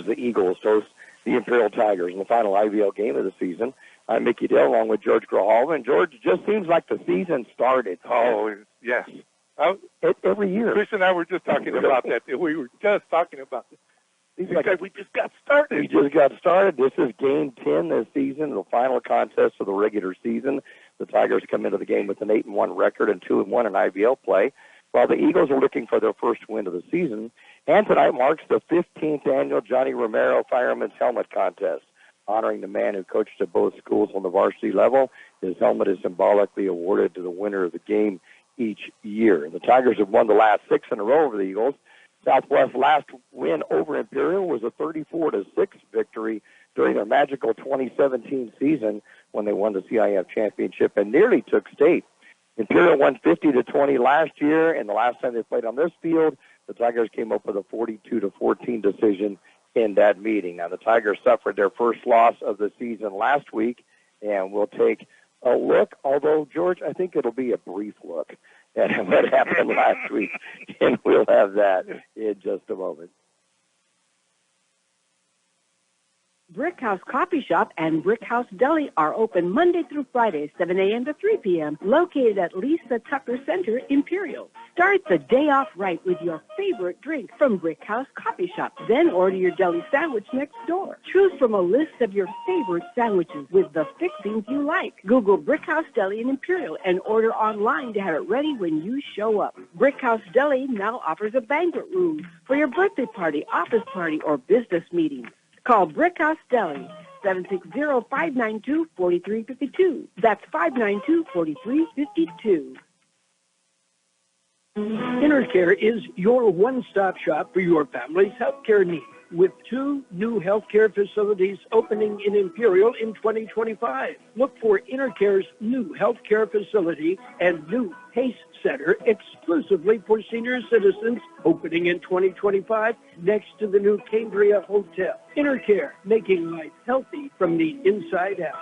The Eagles host the Imperial Tigers in the final IVL game of the season. I'm Mickey Dale along with George Grijalva. And, George, it just seems like the season started. Oh, yes. Every year. Chris and I were just talking about that. We were just talking about it. Because we just got started. We just got started. This is game 10 this season, the final contest of the regular season. The Tigers come into the game with an 8-1 record and 2-1 in IVL play, while the Eagles are looking for their first win of the season. And tonight marks the 15th annual Johnny Romero Fireman's Helmet Contest, honoring the man who coached at both schools on the varsity level. His helmet is symbolically awarded to the winner of the game each year. And the Tigers have won the last 6 in a row over the Eagles. Southwest's last win over Imperial was a 34-6 victory during their magical 2017 season when they won the CIF championship and nearly took state. Imperial won 50-20 last year, and the last time they played on this field, the Tigers came up with a 42-14 decision in that meeting. Now, the Tigers suffered their first loss of the season last week, and we'll take a look, although, George, I think it'll be a brief look at what happened last week, and we'll have that in just a moment. Brick House Coffee Shop and Brick House Deli are open Monday through Friday, 7 a.m. to 3 p.m., located at Lisa Tucker Center, Imperial. Start the day off right with your favorite drink from Brick House Coffee Shop. Then order your deli sandwich next door. Choose from a list of your favorite sandwiches with the fixings you like. Google Brick House Deli in Imperial and order online to have it ready when you show up. Brick House Deli now offers a banquet room for your birthday party, office party, or business meeting. Call Brick House Deli, 760-592-4352. That's 592-4352. InnerCare is your one-stop shop for your family's healthcare needs, with 2 new healthcare facilities opening in Imperial in 2025. Look for InnerCare's new healthcare facility and new PACE Center exclusively for senior citizens, opening in 2025 next to the new Cambria Hotel. InnerCare, making life healthy from the inside out.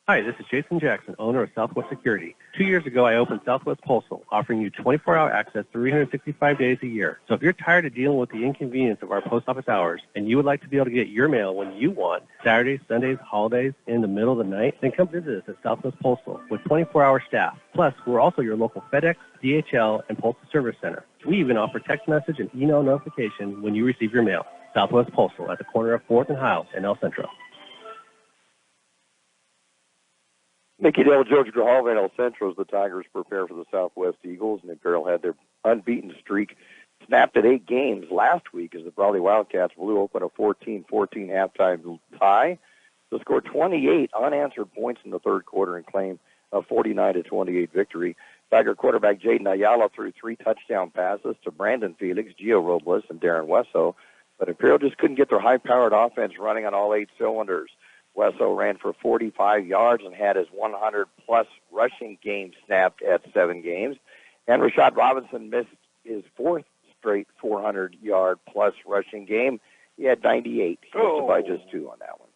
Hi, this is Jason Jackson, owner of Southwest Security. 2 years ago, I opened Southwest Postal, offering you 24-hour access 365 days a year. So if you're tired of dealing with the inconvenience of our post office hours and you would like to be able to get your mail when you want, Saturdays, Sundays, holidays, in the middle of the night, then come visit us at Southwest Postal with 24-hour staff. Plus, we're also your local FedEx, DHL, and Postal Service Center. We even offer text message and email notification when you receive your mail. Southwest Postal at the corner of 4th and Hiles in El Centro. Mickey Dale, George Grijalva, and El Centro as the Tigers prepare for the Southwest Eagles, and Imperial had their unbeaten streak snapped at 8 games last week as the Brawley Wildcats blew open a 14-14 halftime tie to score 28 unanswered points in the third quarter and claim a 49-28 victory. Tiger quarterback Jaden Ayala threw 3 touchdown passes to Brandon Felix, Gio Robles, and Darren Wesso, but Imperial just couldn't get their high-powered offense running on all 8 cylinders. Wesso ran for 45 yards and had his 100-plus rushing game snapped at 7 games. And Rashad Robinson missed his 4th straight 400-yard-plus rushing game. He had 98. He missed by just 2 on that one.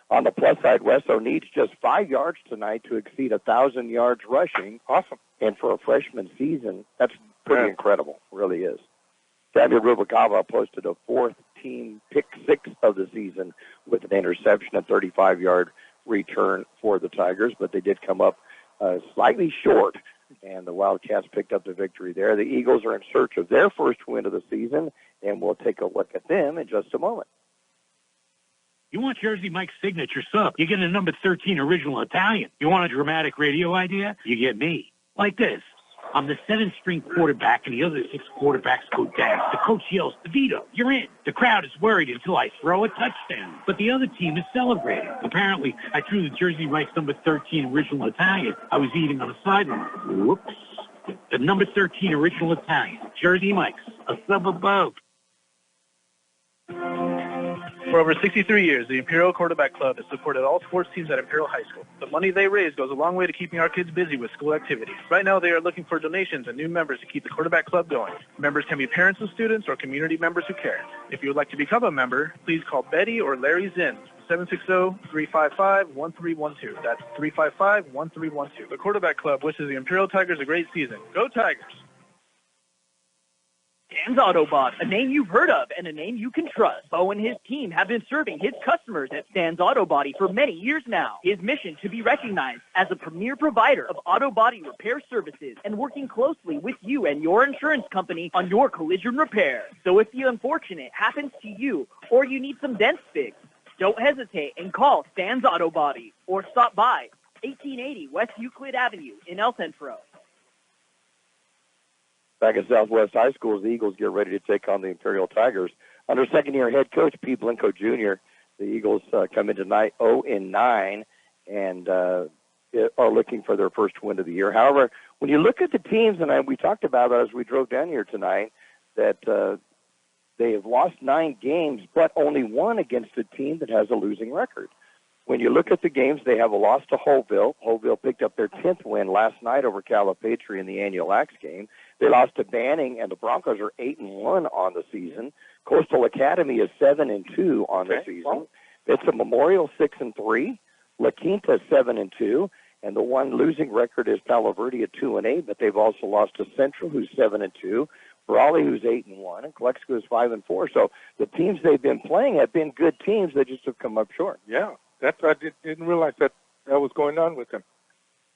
On the plus side, Wesso needs just 5 yards tonight to exceed 1,000 yards rushing. Awesome. And for a freshman season, that's pretty incredible. It really is. Samuel Rubalcaba posted a 4th-team pick 6 of the season with an interception, a 35-yard return for the Tigers, but they did come up slightly short, and the Wildcats picked up the victory there. The Eagles are in search of their first win of the season, and we'll take a look at them in just a moment. You want Jersey Mike's signature sub, you get a number 13 original Italian. You want a dramatic radio idea? You get me. Like this. I'm the 7th-string quarterback, and the other 6 quarterbacks go down. The coach yells, DeVito, you're in. The crowd is worried until I throw a touchdown. But the other team is celebrating. Apparently, I threw the Jersey Mike's number 13 original Italian I was eating on the sideline. Whoops. The number 13 original Italian, Jersey Mike's, a sub above. For over 63 years, the Imperial Quarterback Club has supported all sports teams at Imperial High School. The money they raise goes a long way to keeping our kids busy with school activities. Right now, they are looking for donations and new members to keep the Quarterback Club going. Members can be parents of students or community members who care. If you would like to become a member, please call Betty or Larry Zinn, 760-355-1312. That's 355-1312. The Quarterback Club wishes the Imperial Tigers a great season. Go Tigers! Stan's Autobot, a name you've heard of and a name you can trust. Bo and his team have been serving his customers at Stan's Auto Body for many years now. His mission to be recognized as a premier provider of auto body repair services and working closely with you and your insurance company on your collision repair. So if the unfortunate happens to you or you need some dents fixed, don't hesitate and call Stan's Auto Body or stop by 1880 West Euclid Avenue in El Centro. Back at Southwest High School, the Eagles get ready to take on the Imperial Tigers. Under second-year head coach Pete Blinko Jr., the Eagles come in tonight 0-9 and are looking for their first win of the year. However, when you look at the teams, and we talked about it as we drove down here tonight, that they have lost 9 games, but only one against a team that has a losing record. When you look at the games, they have a loss to Holville. Holville picked up their 10th win last night over Calipatria in the annual Axe game. They lost to Banning, and the Broncos are 8-1 on the season. Coastal Academy is 7-2 on the season. It's a Memorial 6-3. La Quinta 7-2, and the one losing record is Palo Verde at 2-8. But they've also lost to Central, who's 7-2. Brawley, who's 8-1, and Calexico is 5-4. So the teams they've been playing have been good teams. They just have come up short. Yeah, that's I didn't realize that was going on with them.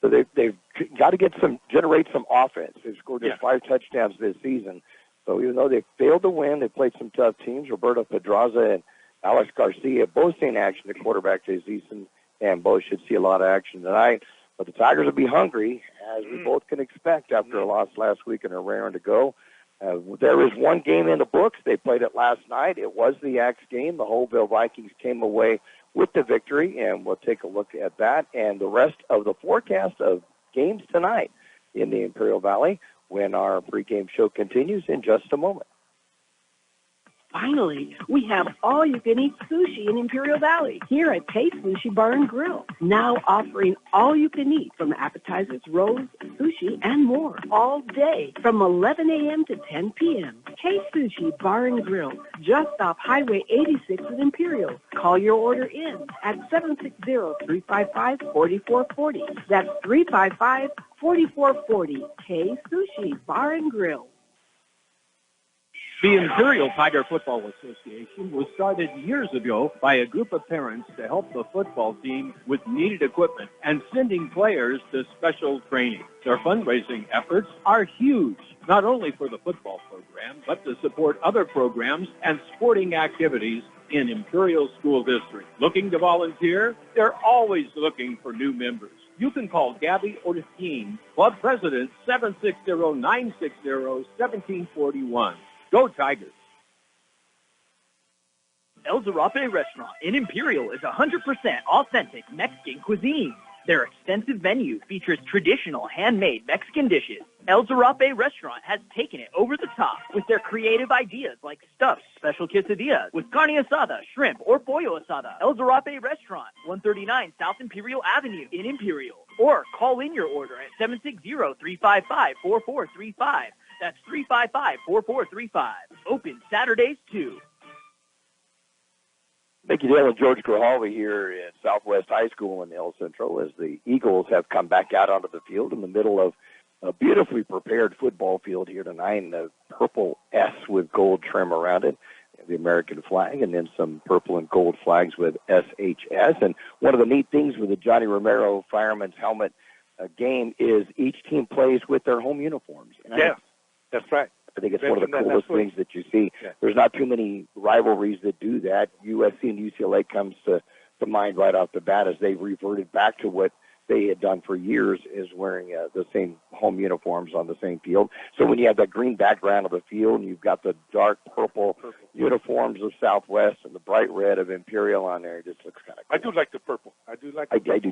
So they've got to generate some offense. They've scored just 5 touchdowns this season. So even though they failed to win, they played some tough teams. Roberto Pedraza and Alex Garcia both seen action at quarterback this season, and both should see a lot of action tonight. But the Tigers will be hungry, as we both can expect after a loss last week and are raring to go. There is one game in the books. They played it last night. It was the Axe game. The Holville Vikings came away with the victory, and we'll take a look at that and the rest of the forecast of games tonight in the Imperial Valley when our pregame show continues in just a moment. Finally, we have all-you-can-eat sushi in Imperial Valley here at Kxo Sushi Bar and Grill. Now offering all-you-can-eat from appetizers, rolls, sushi, and more all day from 11 a.m. to 10 p.m. Kxo Sushi Bar and Grill, just off Highway 86 in Imperial. Call your order in at 760-355-4440. That's 355-4440. Kxo Sushi Bar and Grill. The Imperial Tiger Football Association was started years ago by a group of parents to help the football team with needed equipment and sending players to special training. Their fundraising efforts are huge, not only for the football program, but to support other programs and sporting activities in Imperial School District. Looking to volunteer? They're always looking for new members. You can call Gabby Ortizquin, Club President, 760-960-1741. Go Tigers. El Zarape Restaurant in Imperial is 100% authentic Mexican cuisine. Their extensive menu features traditional handmade Mexican dishes. El Zarape Restaurant has taken it over the top with their creative ideas like stuffed special quesadillas with carne asada, shrimp, or pollo asada. El Zarape Restaurant, 139 South Imperial Avenue in Imperial. Or call in your order at 760-355-4435. That's 355-4435. Open Saturdays, too. Thank you, Dale and George Grijalva here at Southwest High School in El Centro as the Eagles have come back out onto the field in the middle of a beautifully prepared football field here tonight in a purple S with gold trim around it, the American flag, and then some purple and gold flags with SHS. And one of the neat things with the Johnny Romero Fireman's Helmet game is each team plays with their home uniforms. And that's right. I think it's one of the coolest things that you see. Yeah. There's not too many rivalries that do that. USC and UCLA comes to mind right off the bat as they reverted back to what they had done for years, is wearing the same home uniforms on the same field. So when you have that green background of the field and you've got the dark purple uniforms of Southwest and the bright red of Imperial on there, it just looks kind of cool. I do like the purple. I do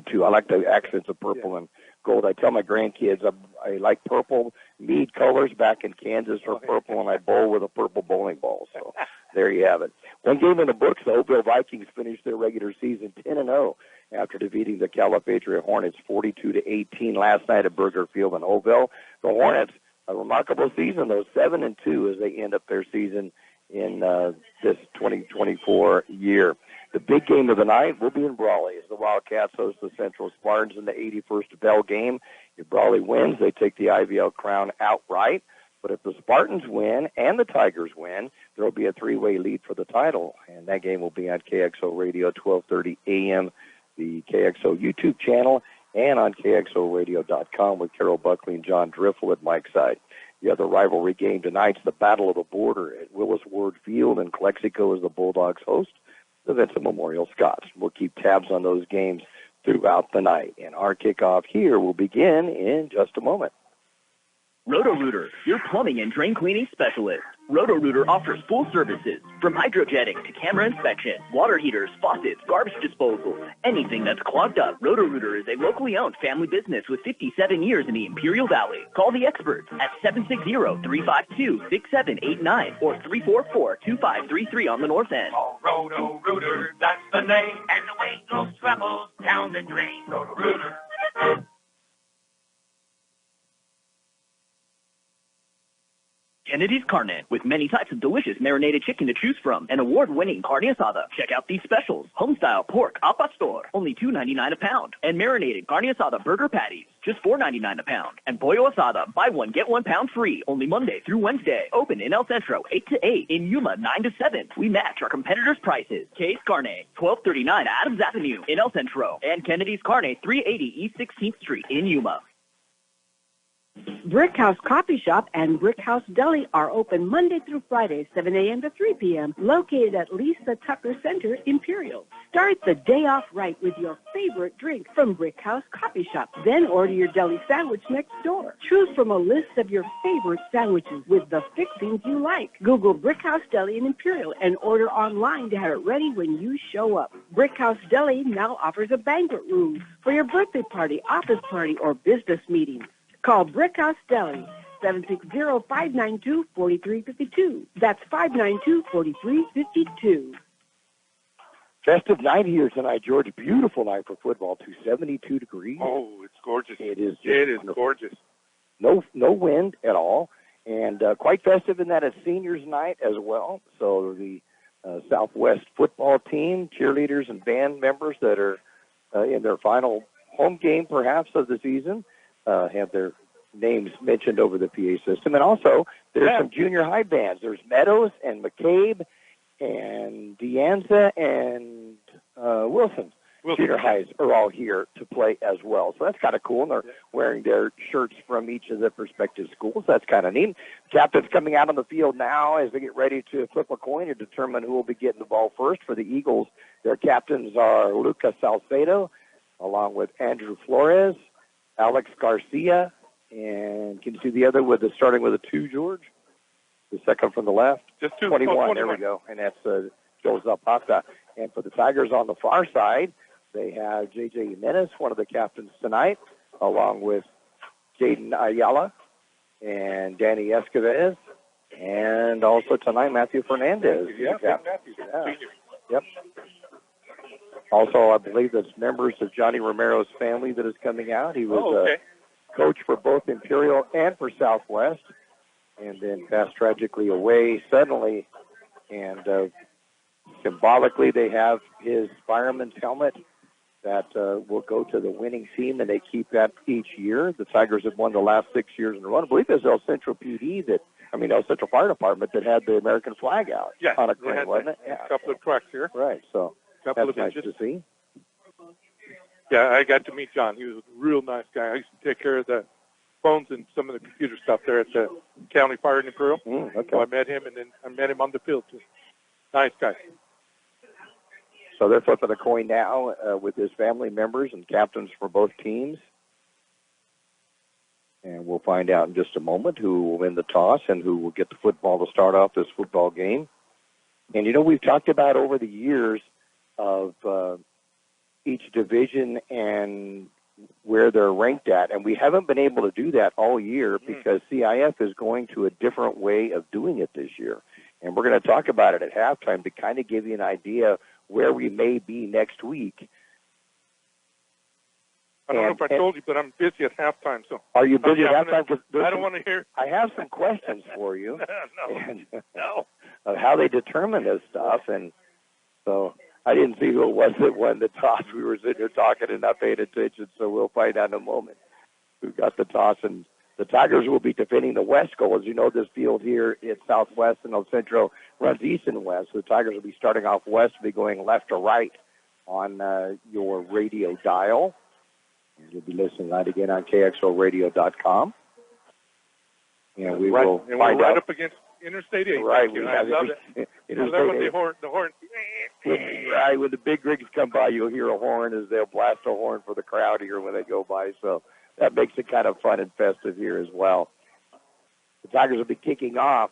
too. I like the accents of purple and gold. I tell my grandkids I like purple. Mead colors back in Kansas are purple, and I bowl with a purple bowling ball. So there you have it. One game in the books, the Holville Vikings finished their regular season 10-0 after defeating the Calipatria Hornets 42-18 last night at Burger Field in Holville. The Hornets, a remarkable season, though, 7-2 as they end up their season in this 2024 year. The big game of the night will be in Brawley as the Wildcats host the Central Spartans in the 81st Bell game. If Brawley wins, they take the IVL crown outright. But if the Spartans win and the Tigers win, there will be a three-way lead for the title. And that game will be on Kxo Radio, 12:30 a.m., the Kxo YouTube channel, and on kxoradio.com with Carol Buckley and John Driffle at Mike's side. The other rivalry game tonight's the Battle of the Border at Willis Ward Field in Calexico as the Bulldogs host the Vincent Memorial Scots. We'll keep tabs on those games throughout the night. And our kickoff here will begin in just a moment. Roto-Rooter, your plumbing and drain cleaning specialist. Roto-Rooter offers full services, from hydrojetting to camera inspection, water heaters, faucets, garbage disposal, anything that's clogged up. Roto-Rooter is a locally owned family business with 57 years in the Imperial Valley. Call the experts at 760-352-6789 or 344-2533 on the north end. Oh, Roto-Rooter, that's the name, and the way goes travels down the drain. Roto-Rooter. Kennedy's Carne, with many types of delicious marinated chicken to choose from, and award-winning carne asada. Check out these specials. Homestyle pork al pastor, only $2.99 a pound. And marinated carne asada burger patties, just $4.99 a pound. And pollo asada, buy one, get 1 pound free, only Monday through Wednesday. Open in El Centro, 8 to 8. In Yuma, 9 to 7. We match our competitors' prices. K's Carne, 1239 Adams Avenue in El Centro. And Kennedy's Carne, 380 East 16th Street in Yuma. Brick House Coffee Shop and Brick House Deli are open Monday through Friday, 7 a.m. to 3 p.m., located at Lisa Tucker Center, Imperial. Start the day off right with your favorite drink from Brick House Coffee Shop. Then order your deli sandwich next door. Choose from a list of your favorite sandwiches with the fixings you like. Google Brick House Deli in Imperial and order online to have it ready when you show up. Brick House Deli now offers a banquet room for your birthday party, office party, or business meeting. Call Brick House Deli, 760-592-4352. That's 592-4352. Festive night here tonight, George. Beautiful night for football, 72 degrees. Oh, it's gorgeous. It is gorgeous. No wind at all, and quite festive in that it's seniors night as well. So the Southwest football team, cheerleaders and band members that are in their final home game perhaps of the season, have their names mentioned over the PA system. And also, there's some junior high bands. There's Meadows and McCabe and Deanza and Wilson. Junior highs are all here to play as well. So that's kind of cool. And they're wearing their shirts from each of the respective schools. That's kind of neat. Captain's coming out on the field now as they get ready to flip a coin to determine who will be getting the ball first. For the Eagles, their captains are Lucas Salcedo, along with Andrew Flores, Alex Garcia, and can you see the other starting with a 2, George? The second from the left? Just 2. 21, there we go. And that's Joe Zapata. And for the Tigers on the far side, they have J.J. Jimenez, one of the captains tonight, along with Jaden Ayala and Danny Escoves, and also tonight Matthew Fernandez. Matthew. Yep. Also, I believe that's members of Johnny Romero's family that is coming out. He was a coach for both Imperial and for Southwest, and then passed tragically away suddenly. And symbolically, they have his fireman's helmet that will go to the winning team, and they keep that each year. The Tigers have won the last 6 years in a row. I believe it was El Centro El Centro Fire Department that had the American flag out on a crane, wasn't it? Yeah. A couple of trucks here. Right, so that's nice to see. Yeah, I got to meet John. He was a real nice guy. I used to take care of the phones and some of the computer stuff there at the County Fire in Imperial. So I met him, and then I met him on the field, too. Nice guy. So they're flipping a coin now with his family members and captains for both teams. And we'll find out in just a moment who will win the toss and who will get the football to start off this football game. And, we've talked about over the years of each division and where they're ranked at, and we haven't been able to do that all year because CIF is going to a different way of doing it this year. And we're going to talk about it at halftime to kind of give you an idea where we may be next week. I don't know if I told you, but I'm busy at halftime. So are you busy at halftime? I don't want to hear. I have some questions for you. No. Of how they determine this stuff, and so I didn't see who it was that won the toss. We were sitting here talking and not paying attention, so we'll find out in a moment who got the toss and The Tigers will be defending the west goal. As you know, this field here at Southwest and El Centro runs east and west. So the Tigers will be starting off west, will be going left to right on your radio dial. And you'll be listening right again on KXORadio.com. And we will and find we're right out. up against Interstate 8. Right, I love it. I love when the horn. Right, when the big rigs come by, you'll hear a horn as they'll blast a horn for the crowd here when they go by. So that makes it kind of fun and festive here as well. The Tigers will be kicking off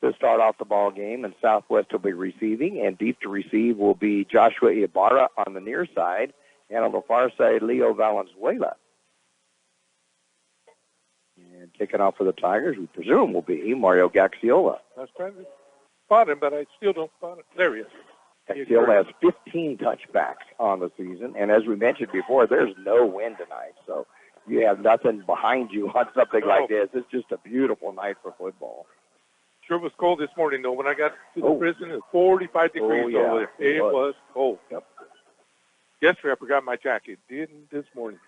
to start off the ball game, and Southwest will be receiving, and deep to receive will be Joshua Ibarra on the near side, and on the far side, Leo Valenzuela. And kicking off for the Tigers, we presume, will be Mario Gaxiola. I was trying to spot him, but I still don't spot him. There he is. Gaxiola has 15 touchbacks on the season, and as we mentioned before, there's no wind tonight, so you have nothing behind you on something like this. It's just a beautiful night for football. Sure was cold this morning, though. When I got to the prison, it was 45 degrees over there. It was cold. Yep. Yesterday, I forgot my jacket. Didn't this morning.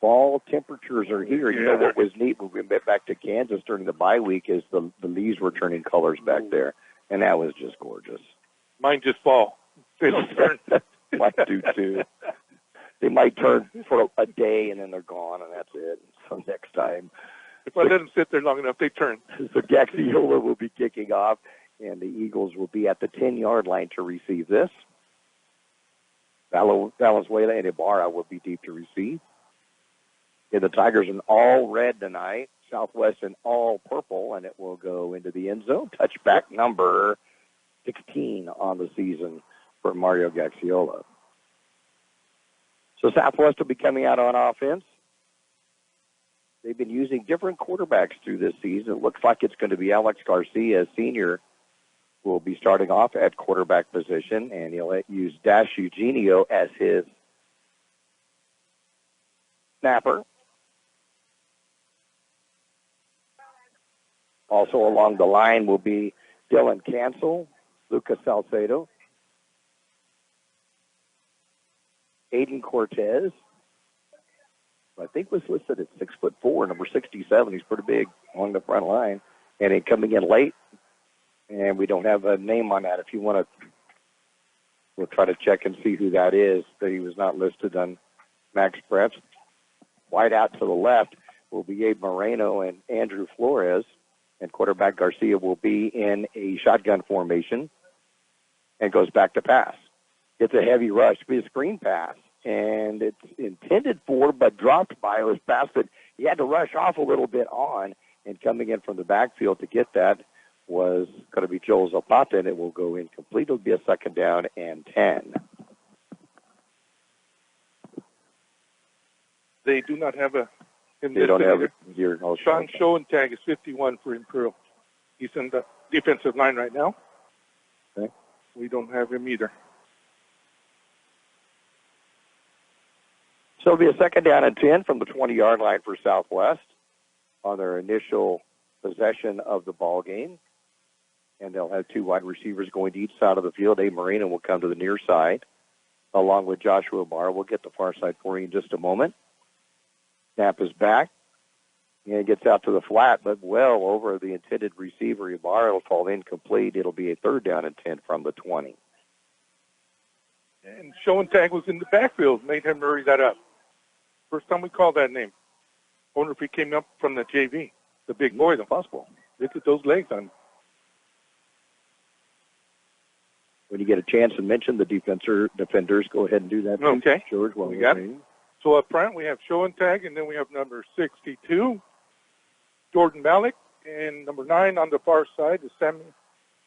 Fall temperatures are here. You know what was neat when we went back to Kansas during the bye week is the leaves were turning colors back there, and that was just gorgeous. Mine just fall. They don't turn. Mine do, too. They might turn for a day, and then they're gone, and that's it. So next time. If I let them sit there long enough, they turn. So Gaxiola will be kicking off, and the Eagles will be at the 10-yard line to receive this. Valenzuela and Ibarra will be deep to receive. Yeah, the Tigers in all red tonight, Southwest in all purple, and it will go into the end zone. Touchback number 16 on the season for Mario Gaxiola. So Southwest will be coming out on offense. They've been using different quarterbacks through this season. It looks like it's going to be Alex Garcia, Sr., who will be starting off at quarterback position, and he'll use Dash Eugenio as his snapper. Also along the line will be Dylan Cancel, Lucas Salcedo, Aiden Cortez, I think was listed at 6'4", number 67. He's pretty big along the front line. And then coming in late, and we don't have a name on that. If you want to, we'll try to check and see who that is, but he was not listed on Max Preps. Wide out to the left will be Abe Moreno and Andrew Flores, and quarterback Garcia will be in a shotgun formation and goes back to pass. It's a heavy rush. It'll be a screen pass. And it's intended for, but dropped by. It was pass that he had to rush off a little bit on, and coming in from the backfield to get that was going to be Joel Zapata, and it will go incomplete. It'll be a second down and 10. They do not have a... They don't have it here. Sean Schoentag is 51 for Imperial. He's in the defensive line right now. Okay. We don't have him either. So it'll be a second down and 10 from the 20-yard line for Southwest on their initial possession of the ball game. And they'll have two wide receivers going to each side of the field. Abe Moreno will come to the near side, along with Joshua Barr. We'll get the far side for you in just a moment. Snap is back. And it gets out to the flat, but well over the intended receiver, Ibarra. It'll fall incomplete. It'll be a third down and 10 from the 20. And Schoentag was in the backfield, made him hurry that up. First time we called that name. I wonder if he came up from the JV, the big boy, the possible. Look at those legs on him. When you get a chance to mention the defenders, go ahead and do that. Okay. George, we got it. So up front, we have Schoentag, and then we have number 62, Jordan Malik, and number 9 on the far side is Sammy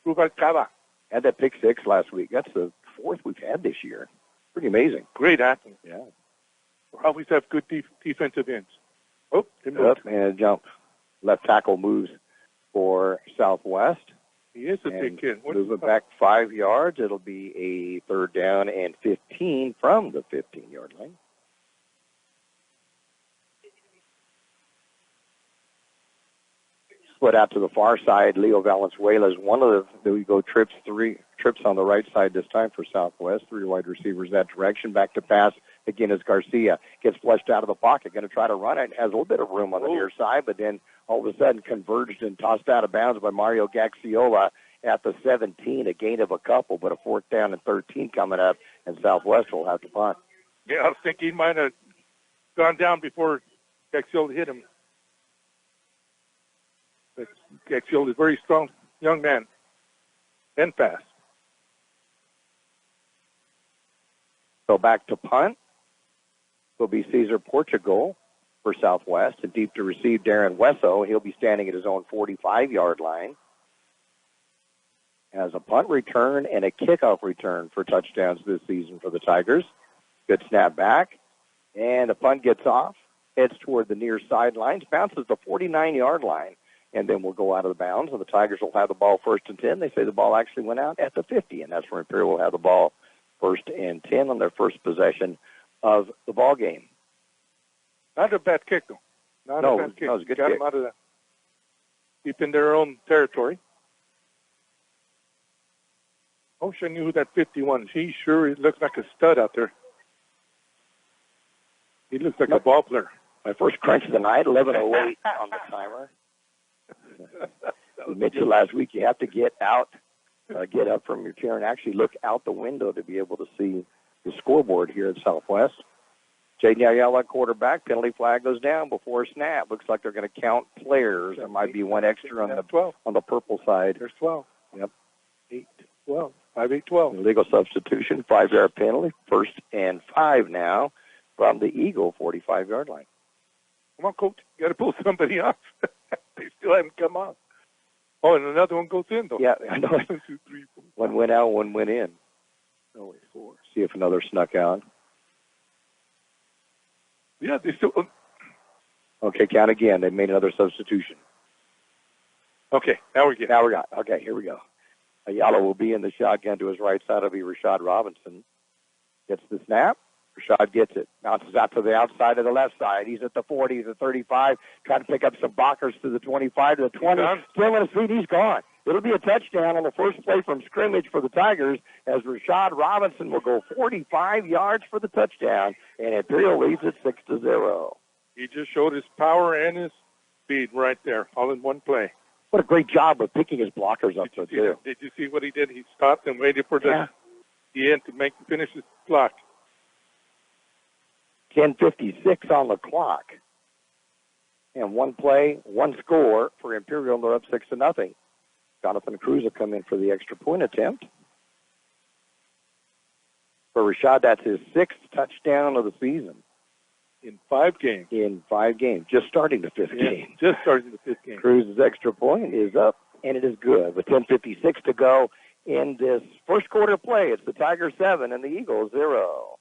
Rubalcaba. Had that pick 6 last week. That's the 4th we've had this year. Pretty amazing. Great athlete. Yeah. We always have good defensive ends. Oh, up and jump. Left tackle moves for Southwest. He is a big kid. Move it back 5 yards. It'll be a third down and 15 from the 15-yard line. Split out to the far side. Leo Valenzuela is one of the we go three trips on the right side this time for Southwest. 3 wide receivers that direction. Back to pass again as Garcia gets flushed out of the pocket, going to try to run it. Has a little bit of room on the near side, but then all of a sudden converged and tossed out of bounds by Mario Gaxiola at the 17, a gain of a couple, but a 4th down and 13 coming up, and Southwest will have to punt. Yeah, I was thinking he might have gone down before Gaxiola hit him. But Gaxiola is a very strong young man and fast. So back to punt will be Cesar Portugal for Southwest, and deep to receive Darren Wesso. He'll be standing at his own 45-yard line. As a punt return and a kickoff return for touchdowns this season for the Tigers. Good snap back, and the punt gets off, heads toward the near sidelines, bounces the 49-yard line, and then will go out of the bounds, and the Tigers will have the ball 1st and 10. They say the ball actually went out at the 50, and that's where Imperial will have the ball 1st and 10 on their first possession of the ball game. Not a bad kick, though. Not a bad kick. No, it was a good Got kick. them out of the deep in their own territory. I wish I knew who that 51 is. He sure looks like a stud out there. He looks like a ball player. My first crunch of the night, 11:08 on the timer. We mentioned last week you have to get out, get up from your chair and actually look out the window to be able to see the scoreboard here at Southwest. Jaden Ayala, quarterback. Penalty flag goes down before snap. Looks like they're going to count players. There might be one extra on the purple side. There's 12. Yep. 8, 12. 5, 8, 12. Illegal substitution, 5-yard penalty. 1st and 5 now from the Eagle 45-yard line. Come on, Coach. You got to pull somebody off. They still haven't come off. Oh, and another one goes in, though. Yeah, I know. 1, 2, 3, 4. One went out, one went in. No, wait, 4. See if another snuck out. Yeah, they still. Okay, count again. They made another substitution. Okay, now we got. Okay, here we go. Ayala will be in the shotgun to his right side. It'll be Rashad Robinson. Gets the snap. Rashad gets it. Bounces out to the outside of the left side. He's at the 40, the 35, trying to pick up some blockers to the 25, to the 20. Still in his feet. He's gone. It'll be a touchdown on the first play from scrimmage for the Tigers as Rashad Robinson will go 45 yards for the touchdown, and Imperial leads it 6-0. He just showed his power and his speed right there, all in one play. What a great job of picking his blockers up, too. Did you see what he did? He stopped and waited for the end to finish his block. 10:56 on the clock. And one play, one score for Imperial. They're up 6-0. Jonathan Cruz will come in for the extra point attempt. For Rashad, that's his 6th touchdown of the season. In 5 games. Just starting the 5th game. Just starting the 5th game. Cruz's extra point is up, and it is good. With 10:56 to go in this first quarter play, it's the Tigers 7 and the Eagles 0.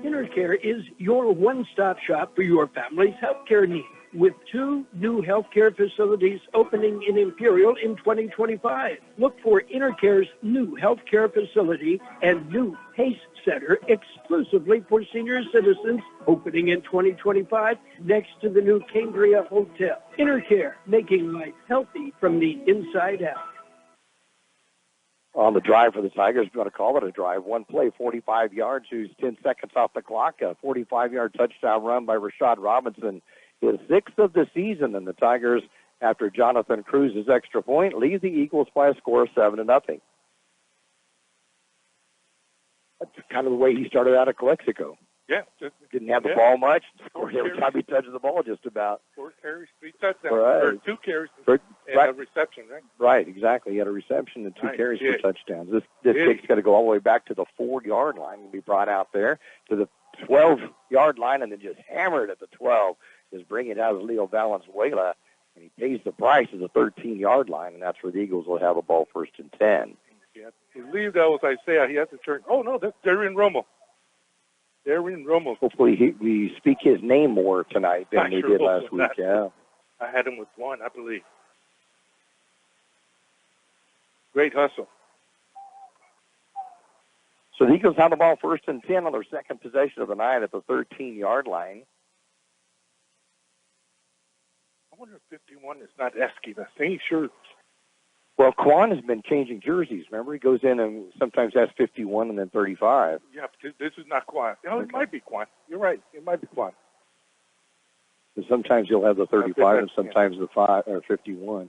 InterCare is your one-stop shop for your family's healthcare needs, with 2 new healthcare facilities opening in Imperial in 2025. Look for InterCare's new healthcare facility and new PACE Center exclusively for senior citizens opening in 2025 next to the new Cambria Hotel. InterCare, making life healthy from the inside out. On the drive for the Tigers, we're going to call it a drive. One play, 45 yards, who's 10 seconds off the clock. A 45-yard touchdown run by Rashad Robinson, his 6th of the season. And the Tigers, after Jonathan Cruz's extra point, lead the Eagles by a score of 7-0. That's kind of the way he started out at Calexico. Yeah. Didn't have the ball much. Scored every time he touches the ball just about. 4 carries, 3 touchdowns. Right. Or 2 carries and a reception, right? Right, exactly. He had a reception and 2 carries for touchdowns. This kick's going to go all the way back to the 4-yard line and be brought out there to the 12-yard line and then just hammered at the 12. Just bringing it out of Leo Valenzuela, and he pays the price at the 13-yard line, and that's where the Eagles will have a ball 1st and 10. Yeah, I believe that was Isaiah. He has to turn. Oh, no, that's Darren Romo. Darren Romo. Hopefully we speak his name more tonight than we did last week. Yeah. I had him with 1, I believe. Great hustle. So the Eagles have the ball 1st and 10 on their second possession of the night at the 13-yard line. I wonder if 51 is not Esky. That's ain't sure. Well, Quan has been changing jerseys. Remember, he goes in and sometimes has 51 and then 35. Yeah, but this is not Quan. No, it might be Quan. You're right. It might be Quan. So sometimes he'll have the 35 and sometimes the 5 or 51.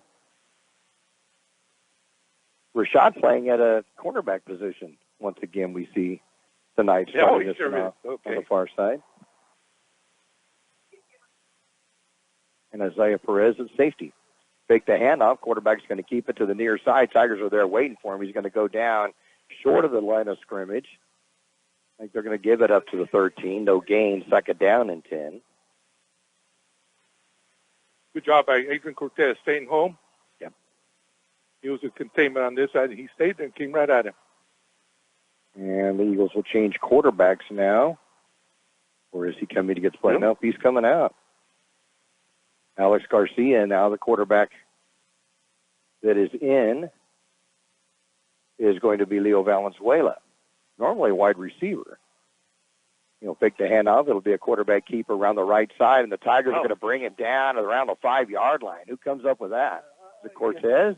Rashad playing at a cornerback position once again. We see tonight starting this one out on the far side, and Isaiah Perez at safety. Fake the handoff. Quarterback's going to keep it to the near side. Tigers are there waiting for him. He's going to go down short of the line of scrimmage. I think they're going to give it up to the 13. No gain. Second down and 10. Good job by Adrian Cortez staying home. Yeah. He was a containment on this side. He stayed there and came right at him. And the Eagles will change quarterbacks now. Or is he coming to get to play? Nope, he's coming out. Alex Garcia, now the quarterback that is in, is going to be Leo Valenzuela, normally a wide receiver. Fake the handoff. It'll be a quarterback keeper around the right side, and the Tigers are going to bring him down around the 5-yard line. Who comes up with that? Is it Cortez?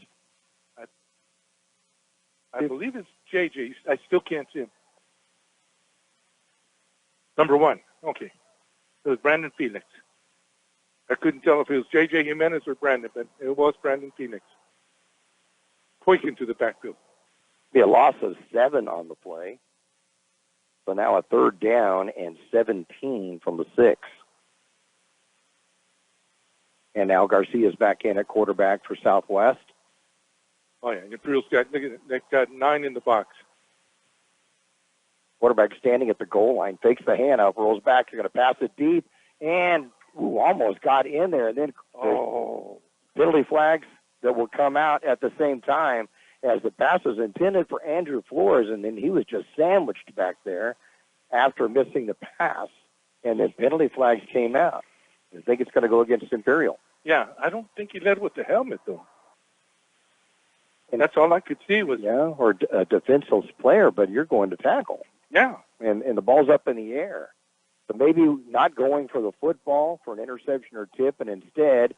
I believe it's JJ. I still can't see him. Number 1. Okay. It was Brandon Felix. I couldn't tell if it was J.J. Jimenez or Brandon, but it was Brandon Felix. Quick into the backfield. Be a loss of 7 on the play. So now a third down and 17 from the 6. And now Garcia's back in at quarterback for Southwest. Oh, yeah. Imperial's got 9 in the box. Quarterback standing at the goal line, fakes the handoff, rolls back. They're going to pass it deep, and almost got in there. And then penalty flags that will come out at the same time as the pass was intended for Andrew Flores, and then he was just sandwiched back there after missing the pass, and then penalty flags came out. I think it's going to go against Imperial. Yeah, I don't think he led with the helmet, though. And that's all I could see was... Yeah, or a defenseless player, but you're going to tackle. Yeah. And the ball's up in the air. So maybe not going for the football for an interception or tip, and instead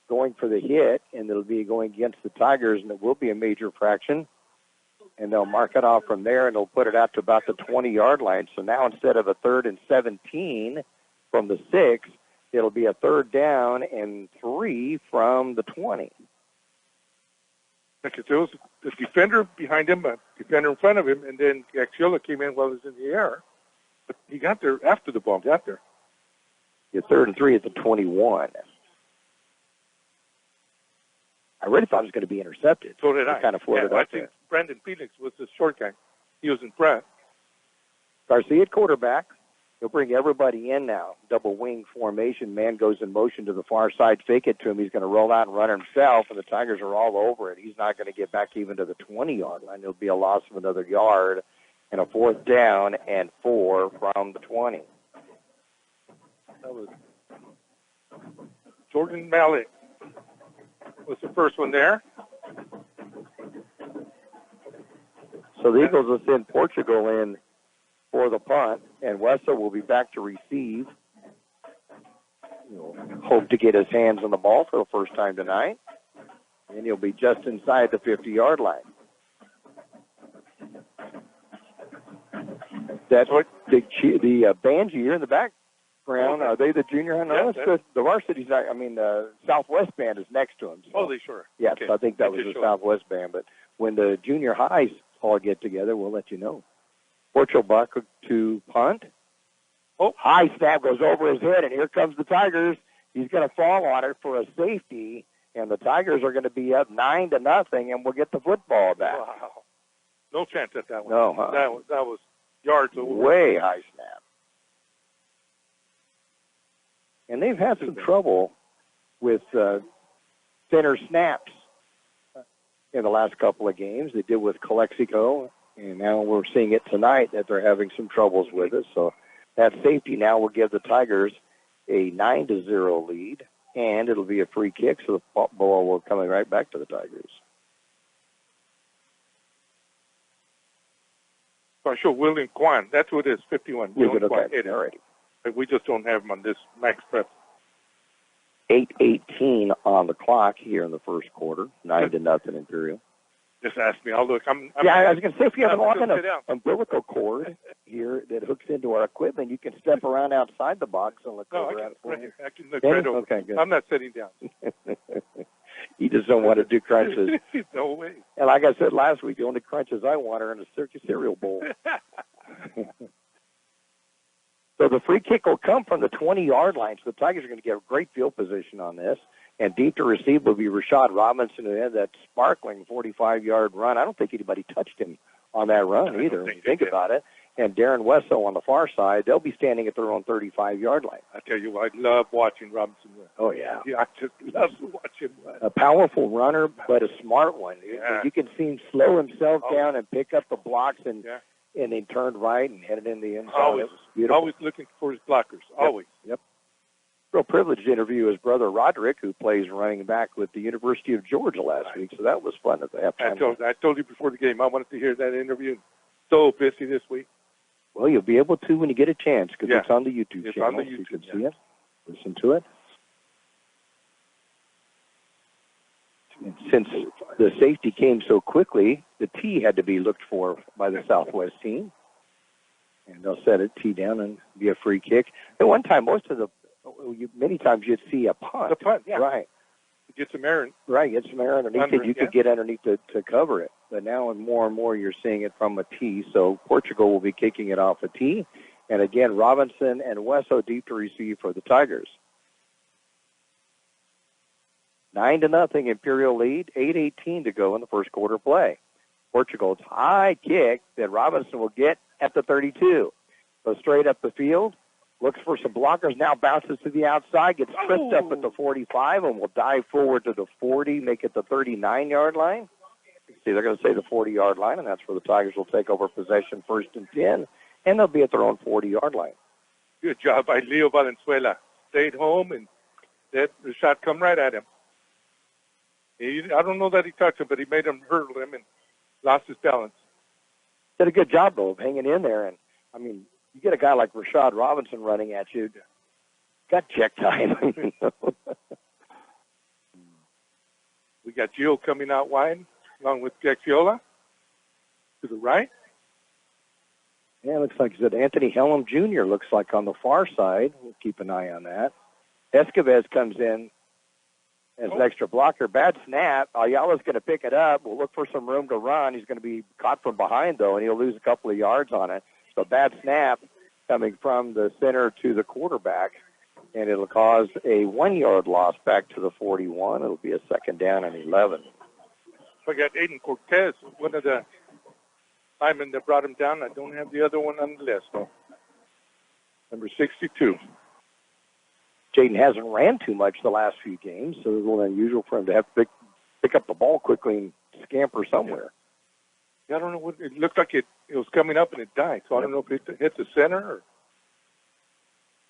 going for the hit, and it'll be going against the Tigers, and it will be a major fraction. And they'll mark it off from there, and they'll put it out to about the 20-yard line. So now instead of a 3rd and 17 from the 6, it'll be a 3rd down and 3 from the 20. Because there was the defender behind him, a defender in front of him, and then Kxo came in while he was in the air. But he got there after the ball got there. Your 3rd and 3 at the 21. I really thought it was going to be intercepted. So did I. Kind of floated I think Brandon Felix was the short guy. He was in front. Garcia at quarterback. He'll bring everybody in now. Double wing formation. Man goes in motion to the far side. Fake it to him. He's going to roll out and run himself, and the Tigers are all over it. He's not going to get back even to the 20-yard line. It'll be a loss of another yard, and a 4th down and 4 from the 20. That was Jordan Mallett was the first one there. So the Eagles will send Portugal in for the punt, and Wessa will be back to receive. He'll hope to get his hands on the ball for the first time tonight, and he'll be just inside the 50-yard line. That's what the bands you hear in the background. Are they the junior? No, it's the varsity. The Southwest band is next to them. So. They sure. Yes, okay. I think that was the Southwest band. But when the junior highs all get together, we'll let you know. Portugal Buck to punt. High snap goes over his head, and here comes the Tigers. He's going to fall on it for a safety, and the Tigers are going to be up 9-0, and we'll get the football back. Wow. No chance at that one. No, that was yards over. Way high snap. And they've had some trouble with thinner snaps in the last couple of games. They did with Calexico, and now we're seeing it tonight that they're having some troubles with it. So that safety now will give the Tigers a 9-0 lead, and it'll be a free kick, so the ball will coming right back to the Tigers. So I show William Kwan. That's what it is, 51. William Kwan. Already. We just don't have him on this max prep. 8:18 on the clock here in the first quarter, 9-0 Imperial. Just ask me. I'll look. I was going to say, if you have an umbilical cord here that hooks into our equipment, you can step around outside the box and look over at it. I can look right over. Okay, good. I'm not sitting down. You just don't want to do crunches. No way. And like I said last week, the only crunches I want are in a circus cereal bowl. So the free kick will come from the 20-yard line. So the Tigers are going to get a great field position on this. And deep to receive will be Rashad Robinson, who had that sparkling 45-yard run. I don't think anybody touched him on that run either, when you think about it. And Darren Wesso on the far side, they'll be standing at their own 35-yard line. I tell you what, I love watching Robinson run. Oh, yeah. I just love to watch him run. A powerful runner, but a smart one. Yeah. You can see him slow himself down and pick up the blocks and then turned right and headed in the end zone. Always looking for his blockers, always. Yep. Real privileged to interview his brother Roderick, who plays running back with the University of Georgia last week, so that was fun at the halftime. I told you before the game I wanted to hear that interview. So busy this week. Well, you'll be able to when you get a chance, because it's on the YouTube channel. On the YouTube, you can see it, listen to it. And since the safety came so quickly, the tee had to be looked for by the Southwest team. And they'll set a tee down and be a free kick. At one time, many times you'd see a punt. The punt, yeah. Right. Get some air. Right, get some air underneath it. You could get underneath to cover it. But now and more you're seeing it from a tee. So Portugal will be kicking it off a tee. And again, Robinson and Wesso deep to receive for the Tigers. 9-0 Imperial lead, 8:18 to go in the first quarter play. Portugal's high kick that Robinson will get at the 32. Goes straight up the field, looks for some blockers, now bounces to the outside, gets tripped up at the 45, and will dive forward to the 40, make it the 39-yard line. See, they're going to say the 40-yard line, and that's where the Tigers will take over possession 1st and 10, and they'll be at their own 40-yard line. Good job by Leo Valenzuela. Stayed home, and that the shot come right at him. I don't know that he touched him, but he made him hurdle him and lost his balance. Did a good job, though, of hanging in there. And, I mean, you get a guy like Rashad Robinson running at you, got check time. We got Gio coming out wide, along with Gaxiola to the right. Yeah, looks like that Anthony Hellum Jr. looks like on the far side. We'll keep an eye on that. Escobar comes in as an extra blocker. Bad snap. Ayala's going to pick it up. We'll look for some room to run. He's going to be caught from behind, though, and he'll lose a couple of yards on it. So bad snap coming from the center to the quarterback, and it'll cause a 1-yard loss back to the 41. It'll be a 2nd down and 11. I got Aiden Cortez, one of the linemen that brought him down. I don't have the other one on the list, though. Number 62. Jaden hasn't ran too much the last few games, so it's a little unusual for him to have to pick up the ball quickly and scamper somewhere. Yeah, I don't know what it looked like. It was coming up and it died. So I don't know if it hit the center or.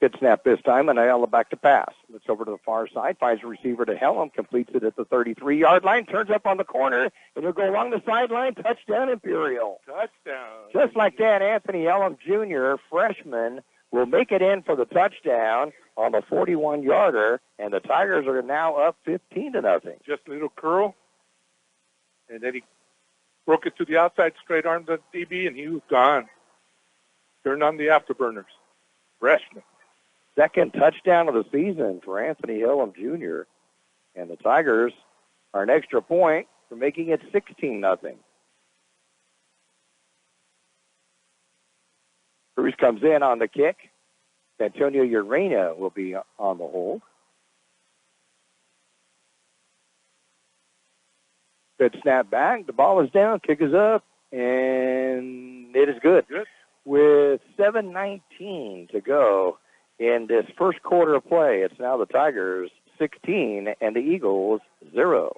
Good snap this time, and Ayala back to pass. Looks over to the far side, finds a receiver to Hellum, completes it at the 33-yard line, turns up on the corner, and he'll go along the sideline. Touchdown, Imperial. Touchdown. Just like that, Anthony Hellum Jr., freshman, will make it in for the touchdown on the 41-yarder, and the Tigers are now up 15-0. Just a little curl, and then he broke it to the outside, straight arm the DB, and he was gone. Turned on the afterburners. Freshman. 2nd touchdown of the season for Anthony Hillum Jr., and the Tigers are an extra point for making it 16-0. Cruz comes in on the kick. Antonio Urena will be on the hold. Good snap back. The ball is down. Kick is up, and it is good. With 7:19 to go in this first quarter of play, it's now the Tigers 16 and the Eagles 0.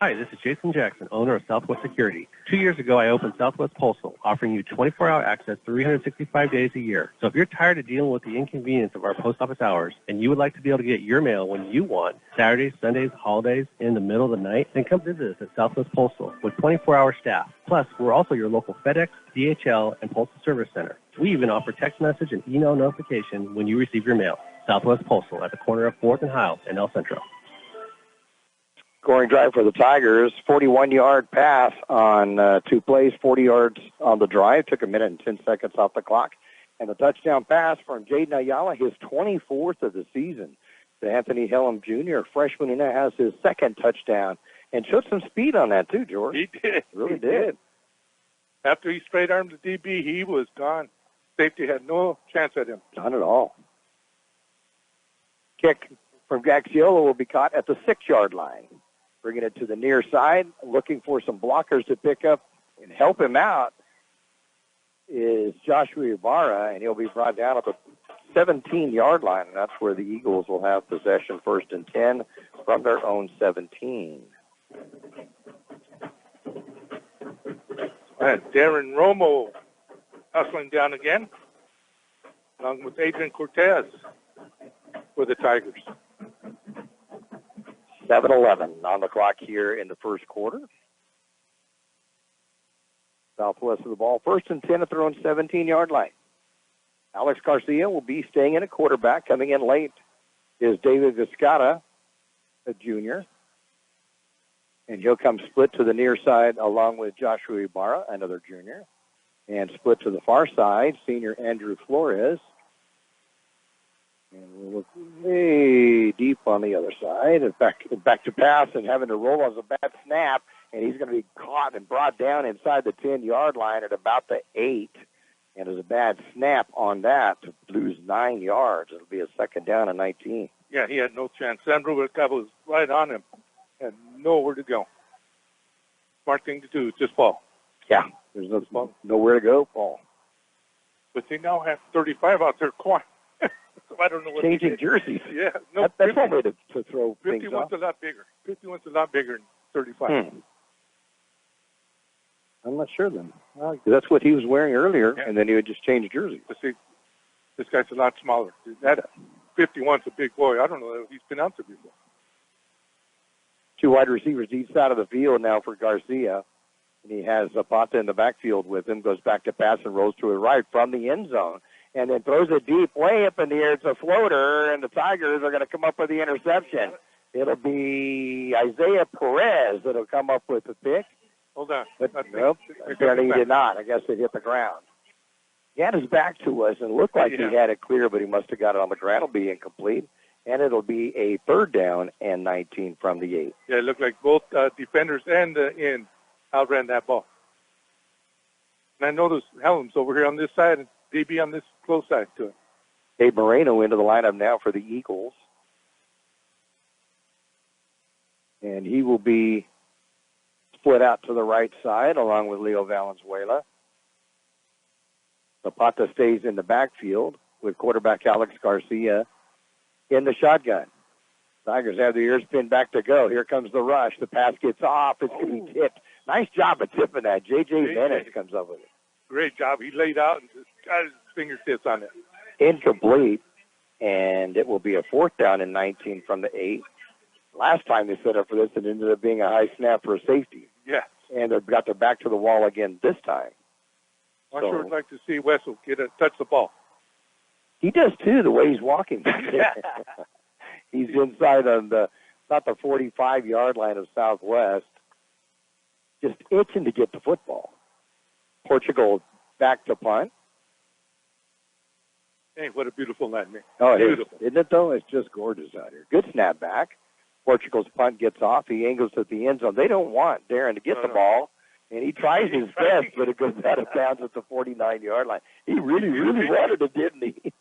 Hi, this is Jason Jackson, owner of Southwest Security. 2 years ago, I opened Southwest Postal, offering you 24-hour access 365 days a year. So if you're tired of dealing with the inconvenience of our post office hours and you would like to be able to get your mail when you want, Saturdays, Sundays, holidays, in the middle of the night, then come visit us at Southwest Postal with 24-hour staff. Plus, we're also your local FedEx, DHL, and Postal Service Center. We even offer text message and email notification when you receive your mail. Southwest Postal at the corner of 4th and Hiles in El Centro. Scoring drive for the Tigers, 41-yard pass on 2 plays, 40 yards on the drive. Took a minute and 10 seconds off the clock. And the touchdown pass from Jaden Ayala, his 24th of the season, to Anthony Helm Jr., freshman, who now has his second touchdown. And showed some speed on that, too, George. He did. Really did. After he straight armed the DB, he was gone. Safety had no chance at him. Not at all. Kick from Gaxiola will be caught at the 6-yard line. Bringing it to the near side, looking for some blockers to pick up and help him out is Joshua Ibarra, and he'll be brought down at the 17-yard line, and that's where the Eagles will have possession, 1st and 10 from their own 17. And Darren Romo hustling down again, along with Adrian Cortez for the Tigers. 7-11 on the clock here in the first quarter. Southwest of the ball, 1st and 10 at their own 17-yard line. Alex Garcia will be staying in at quarterback. Coming in late is David Vizcata, a junior. And he'll come split to the near side along with Joshua Ibarra, another junior. And split to the far side, senior Andrew Flores. And we'll look way deep on the other side. And back to pass and having to roll as a bad snap. And he's going to be caught and brought down inside the 10-yard line at about the 8. And there's a bad snap on that to lose 9 yards. It'll be a 2nd down and 19. Yeah, he had no chance. Sandro was right on him. Had nowhere to go. Smart thing to do, just fall. Yeah, there's nowhere to go, fall. But they now have 35 out there quiet. So I don't know what changing jerseys. Yeah, no, that's one way to throw 51's things off. a lot bigger. 51's a lot bigger than 35. I'm not sure then. That's what he was wearing earlier, and then he would just change jerseys. But see, this guy's a lot smaller. That 51's a big boy. I don't know if he's been out there before. 2 wide receivers each side of the field now for Garcia. And he has Zapata in the backfield with him, goes back to pass and rolls to his right from the end zone. And then throws it deep, way up in the air. It's a floater, and the Tigers are going to come up with the interception. It'll be Isaiah Perez that'll come up with the pick. Hold on. But nope, apparently he did not. I guess it hit the ground. He had his back to us and looked like he had it clear, but he must have got it on the ground. It'll be incomplete. And it'll be a 3rd down and 19 from the 8. Yeah, it looked like both defenders and the end outran that ball. And I noticed Helms over here on this side and DB on this close side to it. Dave Moreno into the lineup now for the Eagles. And he will be split out to the right side along with Leo Valenzuela. Zapata stays in the backfield with quarterback Alex Garcia in the shotgun. Tigers have the ears pinned back to go. Here comes the rush. The pass gets off. It's going to be tipped. Nice job of tipping that. J.J. Bennett comes up with it. Great job. He laid out and just got his fingertips on it. Incomplete, and it will be a 4th down and 19 from the 8. Last time they set up for this, it ended up being a high snap for a safety. Yeah. And they've got their back to the wall again this time. I sure would like to see Wessel touch the ball. He does, too, the way he's walking. He's inside on not the 45-yard line of Southwest, just itching to get the football. Portugal back to punt. Hey, what a beautiful night, man. Oh, beautiful. Isn't it, though? It's just gorgeous out here. Good snap back. Portugal's punt gets off. He angles at the end zone. They don't want Darren to get the ball, and he tries his best, but it goes out of bounds at the 49-yard line. He really wanted it, didn't he?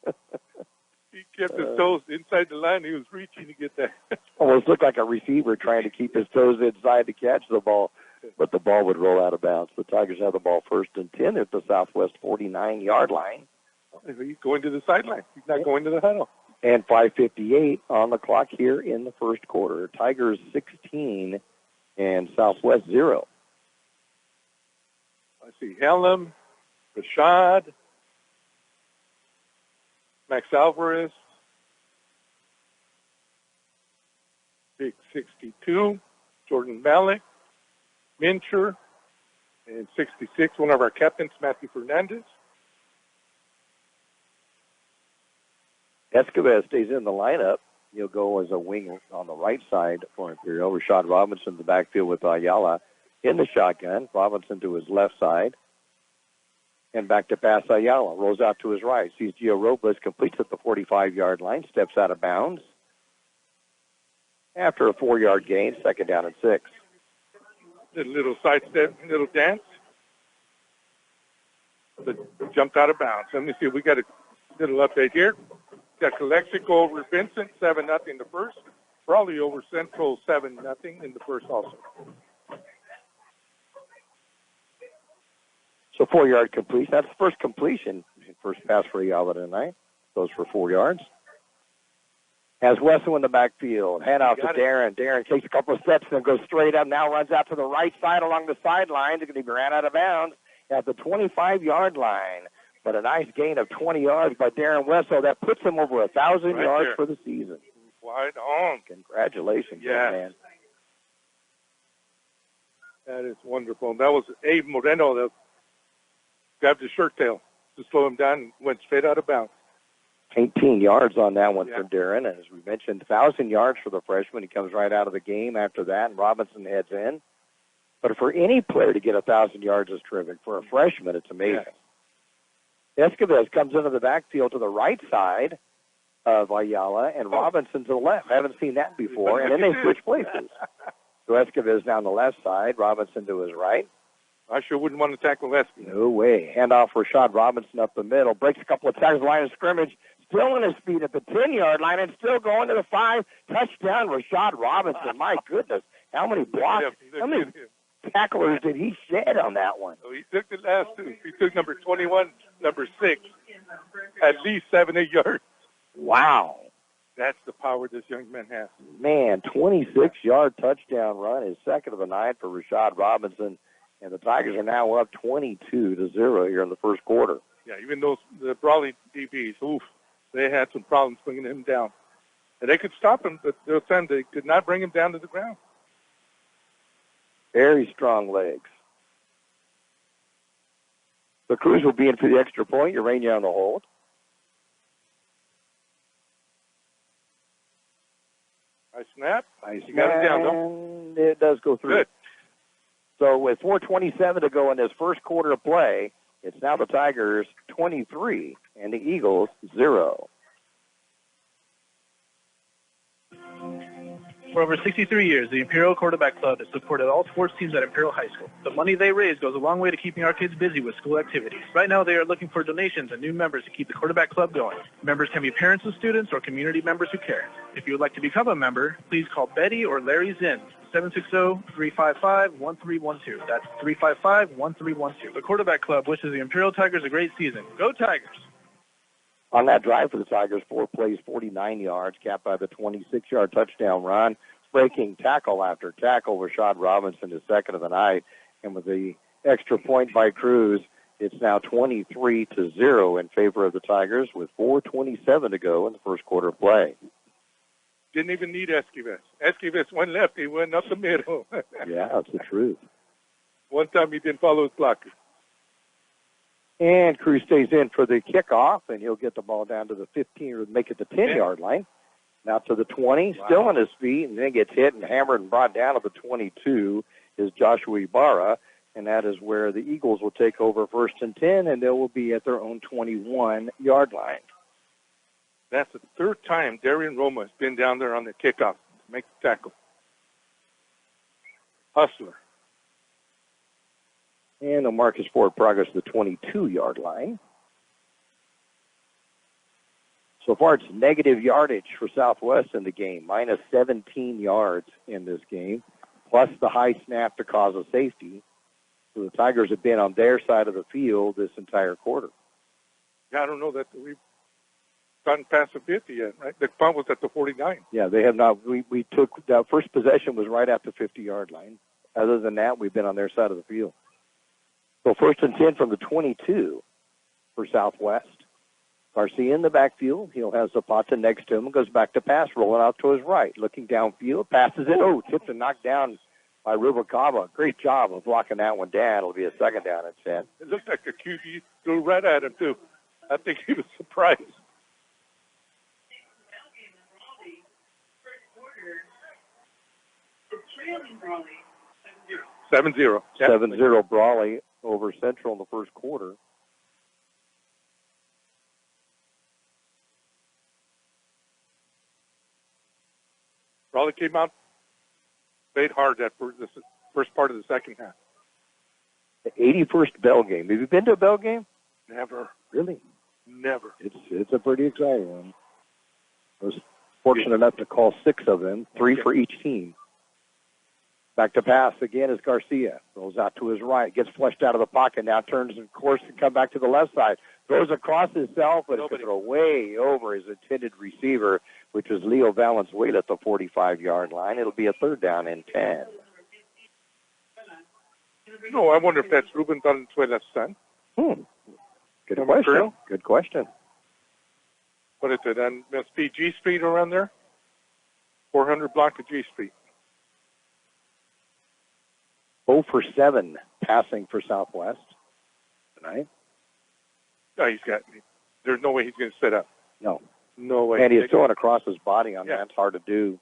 He kept his toes inside the line. He was reaching to get that. Almost looked like a receiver trying to keep his toes inside to catch the ball, but the ball would roll out of bounds. The Tigers have the ball 1st and 10 at the Southwest 49-yard line. He's going to the sideline. He's not going to the huddle. And 5:58 on the clock here in the first quarter. Tigers 16 and Southwest 0. I see Helm, Rashad, Max Alvarez, Big 62, Jordan Malik, Mincher, and 66, one of our captains, Matthew Fernandez. Escobar stays in the lineup. He'll go as a wing on the right side for Imperial. Rashad Robinson in the backfield with Ayala in the shotgun. Robinson to his left side. And back to pass Ayala. Rolls out to his right. Sees Gio Robles, completes at the 45-yard line. Steps out of bounds. After a 4-yard gain, 2nd down and 6. Did a little sidestep, little dance. But jumped out of bounds. Let me see. We got a little update here. Got Calexico over Vincent, 7-0 the first. Probably over Central, 7-0 in the first also. So 4-yard completion. That's the first completion. First pass for Ayala tonight. Goes for 4 yards. Has Wesson in the backfield. Hand off to Darren. Darren takes a couple of steps and goes straight up. Now runs out to the right side along the sideline. He ran out of bounds at the 25-yard line. But a nice gain of 20 yards by Darren Wesson. That puts him over 1,000 yards for the season. Wide on. Congratulations, man. That is wonderful. That was Abe Moreno that grabbed his shirt tail to slow him down and went straight out of bounds. 18 yards on that one for Darren. And as we mentioned, 1,000 yards for the freshman. He comes right out of the game after that, and Robinson heads in. But for any player to get 1,000 yards is terrific. For a freshman, it's amazing. Escobar comes into the backfield to the right side of Ayala, and Robinson to the left. I haven't seen that before. And then they switch places. So Escobar is down the left side, Robinson to his right. I sure wouldn't want to tackle Escobar. No way. Handoff for Rashad Robinson up the middle. Breaks a couple of tackles, line of scrimmage. Still on his feet at the 10-yard line and still going to the 5. Touchdown, Rashad Robinson. My goodness. How many blocks, how many tacklers did he shed on that one? So he took the last 2. He took number 21, number 6, at least 7, 8 yards. Wow. That's the power this young man has. Man, 26-yard touchdown run is second of the night for Rashad Robinson. And the Tigers are now up 22-0 here in the first quarter. Yeah, even those the Brawley DBs, they had some problems bringing him down. And they could stop him, but there was time they could not bring him down to the ground. Very strong legs. The Crews will be in for the extra point. Urania on the hold. Nice snap. You got it down, though. It does go through. Good. So with 4:27 to go in this first quarter of play, it's now the Tigers 23 and the Eagles 0. For over 63 years, the Imperial Quarterback Club has supported all sports teams at Imperial High School. The money they raise goes a long way to keeping our kids busy with school activities. Right now, they are looking for donations and new members to keep the Quarterback Club going. Members can be parents of students or community members who care. If you would like to become a member, please call Betty or Larry Zinn, 760-355-1312. That's 355-1312. The Quarterback Club wishes the Imperial Tigers a great season. Go Tigers! On that drive for the Tigers, 4 plays, 49 yards, capped by the 26-yard touchdown run. Breaking tackle after tackle, Rashad Robinson is second of the night. And with the extra point by Cruz, it's now 23-0 in favor of the Tigers with 4:27 to go in the first quarter of play. Didn't even need Esquives. Esquives went left. He went up the middle. Yeah, that's the truth. One time he didn't follow his blocker. And Cruz stays in for the kickoff, and he'll get the ball down to the 15 or make it the 10-yard line. Now to the 20, still on his feet, and then gets hit and hammered and brought down to the 22 is Joshua Ibarra, and that is where the Eagles will take over 1st and 10, and they will be at their own 21-yard line. That's the third time Darian Roma has been down there on the kickoff to make the tackle. Hustler. And they'll mark his forward progress to the 22-yard line. So far, it's negative yardage for Southwest in the game, minus 17 yards in this game, plus the high snap to cause a safety. So the Tigers have been on their side of the field this entire quarter. Yeah, I don't know that we've gotten past the 50 yet, right? The punt was at the 49. Yeah, they have not. We took that first possession was right at the 50-yard line. Other than that, we've been on their side of the field. So 1st and 10 from the 22 for Southwest. Garcia in the backfield. He'll have Zapata next to him and goes back to pass, rolling out to his right. Looking downfield, passes it. Oh, tipped and knocked down by Rubalcaba. Great job of blocking that one down. It'll be a 2nd down and 10. It looked like the QB threw right at him, too. I think he was surprised. 7-0. 7-0 Brawley over Central in the first quarter. Brawley came out, played hard that first part of the second half. The 81st Bell game. Have you been to a Bell game? Never. Really? Never. It's a pretty exciting one. I was fortunate enough to call 6 of them, 3 for each team. Back to pass again is Garcia. Rolls out to his right, gets flushed out of the pocket, now turns the course and come back to the left side. Throws across himself, but it's going to throw way over his intended receiver, which was Leo Valenzuela at the 45-yard line. It'll be a 3rd down and 10. No, I wonder if that's Ruben Valenzuela's son. Good question. Good question. What is it? And must be G Street around there? 400 block of G Street. 0 for 7 passing for Southwest tonight. No, there's no way he's going to set up. No. No way. And he's throwing across his body on that. It's hard to do.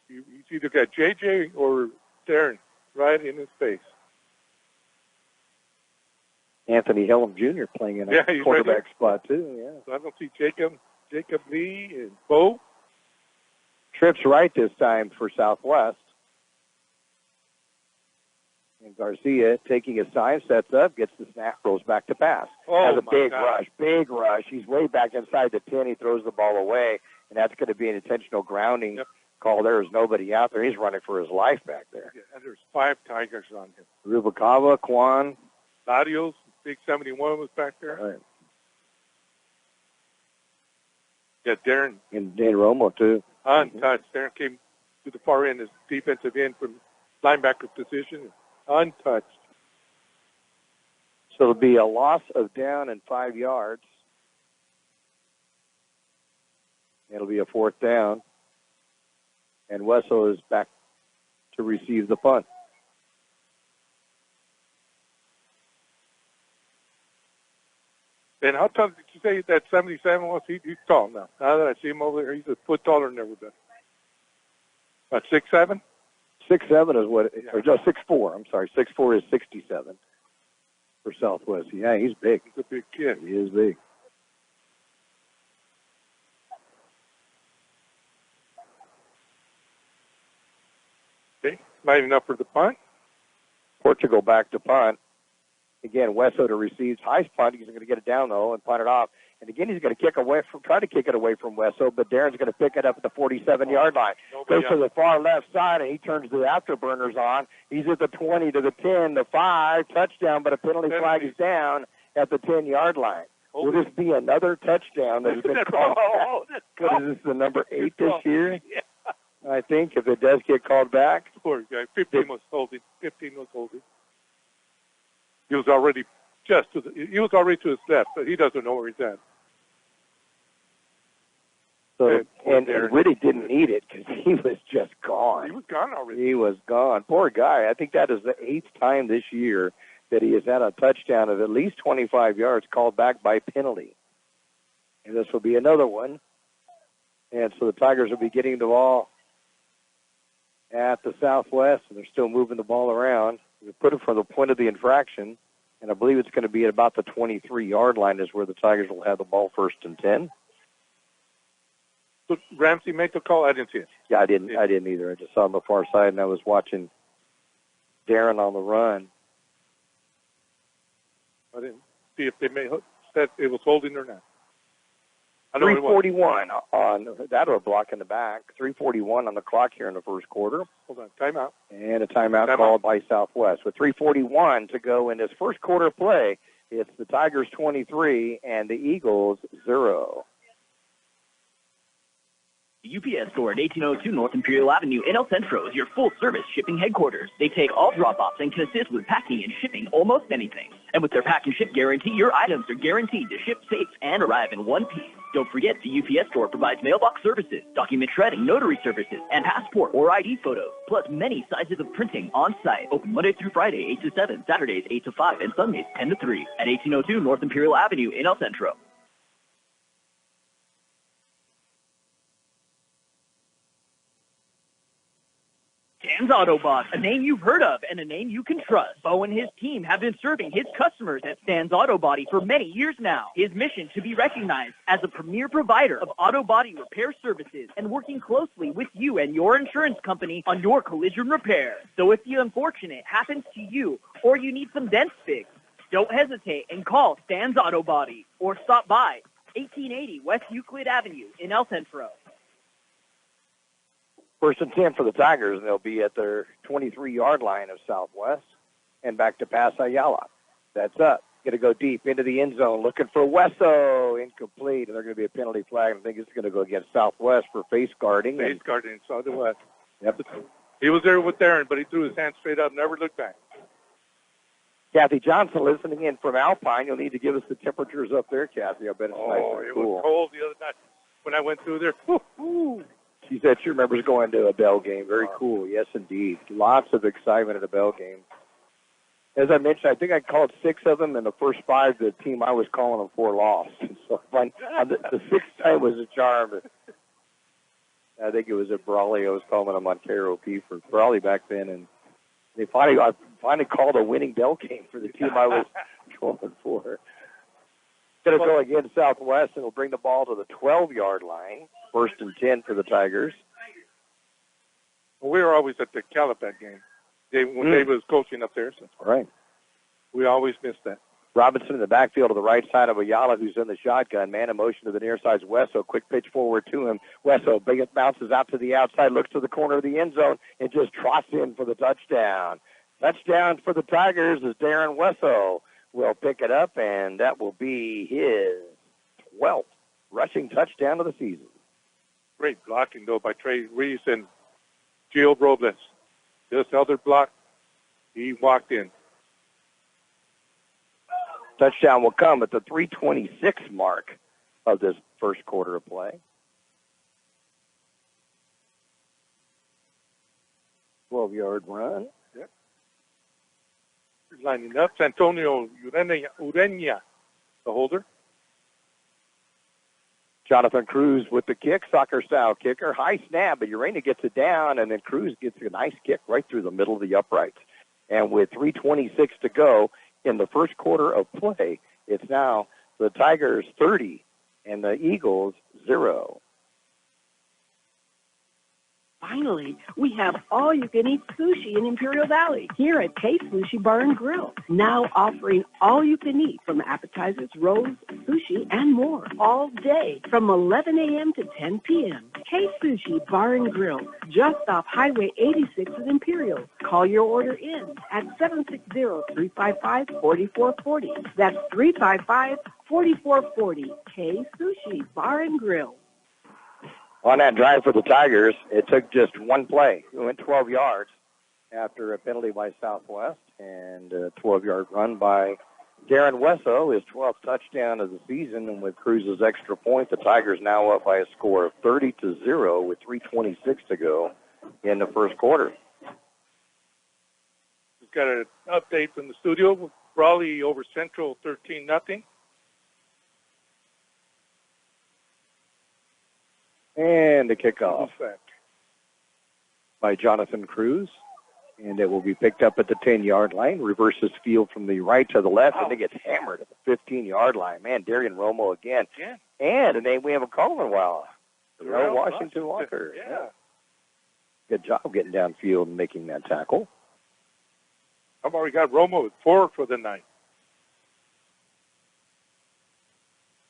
He's either got JJ or Darren right in his face. Anthony Hillum Jr. playing in a quarterback spot, too. Yeah. So I don't see Jacob Lee and Bo. Trips right this time for Southwest. And Garcia taking his time, sets up, gets the snap, throws back to pass. Has a big rush. He's way back inside the 10. He throws the ball away, and that's going to be an intentional grounding call. There's nobody out there. He's running for his life back there. Yeah, and there's 5 Tigers on him. Rubalcaba, Quan. Larios, Big 71 was back there. Right. Yeah, Darren. And Dan Romo, too. Untouched. Darren came to the far end as defensive end from linebacker position. Untouched. So it'll be a loss of down and 5 yards. It'll be a 4th down. And Wesso is back to receive the punt. And how tall did you say that 77 was? He's tall now. Now that I see him over there, he's a foot taller than ever been. About 6'7"? 6'7" is what, or no, 6'4". I'm sorry, 6'4" is 67 for Southwest. Yeah, he's big. He's a big kid. He is big. Okay, lining up for the punt. Portugal back to punt. Again, Wesso to receive. High punt. He's going to get it down, though, and punt it off. And again, he's going to try to kick it away from Wesso, but Darren's going to pick it up at the 47-yard line. Goes to the far left side, and he turns the afterburners on. He's at the 20 to the 10, the 5, touchdown, but a penalty flag is down at the 10-yard line. Will this be another touchdown that has been called back? Because this is the number 8 this year. Yeah. I think if it does get called back. Poor guy. 15 was holding. He was already to his left, but he doesn't know where he's at. So, and really didn't need it because he was just gone. He was gone already. He was gone. Poor guy. I think that is the 8th time this year that he has had a touchdown of at least 25 yards called back by penalty. And this will be another one. And so the Tigers will be getting the ball at the Southwest, and they're still moving the ball around. We put it from the point of the infraction, and I believe it's going to be at about the 23-yard line is where the Tigers will have the ball 1st and 10. So Ramsey made the call? I didn't see it. Yeah, I didn't either. I just saw on the far side, and I was watching Darren on the run. I didn't see if they said it was holding or not. 3:41 on that or a block in the back. 3:41 on the clock here in the first quarter. Hold on, timeout. And a timeout called by Southwest. With 3:41 to go in this first quarter play, it's the Tigers 23 and the Eagles 0. The UPS store at 1802 North Imperial Avenue in El Centro is your full-service shipping headquarters. They take all drop-offs and can assist with packing and shipping almost anything. And with their pack and ship guarantee, your items are guaranteed to ship safe and arrive in one piece. Don't forget, the UPS store provides mailbox services, document shredding, notary services, and passport or ID photos, plus many sizes of printing on-site. Open Monday through Friday, 8 to 7, Saturdays, 8 to 5, and Sundays, 10 to 3 at 1802 North Imperial Avenue in El Centro. Stan's Auto Body, a name you've heard of and a name you can trust. Bo and his team have been serving his customers at Stan's Auto Body for many years now. His mission to be recognized as a premier provider of auto body repair services and working closely with you and your insurance company on your collision repair. So if the unfortunate happens to you or you need some dents fixed, don't hesitate and call Stan's Auto Body or stop by 1880 West Euclid Avenue in El Centro. 1st and 10 for the Tigers, and they'll be at their 23-yard line of Southwest and back to pass Ayala. That's up. Going to go deep into the end zone, looking for Wesso. Incomplete, and they're going to be a penalty flag. I think it's going to go against Southwest for face guarding. Face guarding, Southwest. Yep. He was there with Darren, but he threw his hand straight up, never looked back. Kathy Johnson listening in from Alpine. You'll need to give us the temperatures up there, Kathy. I bet it's nice and cool. Was cold the other night when I went through there. Woo-hoo. She said she remembers going to a Bell game. Very cool. Yes, indeed. Lots of excitement at a Bell game. As I mentioned, I think I called 6 of them, and the first 5, the team I was calling them for lost. So the 6th time was a charm. I think it was at Brawley. I was calling them on KROP for Brawley back then, and I finally called a winning Bell game for the team I was going for. Going to go against Southwest, and we'll bring the ball to the 12-yard line. 1st and 10 for the Tigers. Well, we were always at the Calapat game when Dave was coaching up there. So right. We always missed that. Robinson in the backfield to the right side of Ayala, who's in the shotgun. Man in motion to the near side is Wesso. Quick pitch forward to him. Wesso bounces out to the outside, looks to the corner of the end zone, and just trots in for the touchdown. Touchdown for the Tigers is Darren Wesso. Will pick it up, and that will be his 12th rushing touchdown of the season. Great blocking, though, by Trey Reese and Gio Robles. Just held their block. He walked in. Touchdown will come at the 3:26 mark of this first quarter of play. 12-yard run. Yep. Lining up, Santonio Urenia, the holder. Jonathan Cruz with the kick, soccer-style kicker. High snap, but Urania gets it down, and then Cruz gets a nice kick right through the middle of the uprights. And with 3:26 to go in the first quarter of play, it's now the Tigers 30 and the Eagles 0. Finally, we have all-you-can-eat sushi in Imperial Valley here at Kxo Sushi Bar and Grill. Now offering all-you-can-eat from appetizers, rolls, sushi, and more all day from 11 a.m. to 10 p.m. Kxo Sushi Bar and Grill, just off Highway 86 at Imperial. Call your order in at 760-355-4440. That's 355-4440. Kxo Sushi Bar and Grill. On that drive for the Tigers, it took just one play. It went 12 yards after a penalty by Southwest and a 12-yard run by Darren Wesso, his 12th touchdown of the season. And with Cruz's extra point, the Tigers now up by a score of 30-0 with 3:26 to go in the first quarter. We've got an update from the studio. Raleigh over Central 13-0. And the kickoff by Jonathan Cruz. And it will be picked up at the 10-yard line. Reverses field from the right to the left, and it gets hammered at the 15-yard line. Man, Darian Romo again. Yeah. And a name we haven't called in a while. Darrell Washington Walker. Yeah. Good job getting downfield and making that tackle. How about we got Romo at 4 for the night?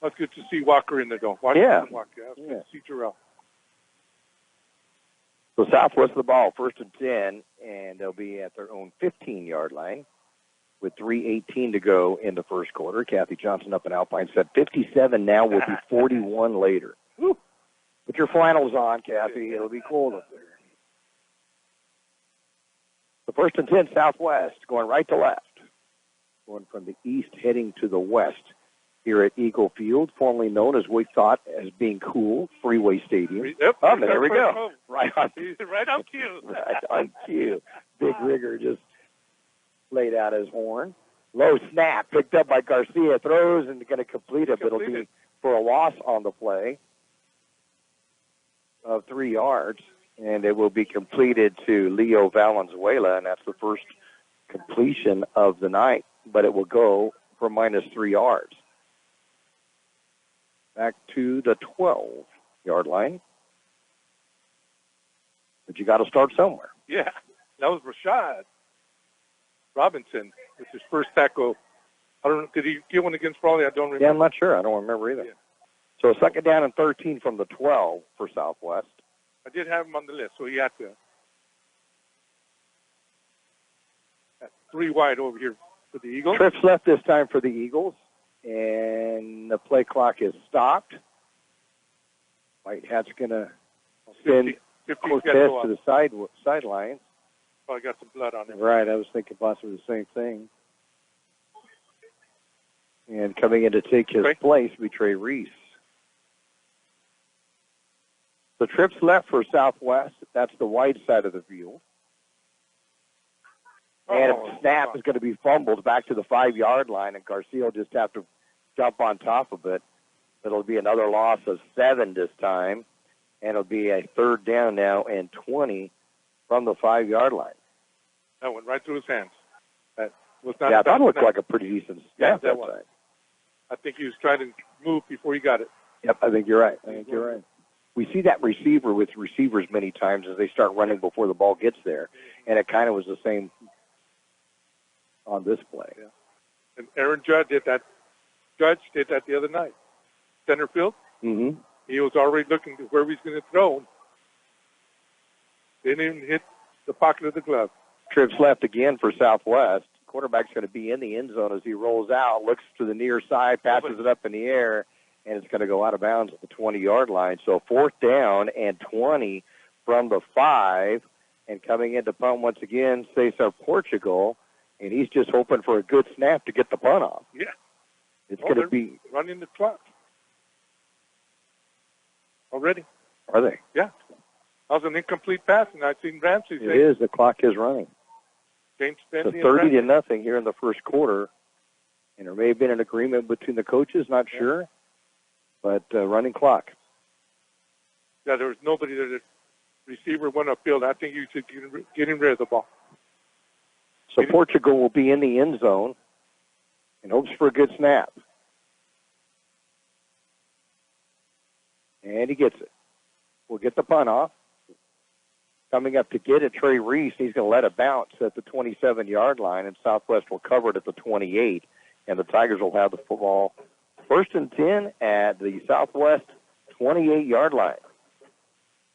That's good to see Walker in there, though. Walker. That's good to see Jarrell. So Southwest of the ball, 1st and 10, and they'll be at their own 15-yard line with 3:18 to go in the first quarter. Kathy Johnson up in Alpine said 57 now will be 41 later. Woo. Put your flannels on, Kathy. It'll be cold up there. The 1st and 10, Southwest, going right to left. Going from the east heading to the west here at Eagle Field, formerly known as we thought as being cool, Freeway Stadium. Yep. Oh, there we go. Right on cue. Right on cue. Big Rigger just laid out his horn. Low snap, picked up by Garcia, throws and going to complete it, but it'll be for a loss on the play of 3 yards. and it will be completed to Leo Valenzuela, and that's the first completion of the night, but it will go for -3 yards. Back to the 12-yard line. But you got to start somewhere. Yeah, that was Rashad Robinson with his first tackle. I don't know, did he get one against Raleigh? I don't remember. Yeah, I'm not sure. I don't remember either. Yeah. So 2nd down and 13 from the 12 for Southwest. I did have him on the list, so he had to. That's 3 wide over here for the Eagles. Trips left this time for the Eagles, and the play clock is stopped. White Hat's going to send Cortez to the sideline. Probably got some blood on him. Right, I was thinking possibly the same thing. And coming in to take his place will be Trey Reese. The trips left for Southwest. That's the wide side of the field. And a snap is going to be fumbled back to the 5-yard line, and Garcia will just have to jump on top of it. It'll be another loss of 7 this time, and it'll be a 3rd down now and 20 from the 5-yard line. That went right through his hands. That was not. Yeah, that looked like a pretty decent snap. Yeah, that was. I think he was trying to move before he got it. Yep, I think you're right. We see that receiver with receivers many times as they start running before the ball gets there, and it kind of was the same on this play. Yeah. And Aaron Judge did that the other night. Center field. Mm-hmm. He was already looking to where he was going to throw. Didn't even hit the pocket of the glove. Trips left again for Southwest. Quarterback's going to be in the end zone as he rolls out, looks to the near side, passes it up in the air, and it's going to go out of bounds at the 20-yard line. So 4th down and 20 from the 5, and coming in to punt once again, Cesar Portugal, and he's just hoping for a good snap to get the punt off. Yeah. It's going to be running the clock already. Are they? Yeah. That was an incomplete pass, and I've seen Ramsey say. It is. The clock is running. James So 30-0 here in the first quarter, and there may have been an agreement between the coaches, not sure, but running clock. Yeah, there was nobody there. The receiver went upfield. I think you should get him rid of the ball. So Portugal will be in the end zone and hopes for a good snap. And he gets it. We'll get the punt off. Coming up to get it, Trey Reese. He's going to let it bounce at the 27-yard line, and Southwest will cover it at the 28, and the Tigers will have the football 1st and 10 at the Southwest 28-yard line.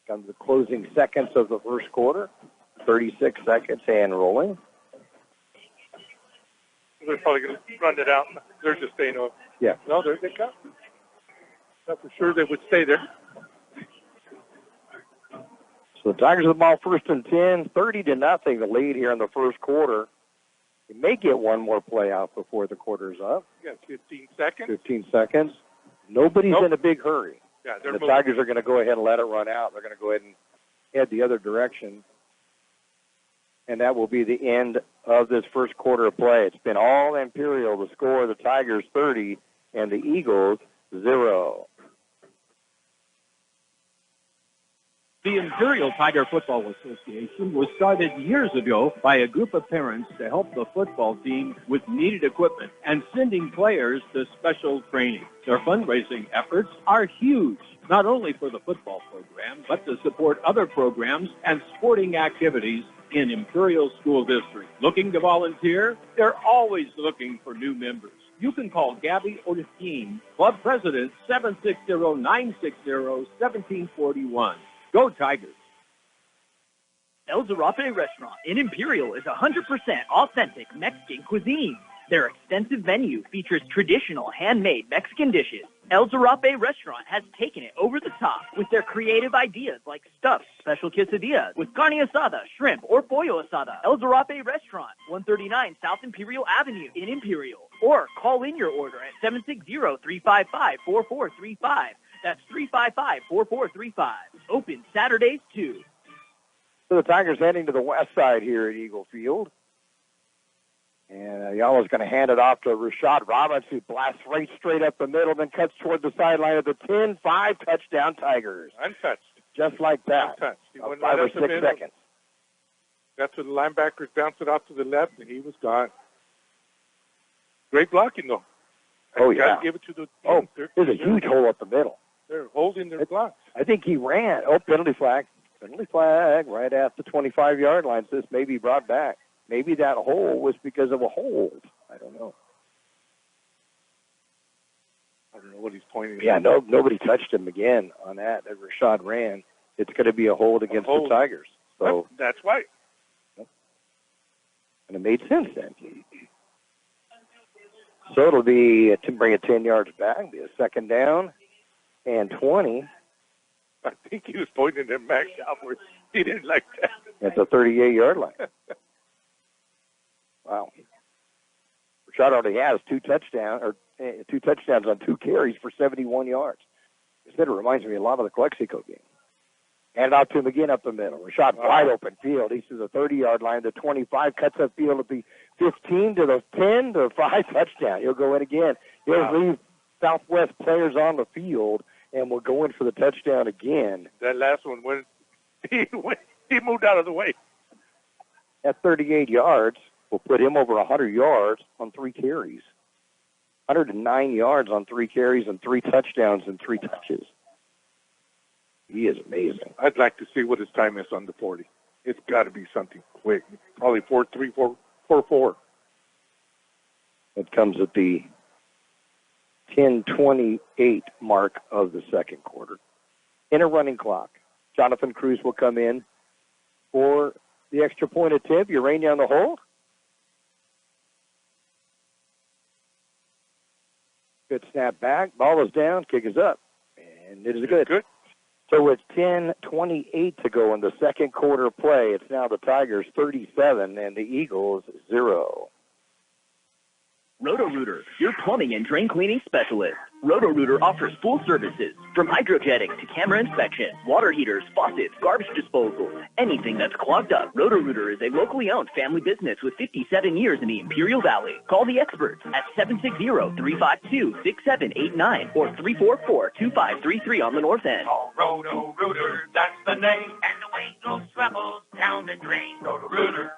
Comes the closing seconds of the first quarter, 36 seconds and rolling. They're probably going to run it out. They're just staying over. Yeah. No, they come. Not for sure they would stay there. So the Tigers have the ball 1st and 10, 30-0, the lead here in the first quarter. They may get one more play out before the quarter's up. Yeah, 15 seconds. 15 seconds. Nobody's in a big hurry. Yeah, they're the Tigers are going to go ahead and let it run out. They're going to go ahead and head the other direction. And that will be the end of this first quarter of play. It's been all Imperial. The score, the Tigers 30 and the Eagles 0. The Imperial Tiger Football Association was started years ago by a group of parents to help the football team with needed equipment and sending players to special training. Their fundraising efforts are huge, not only for the football program, but to support other programs and sporting activities in Imperial School District. Looking to volunteer? They're always looking for new members. You can call Gabby Ortine, Club President, 760-960-1741. Go Tigers. El Zarape Restaurant in Imperial is 100% authentic Mexican cuisine. Their extensive menu features traditional handmade Mexican dishes. El Zarape Restaurant has taken it over the top with their creative ideas like stuffed special quesadillas with carne asada, shrimp, or pollo asada. El Zarape Restaurant, 139 South Imperial Avenue in Imperial. Or call in your order at 760-355-4435. That's 355-4435. Open Saturdays, too. So the Tigers heading to the west side here at Eagle Field. And Ayala's going to hand it off to Rashad Roberts, who blasts right straight up the middle, then cuts toward the sideline of the 10-5 touchdown Tigers. Untouched. Just like that. Untouched. He went 5 right or up the 6 middle. seconds. Got to the linebackers, bounced it off to the left, and he was gone. Great blocking, though. Oh, You yeah. gotta give it to the Oh, team. there's a huge hole up the middle. They're holding their blocks. I think he ran. Oh, penalty flag. Penalty flag right at the 25-yard line. So this may be brought back. Maybe that hole was because of a hold. I don't know. I don't know what he's pointing at. Yeah, nobody touched him again on that. As Rashad ran, it's going to be a hold against the Tigers. So that's right. And it made sense then. So it'll be to bring it 10 yards back, be a second down and 20. I think he was pointing at Max Alford. He didn't like that. At the 38-yard line. Wow. Rashad already has two touchdowns on 2 carries for 71 yards. Instead, it reminds me a lot of the Kxo game. Hand out to him again up the middle. Rashad wide open field. He's to the 30-yard line. The 25 cuts up field at the 15 to the 10 to 5 touchdown. He'll go in again. He'll leave Southwest players on the field and will go in for the touchdown again. That last one, when he moved out of the way. At 38 yards, will put him over 100 yards on 3 carries. 109 yards on 3 carries and 3 touchdowns and 3 touches. He is amazing. I'd like to see what his time is on the 40. It's got to be something quick. Probably 4.3, 4.4. It comes at the 10:28 mark of the second quarter. In a running clock, Jonathan Cruz will come in for the extra point attempt. You rain down the hold. Good snap back. Ball is down. Kick is up. And it is good. So it's 10:28 to go in the second quarter play. It's now the Tigers 37 and the Eagles 0. Roto-Rooter, your plumbing and drain cleaning specialist. Roto-Rooter offers full services, from hydrojetting to camera inspection, water heaters, faucets, garbage disposal, anything that's clogged up. Roto-Rooter is a locally owned family business with 57 years in the Imperial Valley. Call the experts at 760-352-6789 or 344-2533 on the north end. Oh, Roto-Rooter, that's the name. And the weight goes travels down the drain. Roto-Rooter.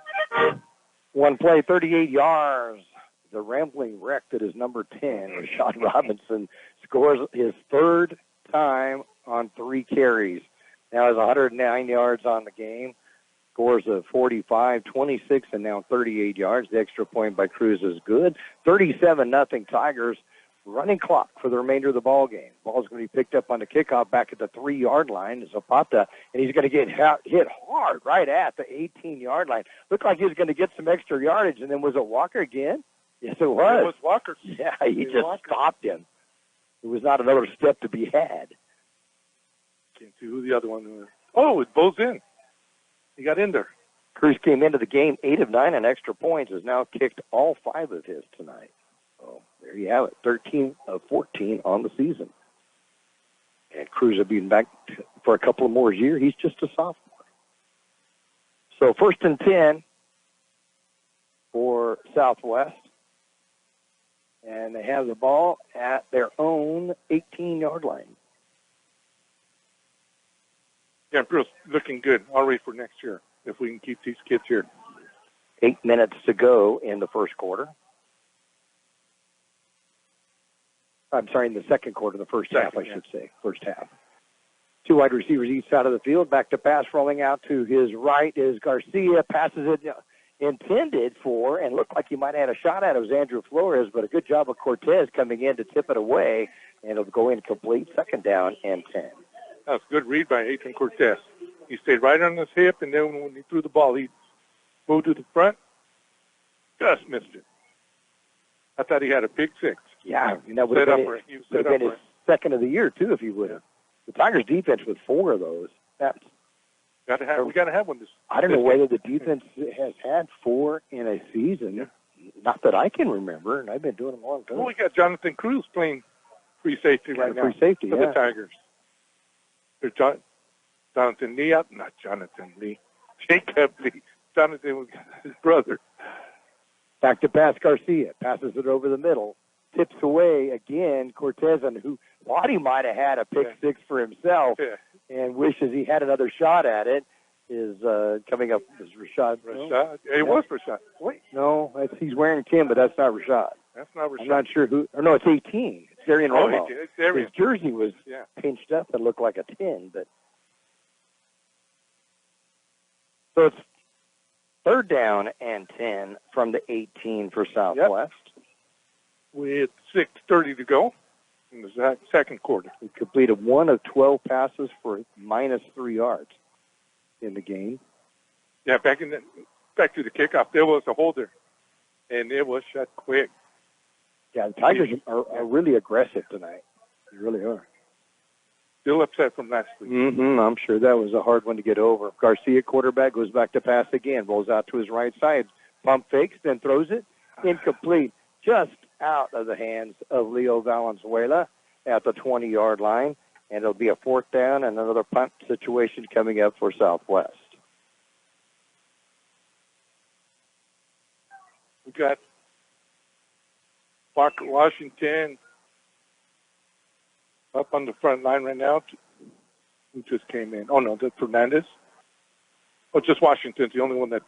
One play, 38 yards. The rambling wreck that is number 10, Rashad Robinson, scores his 3rd time on 3 carries. Now has 109 yards on the game, scores of 45, 26, and now 38 yards. The extra point by Cruz is good. 37-0 Tigers. Running clock for the remainder of the ball game. Ball's going to be picked up on the kickoff back at the 3-yard line. Zapata, and he's going to get hit hard right at the 18-yard line. Looked like he was going to get some extra yardage, and then was it Walker again? Yes, it was. It was Walker. Yeah, he just stopped him. There was not another step to be had. Can't see who the other one was. Oh, it goes in. He got in there. Cruz came into the game 8 of 9 on extra points, has now kicked all 5 of his tonight. So there you have it, 13 of 14 on the season. And Cruz will be back for a couple of more years. He's just a sophomore. So 1st and 10 for Southwest. And they have the ball at their own 18-yard line. Yeah, Bruce, looking good already for next year, if we can keep these kids here. 8 minutes to go in the first quarter. I'm sorry, in the second quarter, the first half, I should say. First half. 2 wide receivers each side of the field. Back to pass, rolling out to his right is Garcia. Passes it intended for, and looked like he might have had a shot at it, was Andrew Flores, but a good job of Cortez coming in to tip it away, and it'll go incomplete. 2nd down and 10. That was a good read by Adrian Cortez. He stayed right on his hip, and then when he threw the ball, he moved to the front. Just missed it. I thought he had a pick 6. Yeah, and that would have been his 2nd of the year, too, if he would have. The Tigers' defense with 4 of those, we got to have one. I don't know whether the defense has had 4 in a season. Yeah. Not that I can remember, and I've been doing them a long time. Well, we got Jonathan Cruz playing free safety right now. Free safety, for the Tigers. There's Jonathan Lee out. Not Jonathan Lee. Jacob Lee. Jonathan was his brother. Back to pass Garcia. Passes it over the middle. tips away again. Cortezan, who thought he might have had a pick six for himself and wishes he had another shot at it, is coming up as Rashad. Rashad? Yeah, it was Rashad. Wait, no, he's wearing 10, but that's not Rashad. That's not Rashad. I'm not sure who. Or no, it's 18. It's Darian Romo. It's Darian. His jersey was pinched up and looked like a 10, but so it's 3rd down and 10 from the 18 for Southwest. With 6:30 to go in the second quarter. He completed 1 of 12 passes for -3 yards in the game. Yeah, back to the kickoff, there was a holder, and it was shut quick. Yeah, the Tigers are really aggressive tonight. They really are. Still upset from last week. I'm sure that was a hard one to get over. Garcia, quarterback, goes back to pass again, rolls out to his right side, pump fakes, then throws it, incomplete, just out of the hands of Leo Valenzuela at the 20-yard line, and it'll be a 4th down and another punt situation coming up for Southwest. We got Parker Washington up on the front line right now. Who just came in? Oh, no, that's Fernandez. Oh, just Washington's the only one that's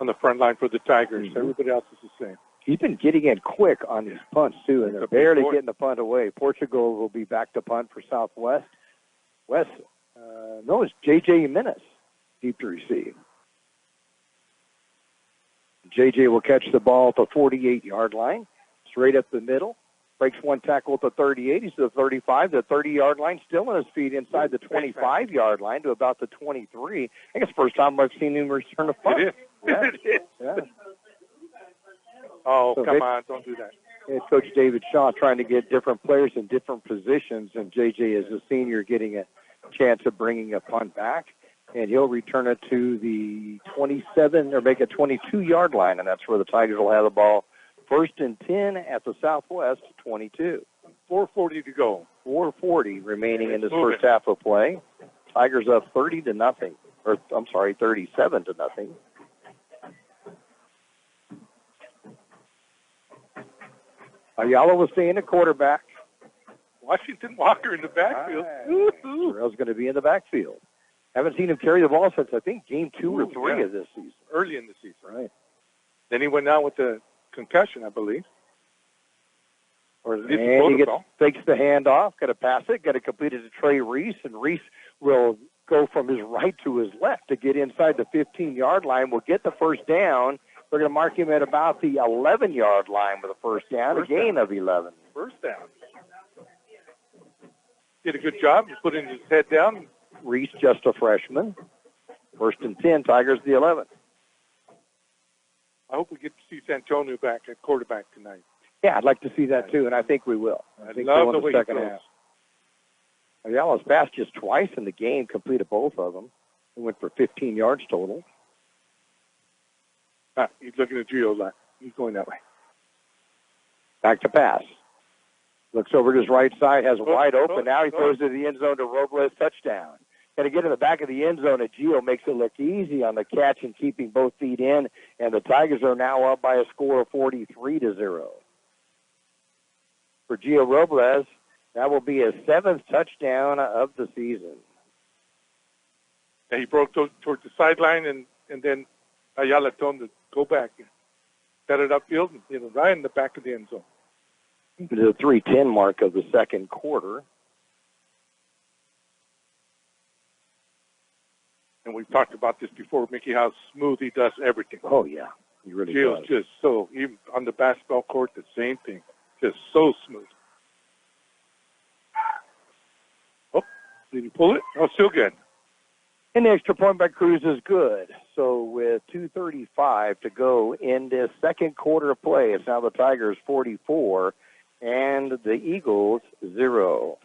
on the front line for the Tigers. Everybody else is the same. He's been getting in quick on his punts, too, and they're barely getting the punt away. Portugal will be back to punt for Southwest. It's J.J. Jimenez, deep to receive. J.J. will catch the ball at the 48-yard line, straight up the middle. Breaks one tackle at the 38. He's to the 35, the 30-yard line, still on his feet inside the 25-yard line to about the 23. I think it's the first time I've seen him return a punt. It is. Yeah. It is. Yeah. Oh, so come on, don't do that. Head coach David Shaw trying to get different players in different positions, and J.J. is a senior getting a chance of bringing a punt back, and he'll return it to the 27 or make a 22-yard line, and that's where the Tigers will have the ball. 1st and 10 at the Southwest 22. 4:40 to go. 4:40 remaining in this first half of play. Tigers up 37-0. Ayala will stay in the quarterback. Washington Walker in the backfield. Terrell's going to be in the backfield. Haven't seen him carry the ball since, I think, game 2 or 3 of this season. Early in the season. Right. Then he went out with the concussion, I believe. And he takes the handoff, got to pass it, got to complete it to Trey Reese, and Reese will go from his right to his left to get inside the 15-yard line. We'll get the first down. We're going to mark him at about the 11-yard line with a first down, a gain of 11. First down. Did a good job. He's putting his head down. Reese, just a freshman. 1st and 10, Tigers the 11. I hope we get to see Santonio back at quarterback tonight. Yeah, I'd like to see that too, and I think we will. I think love so in the way the second he goes. half. Ayala's passed just twice in the game, completed both of them. He went for 15 yards total. He's looking at Gio's line. He's going that way. Back to pass. Looks over to his right side, has wide open. Now he throws to the end zone to Robles, touchdown. Got to get in the back of the end zone, and Gio makes it look easy on the catch and keeping both feet in, and the Tigers are now up by a score of 43-0. For Gio Robles, that will be his 7th touchdown of the season. And he broke towards the sideline, and then Ayala told him to go back and set it upfield, and right in the back of the end zone. To the 3:10 mark of the second quarter. And we've talked about this before, Mickey, how smooth he does everything. Oh, yeah. He really Gio's does. just so, even on the basketball court, the same thing. Just so smooth. Oh, did he pull it? Oh, still good. And the extra point by Cruz is good. So with 2:35 to go in this second quarter of play, it's now the Tigers 44 and the Eagles 0.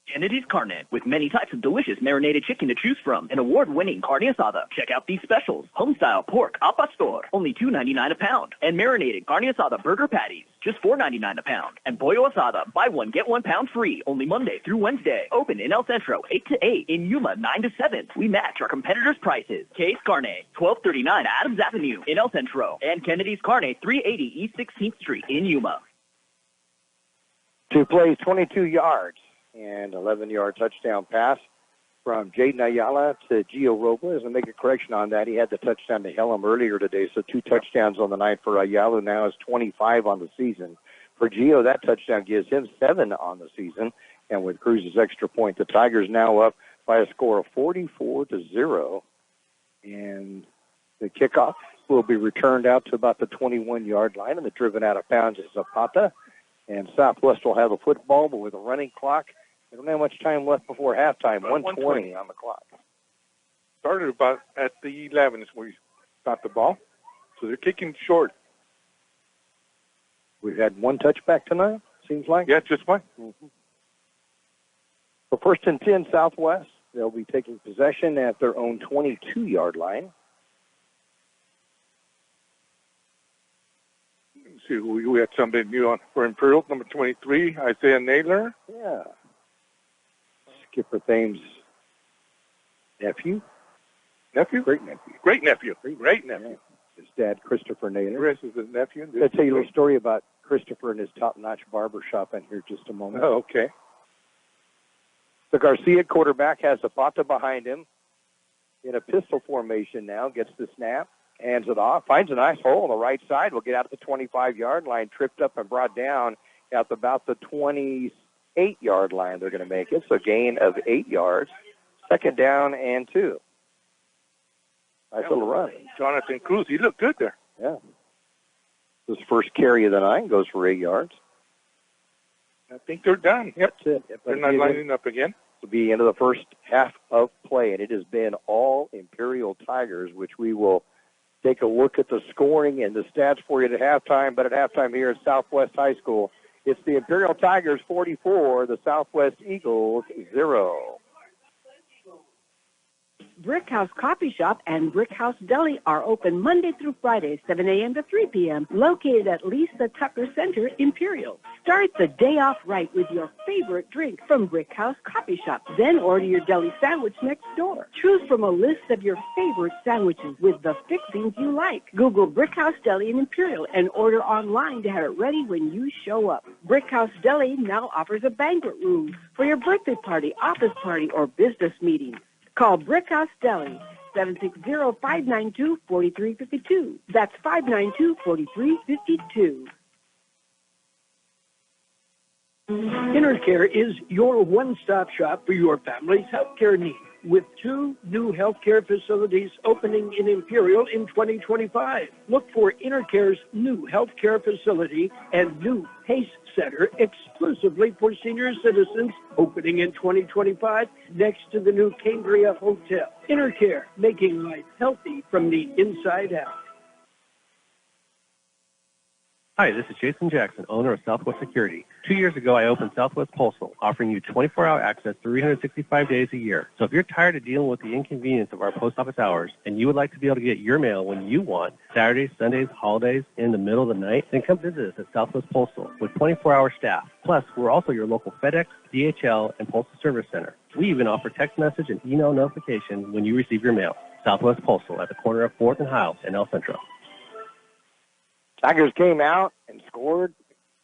Kennedy's Carne, with many types of delicious marinated chicken to choose from. An award-winning carne asada. Check out these specials. Home-style pork al pastor, only $2.99 a pound. And marinated carne asada burger patties, just $4.99 a pound. And pollo asada, buy one, get 1 pound free, only Monday through Wednesday. Open in El Centro, 8 to 8, in Yuma, 9 to 7. We match our competitors' prices. Case Carne, 1239 Adams Avenue in El Centro. And Kennedy's Carne, 380 East 16th Street in Yuma. 2 plays, 22 yards, and 11-yard touchdown pass from Jaden Ayala to Gio Robles. And make a correction on that. He had the touchdown to Helm earlier today, so 2 touchdowns on the night for Ayala. Now is 25 on the season. For Gio, that touchdown gives him 7 on the season. And with Cruz's extra point, the Tigers now up by a score of 44-0. And the kickoff will be returned out to about the 21-yard line, and the driven out of bounds is Zapata. And Southwest will have the football, but with a running clock, they don't have much time left before halftime. 1:20 on the clock. Started about at the 11 is where you got the ball. So they're kicking short. We've had 1 touchback tonight, seems like. Yeah, just one. Mm-hmm. For 1st and 10 Southwest, they'll be taking possession at their own 22-yard line. Let's see, we had somebody new on for Imperial, number 23, Isaiah Naylor. Yeah. Skipper Thames' nephew? Great nephew. Great nephew. Yeah. His dad, Christopher Naylor. Chris is his nephew. I'll tell you a little story about Christopher and his top-notch barber shop in here just a moment. Oh, okay. The Garcia quarterback has Zapata behind him in a pistol formation now, gets the snap, hands it off, finds a nice hole on the right side, will get out at the 25-yard line, tripped up and brought down at about the 28-yard line. They're going to make it, so a gain of 8 yards, 2nd down and 2. Nice little run. Jonathan Cruz, he looked good there. Yeah. His first carry of the night goes for 8 yards. I think they're done. Yep. That's it. Yep. They're not lining up again. It'll be into the first half of play, and it has been all Imperial Tigers, which we will take a look at the scoring and the stats for you at halftime. But at halftime here at Southwest High School, it's the Imperial Tigers 44, the Southwest Eagles 0. Brick House Coffee Shop and Brick House Deli are open Monday through Friday, 7 a.m. to 3 p.m., located at Lisa Tucker Center, Imperial. Start the day off right with your favorite drink from Brick House Coffee Shop. Then order your deli sandwich next door. Choose from a list of your favorite sandwiches with the fixings you like. Google Brick House Deli in Imperial and order online to have it ready when you show up. Brick House Deli now offers a banquet room for your birthday party, office party, or business meeting. Call Brick House Deli, 760-592-4352. That's 592-4352. InterCare is your one-stop shop for your family's healthcare needs, with 2 new healthcare facilities opening in Imperial in 2025. Look for InterCare's new healthcare facility and new PACE Center exclusively for senior citizens, opening in 2025 next to the new Cambria Hotel. InterCare, making life healthy from the inside out. Hi, this is Jason Jackson, owner of Southwest Security. 2 years ago, I opened Southwest Postal, offering you 24-hour access 365 days a year. So if you're tired of dealing with the inconvenience of our post office hours and you would like to be able to get your mail when you want, Saturdays, Sundays, holidays, in the middle of the night, then come visit us at Southwest Postal with 24-hour staff. Plus, we're also your local FedEx, DHL, and Postal Service Center. We even offer text message and email notification when you receive your mail. Southwest Postal at the corner of 4th and Hiles in El Centro. Tigers came out and scored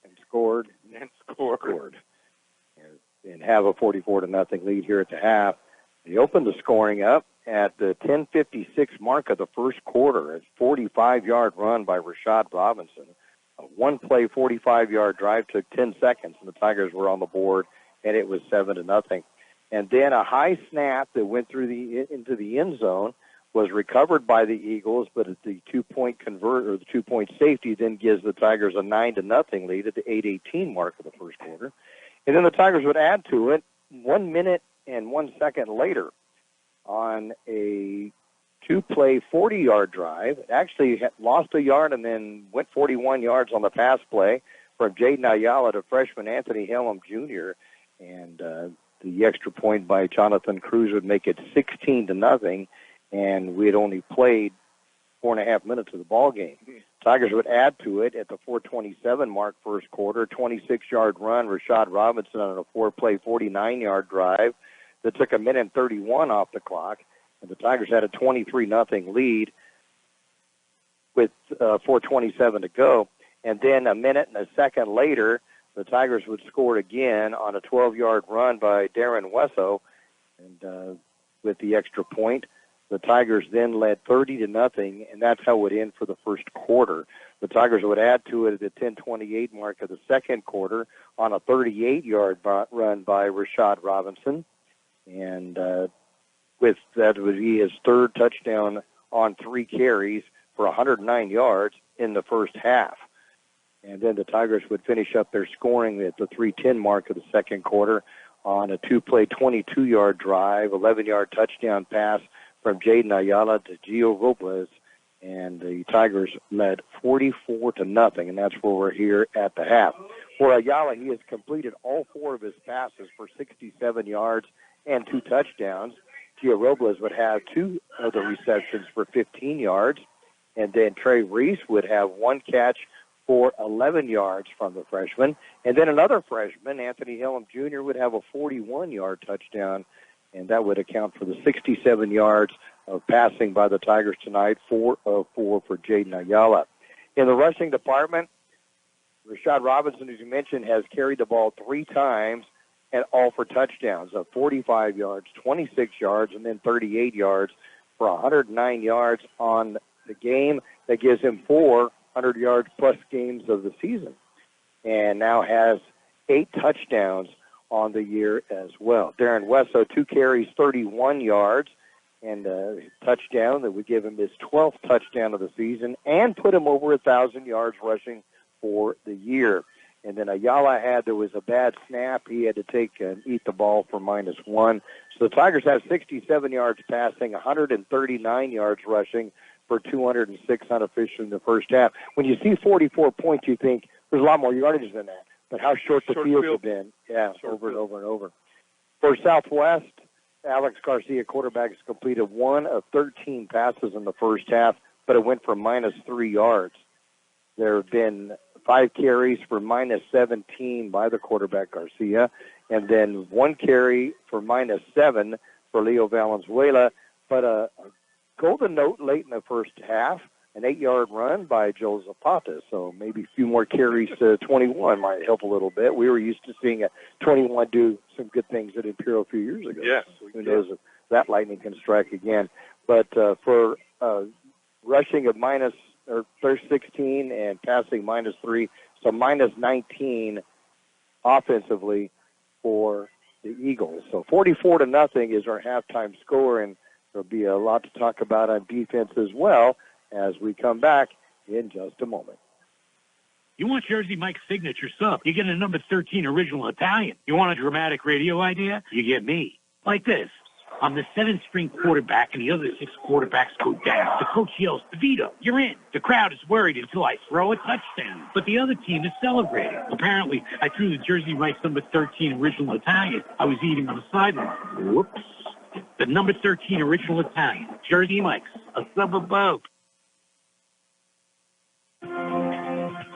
and scored and scored and have a 44-0 lead here at the half. They opened the scoring up at the 10:56 mark of the first quarter. A 45-yard run by Rashad Robinson. A one-play 45-yard drive took 10 seconds, and the Tigers were on the board, and it was 7-0. And then a high snap that went through into the end zone was recovered by the Eagles, but at the 2-point convert or the 2-point safety then gives the Tigers a 9-0 lead at the 8:18 mark of the first quarter. And then the Tigers would add to it 1 minute and 1 second later on a 2-play 40-yard drive. It actually lost a yard and then went 41 yards on the pass play from Jaden Ayala to freshman Anthony Helm Jr. And the extra point by Jonathan Cruz would make it 16-0. And we had only played 4.5 minutes of the ball game. Tigers would add to it at the 4:27 mark first quarter, 26-yard run, Rashad Robinson on a 4-play, 49-yard drive that took a minute and 31 off the clock. And the Tigers had a 23-0 lead with 4:27 to go. And then a minute and a second later, the Tigers would score again on a 12-yard run by Darren Wesso. And with the extra point, the Tigers then led 30-0, and that's how it would end for the first quarter. The Tigers would add to it at the 10:28 mark of the second quarter on a 38-yard run by Rashad Robinson. And with that would be his third touchdown on 3 carries for 109 yards in the first half. And then the Tigers would finish up their scoring at the 3:10 mark of the second quarter on a 2-play, 22-yard drive, 11-yard touchdown pass from Jaden Ayala to Gio Robles, and the Tigers led 44-0, and that's where we're here at the half. For Ayala, he has completed all 4 of his passes for 67 yards and 2 touchdowns. Gio Robles would have 2 of the receptions for 15 yards, and then Trey Reese would have 1 catch for 11 yards from the freshman. And then another freshman, Anthony Hillum Jr., would have a 41-yard touchdown, and that would account for the 67 yards of passing by the Tigers tonight, 4 of 4 for Jaden Ayala. In the rushing department, Rashad Robinson, as you mentioned, has carried the ball 3 times and all for touchdowns of 45 yards, 26 yards, and then 38 yards for 109 yards on the game. That gives him 400-yard plus games of the season, and now has 8 touchdowns on the year as well. Darren Wesso, 2 carries, 31 yards, and a touchdown that would give him his 12th touchdown of the season and put him over 1,000 yards rushing for the year. And then Ayala there was a bad snap. He had to take and eat the ball for -1. So the Tigers have 67 yards passing, 139 yards rushing for 206 unofficial in the first half. When you see 44 points, you think there's a lot more yardage than that. But how short the fields have been. Yeah, over and over and over. For Southwest, Alex Garcia, quarterback, has completed 1 of 13 passes in the first half, but it went for -3 yards. There have been 5 carries for -17 by the quarterback, Garcia, and then 1 carry for -7 for Leo Valenzuela, but a golden note late in the first half, an 8-yard run by Joe Zapata. So maybe a few more carries to 21 might help a little bit. We were used to seeing a 21 do some good things at Imperial a few years ago. Yes. Who knows if that lightning can strike again. But for rushing of -16 and passing -3, so -19 offensively for the Eagles. So 44-0 is our halftime score, and there'll be a lot to talk about on defense as well as we come back in just a moment. You want Jersey Mike's signature sub? You get a number 13 original Italian. You want a dramatic radio idea? You get me. Like this. I'm the 7th-string quarterback, and the other 6 quarterbacks go down. The coach yells, DeVito, you're in. The crowd is worried until I throw a touchdown. But the other team is celebrating. Apparently, I threw the Jersey Mike's number 13 original Italian. I was eating on the sideline. Whoops. The number 13 original Italian. Jersey Mike's. A sub above.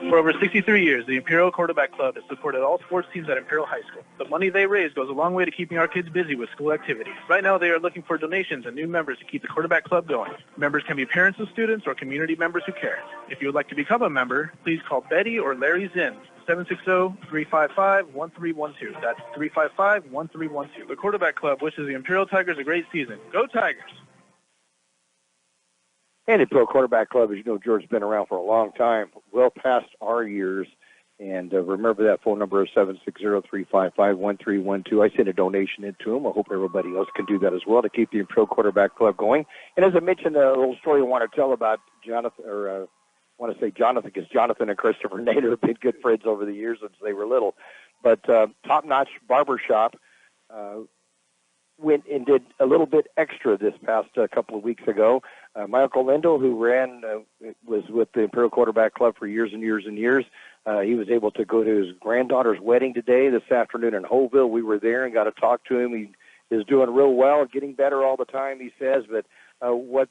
For over 63 years, the Imperial Quarterback Club has supported all sports teams at Imperial High School. The money they raise goes a long way to keeping our kids busy with school activities. Right now, they are looking for donations and new members to keep the Quarterback Club going. Members can be parents of students or community members who care. If you would like to become a member, please call Betty or Larry Zinn, 760-355-1312. That's 355-1312. The Quarterback Club wishes the Imperial Tigers a great season. Go Tigers! And Imperial Quarterback Club, as you know, George, has been around for a long time, well past our years. And remember that phone number is 760-355-1312. I sent a donation into them. I hope everybody else can do that as well to keep the Imperial Quarterback Club going. And as I mentioned, a little story I want to tell about Jonathan, or I want to say Jonathan, because Jonathan and Christopher Nader have been good friends over the years since they were little. But Top Notch Barbershop went and did a little bit extra this past couple of weeks ago. My Uncle Lindo, who was with the Imperial Quarterback Club for years and years and years, he was able to go to his granddaughter's wedding this afternoon in Hoville. We were there and got to talk to him. He is doing real well, getting better all the time, he says. But what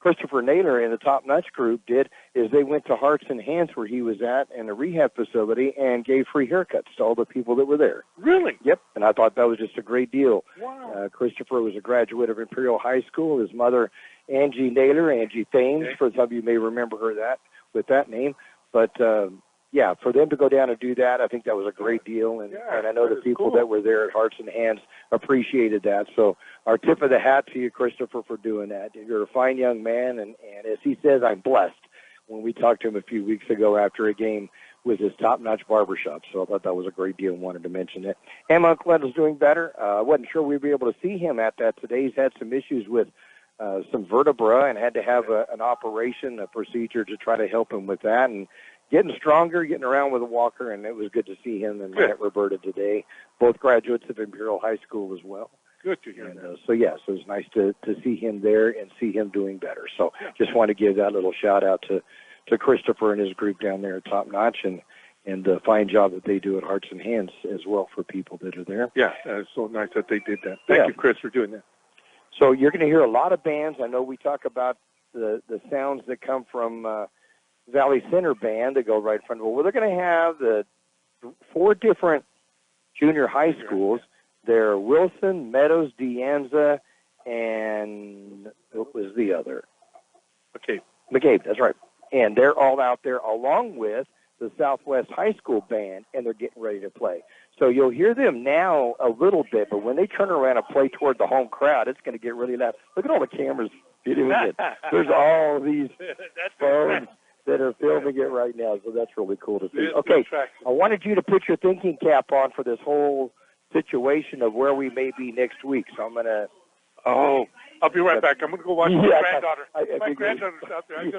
Christopher Naylor and the Top Notch group did is they went to Hearts and Hands where he was at in a rehab facility and gave free haircuts to all the people that were there. Really? Yep, and I thought that was just a great deal. Wow. Christopher was a graduate of Imperial High School. His mother, Angie Naylor, Angie Thames, for some of you may remember her with that name. But, yeah, for them to go down and do that, I think that was a great deal. And I know the people that were there at Hearts and Hands appreciated that. So our tip of the hat to you, Christopher, for doing that. You're a fine young man, and as he says, I'm blessed. When we talked to him a few weeks ago after a game with his top-notch barbershop. So I thought that was a great deal and wanted to mention it. And Uncle Ed is doing better. I wasn't sure we'd be able to see him at that today. He's had some issues with some vertebra and had to have an operation, a procedure to try to help him with that. And getting stronger, getting around with a walker, and it was good to see him and Matt Roberta today, both graduates of Imperial High School as well. Good to hear that. So, yes, it was nice to see him there and see him doing better. So just want to give that little shout-out to Christopher and his group down there at Top Notch and the fine job that they do at Hearts and Hands as well for people that are there. Yeah, it's so nice that they did that. Thank you, Chris, for doing that. So you're going to hear a lot of bands. I know we talk about the sounds that come from Valley Center Band that go right in front of it. Well, they're going to have the 4 different junior high schools. They're Wilson, Meadows, De Anza, and what was the other? McCabe, that's right. And they're all out there along with the Southwest High School Band, and they're getting ready to play. So you'll hear them now a little bit, but when they turn around and play toward the home crowd, it's going to get really loud. Look at all the cameras videoing it. There's all these phones that are filming it right now, so that's really cool to see. Okay, I wanted you to put your thinking cap on for this whole situation of where we may be next week, so I'm going to... Oh, I'll be right back. I'm going to go watch my granddaughter. My granddaughter's out there. I just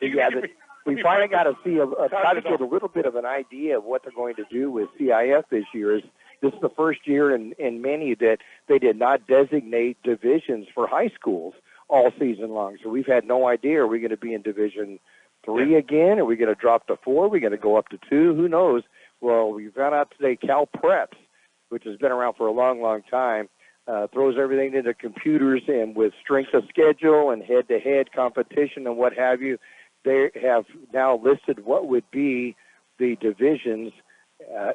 remembered. We finally got to see try to get a little bit of an idea of what they're going to do with CIF this year. This is the first year in many that they did not designate divisions for high schools all season long. So we've had no idea. Are we going to be in Division 3 again? Are we going to drop to 4? Are we going to go up to 2? Who knows? Well, we found out today Cal Preps, which has been around for a long, long time, throws everything into computers, and with strength of schedule and head-to-head competition and what have you, they have now listed what would be the divisions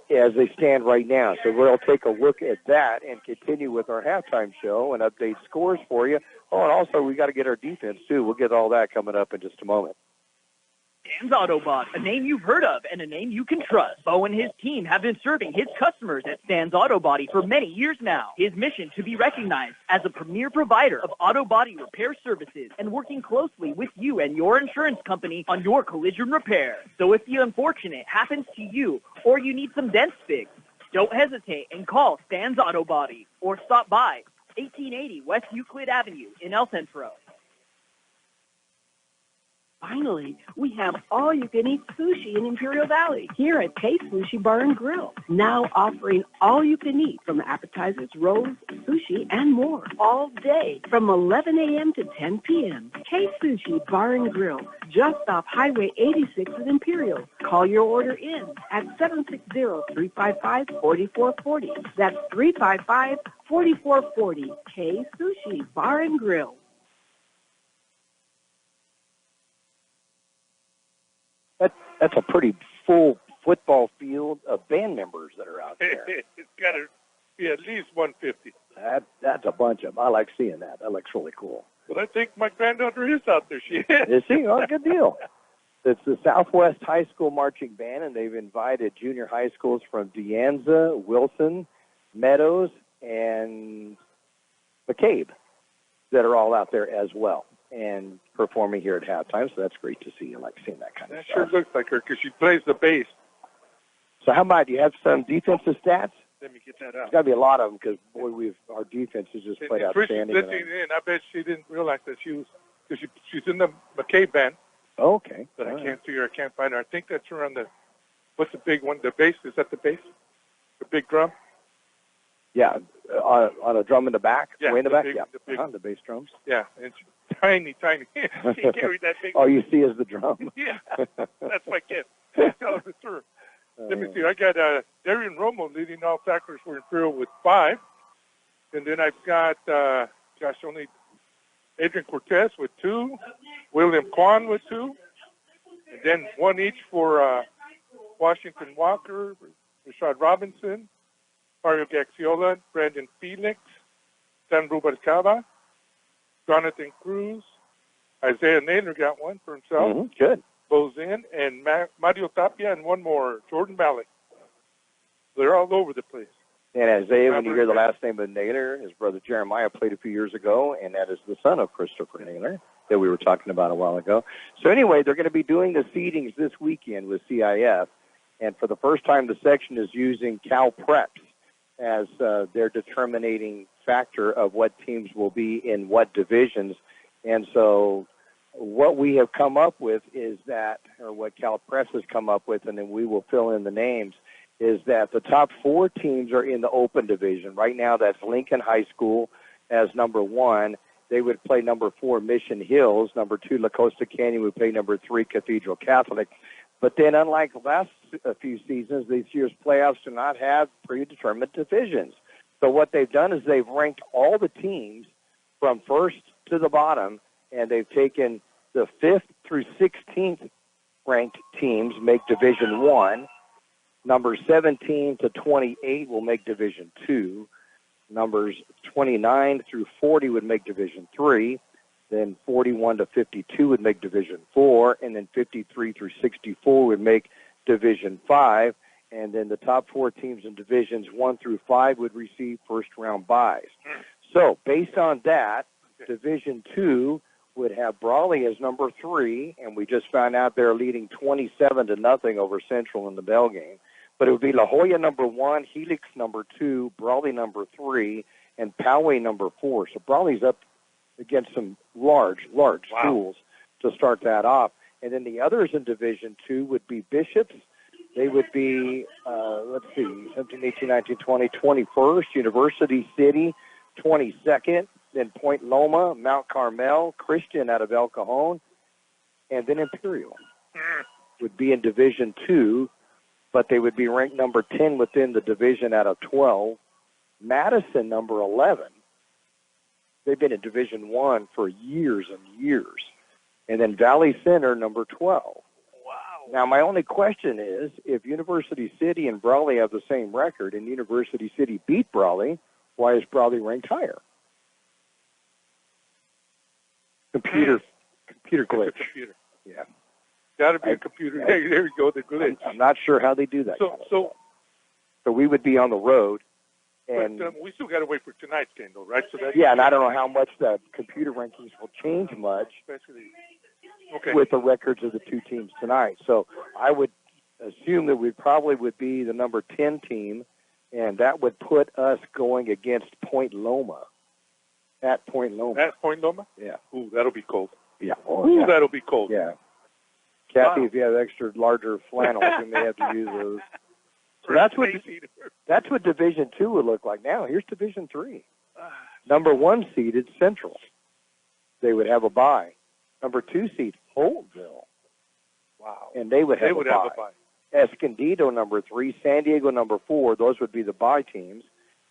as they stand right now. So we'll take a look at that and continue with our halftime show and update scores for you. Oh, and also we got to get our defense, too. We'll get all that coming up in just a moment. Stan's Autobody, a name you've heard of and a name you can trust. Bo and his team have been serving his customers at Stan's Autobody for many years now. His mission to be recognized as a premier provider of auto body repair services and working closely with you and your insurance company on your collision repair. So if the unfortunate happens to you or you need some dents fixed, don't hesitate and call Stan's Autobody or stop by 1880 West Euclid Avenue in El Centro. Finally, we have all-you-can-eat sushi in Imperial Valley here at Kxo Sushi Bar and Grill. Now offering all-you-can-eat from appetizers, rolls, sushi, and more all day from 11 a.m. to 10 p.m. Kxo Sushi Bar and Grill, just off Highway 86 at Imperial. Call your order in at 760-355-4440. That's 355-4440. Kxo Sushi Bar and Grill. That's a pretty full football field of band members that are out there. It's got to be at least 150. That's a bunch of them. I like seeing that. That looks really cool. But I think my granddaughter is out there. She is. Is she? Oh, good deal. It's the Southwest High School Marching Band, and they've invited junior high schools from De Anza, Wilson, Meadows, and McCabe that are all out there as well and performing here at halftime, so that's great to see. I like seeing that kind of stuff. That sure looks like her because she plays the bass. So how about, do you have some defensive stats? Let me get that out. There's got to be a lot of them because, boy, our defense has just played outstanding. Listening in, I bet she didn't realize that she was, because she's in the McCabe band. Oh, okay. But I can't see her. I can't find her. I think that's around what's the big one? The bass? Is that the bass? The big drum? Yeah, on a drum in the back? Yeah. Way in the back? Big, yeah. The bass drums? Yeah, and she's tiny. She carried that big All you see is the drum. Yeah, that's my kid. Tell her it's her. Let me see. I got Darian Romo leading all tacklers for Imperial with 5. And then I've got, only Adrian Cortez with 2, William Kwan with 2, and then 1 each for Washington Walker, Rashad Robinson, Mario Gaxiola, Brandon Felix, Dan Rubalcaba, Jonathan Cruz, Isaiah Naylor got 1 for himself. Mm-hmm. Good. Bozin, and Mario Tapia, and 1 more, Jordan Malik. They're all over the place. And Isaiah, when you hear the last name of Naylor, his brother Jeremiah played a few years ago, and that is the son of Christopher Naylor that we were talking about a while ago. So anyway, they're going to be doing the seedings this weekend with CIF, and for the first time, the section is using Cal Preps as their determining factor of what teams will be in what divisions. And so what we have come up with is that, or what Cal Preps has come up with, and then we will fill in the names, is that the top 4 teams are in the open division. Right now, that's Lincoln High School as number 1. They would play number 4, Mission Hills. Number 2, La Costa Canyon would play number 3, Cathedral Catholic. But then, unlike last few seasons, this year's playoffs do not have predetermined divisions. So what they've done is they've ranked all the teams from first to the bottom, and they've taken the 5th through 16th ranked teams make Division 1. Numbers 17 to 28 will make Division 2. Numbers 29 through 40 would make Division 3. Then 41 to 52 would make Division 4. And then 53 through 64 would make Division 5. And then the top 4 teams in Divisions 1 through 5 would receive first-round byes. So based on that, Division 2 would have Brawley as number 3, and we just found out they're leading 27-0 over Central in the bell game. But it would be La Jolla number 1, Helix number 2, Brawley number 3, and Poway number 4. So Brawley's up against some large schools to start that off. And then the others in Division 2 would be Bishops. They would be, 17, 18, 19, 20, 21st, University City, 22nd, then Point Loma, Mount Carmel, Christian out of El Cajon, and then Imperial would be in Division 2, but they would be ranked number 10 within the division out of 12. Madison, number 11. They've been in Division 1 for years and years. And then Valley Center, number 12. Wow. Now, my only question is, if University City and Brawley have the same record and University City beat Brawley, why is Brawley ranked higher? Computer glitch. Computer. Yeah. Got to be a computer. There we go, the glitch. I'm not sure how they do that. So we would be on the road. And but we still got to wait for tonight's game, though, right? So that and I don't know how much the computer rankings will change much with the records of the 2 teams tonight. So I would assume that we probably would be the number 10 team, and that would put us going against Point Loma. At Point Loma. At Point Loma? Yeah. Ooh, that'll be cold. Yeah. Ooh, that'll be cold. Yeah. Kathy, if you have extra larger flannels, you may have to use those. So that's what Division 2 would look like. Now, here's Division 3. Number 1 seeded Central. They would have a bye. Number 2 seed Holtville. Wow. And they would have a bye. Escondido, number 3. San Diego, number 4. Those would be the bye teams.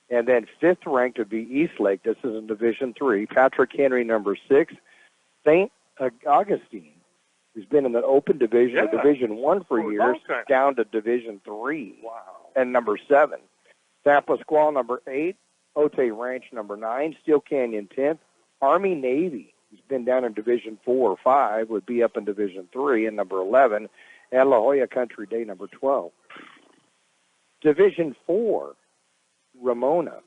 And then 5th ranked would be Eastlake. This is in Division 3. Patrick Henry, number 6. St. Augustine, who's been in the open division of Division 1 for years, down to Division 3. Wow. And number 7. San Pasqual, number 8. Otay Ranch, number 9. Steel Canyon, 10th. Army Navy, who's been down in Division 4 or 5, would be up in Division 3, and number 11. And La Jolla Country Day, number 12. Division 4, Ramona.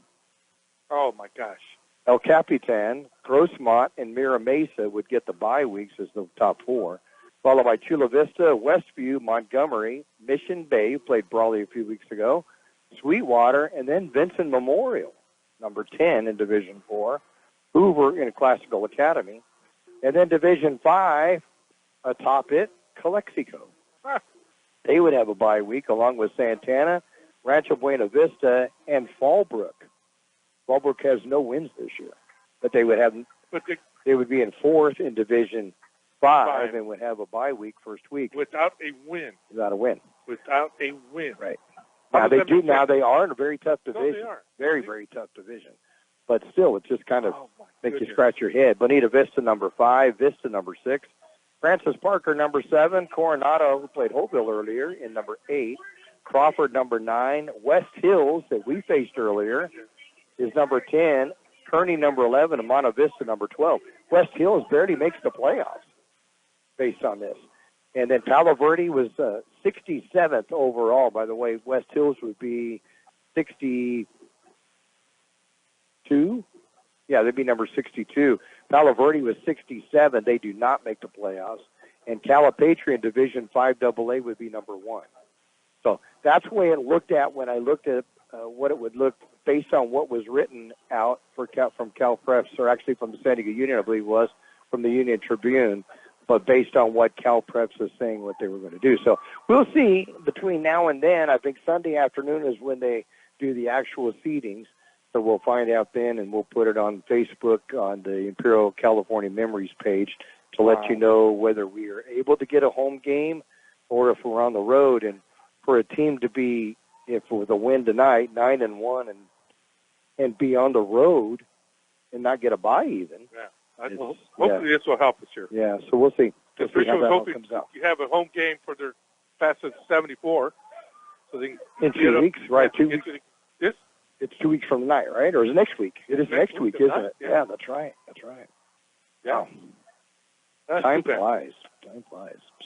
Oh, my gosh. El Capitan, Grossmont, and Mira Mesa would get the bye weeks as the top 4, followed by Chula Vista, Westview, Montgomery, Mission Bay, who played Brawley a few weeks ago, Sweetwater, and then Vincent Memorial, number 10 in Division 4, Hoover in Classical Academy, and then Division 5, atop it, Calexico. They would have a bye week along with Santana, Rancho Buena Vista, and Fallbrook. Fallbrook has no wins this year, but they would have. They would be in 4th in Division 5 and would have a bye week first week without a win. Without a win. Without a win. Right. Now they do. Now they are in a very tough division. No, they are. Very tough division. but still, it just kind of makes you scratch your head. Bonita Vista, number 5. Vista, number 6. Francis Parker, number 7. Coronado, who played Holtville earlier, in number 8. Crawford, number 9. West Hills, that we faced earlier, is number 10. Kearney, number 11. And Monte Vista, number 12. West Hills barely makes the playoffs based on this. And then Palo Verde was 67th overall. By the way, West Hills would be 62. Yeah, they'd be number 62. Palo Verde was 67. They do not make the playoffs. And Calipatria in Division 5 AA would be number 1. So that's the way it looked at when I looked at what it would look based on what was written out from CalPreps, or actually from the San Diego Union, I believe it was, from the Union Tribune, but based on what CalPreps was saying what they were going to do. So we'll see between now and then. I think Sunday afternoon is when they do the actual seedings. So we'll find out then, and we'll put it on Facebook on the Imperial California Memories page to let you know whether we are able to get a home game or if we're on the road. And for a team to be, if with a win tonight, 9-1, and be on the road and not get a bye even. Yeah. Hopefully this will help us here. Yeah, so we'll see. The officials hoping you have a home game for their fastest 74. So they can in 2 weeks, right? 2 weeks. This? It's 2 weeks from tonight, right? Or is it next week? It is next week, isn't it? Yeah, that's right. Yeah. Time flies.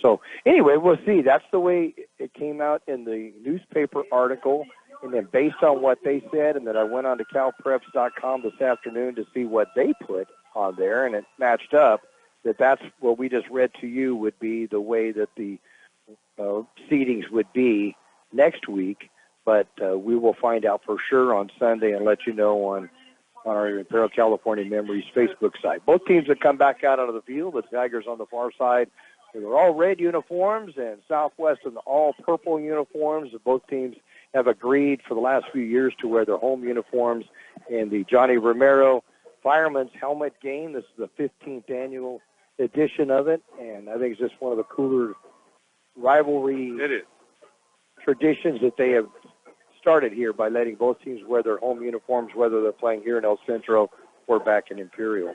So anyway, we'll see. That's the way it came out in the newspaper article. And then based on what they said, and then I went on to calpreps.com this afternoon to see what they put on there, and it matched up that's what we just read to you would be the way that the seedings would be next week. But we will find out for sure on Sunday and let you know on our Imperial California Memories Facebook site. Both teams have come back out onto the field. The Tigers on the far side, they were all red uniforms, and Southwest in all purple uniforms. Both teams have agreed for the last few years to wear their home uniforms in the Johnny Romero Fireman's Helmet Game. This is the 15th annual edition of it, and I think it's just one of the cooler rivalry traditions that they have started here by letting both teams wear their home uniforms, whether they're playing here in El Centro or back in Imperial.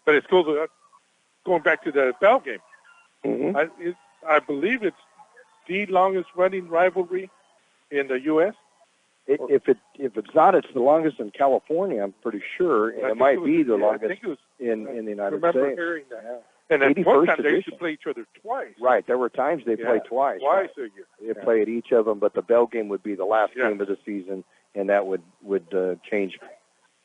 But it's cool going back to the Bell game. Mm-hmm. I believe it's the longest running rivalry in the U.S. If it's not, it's the longest in California, I'm pretty sure, and it might be the longest in the United States. I remember hearing that. Yeah. And at one time, they used to play each other twice. Right. There were times they played twice. Twice a year. They played each of them, but the Bell game would be the last game of the season, and that would change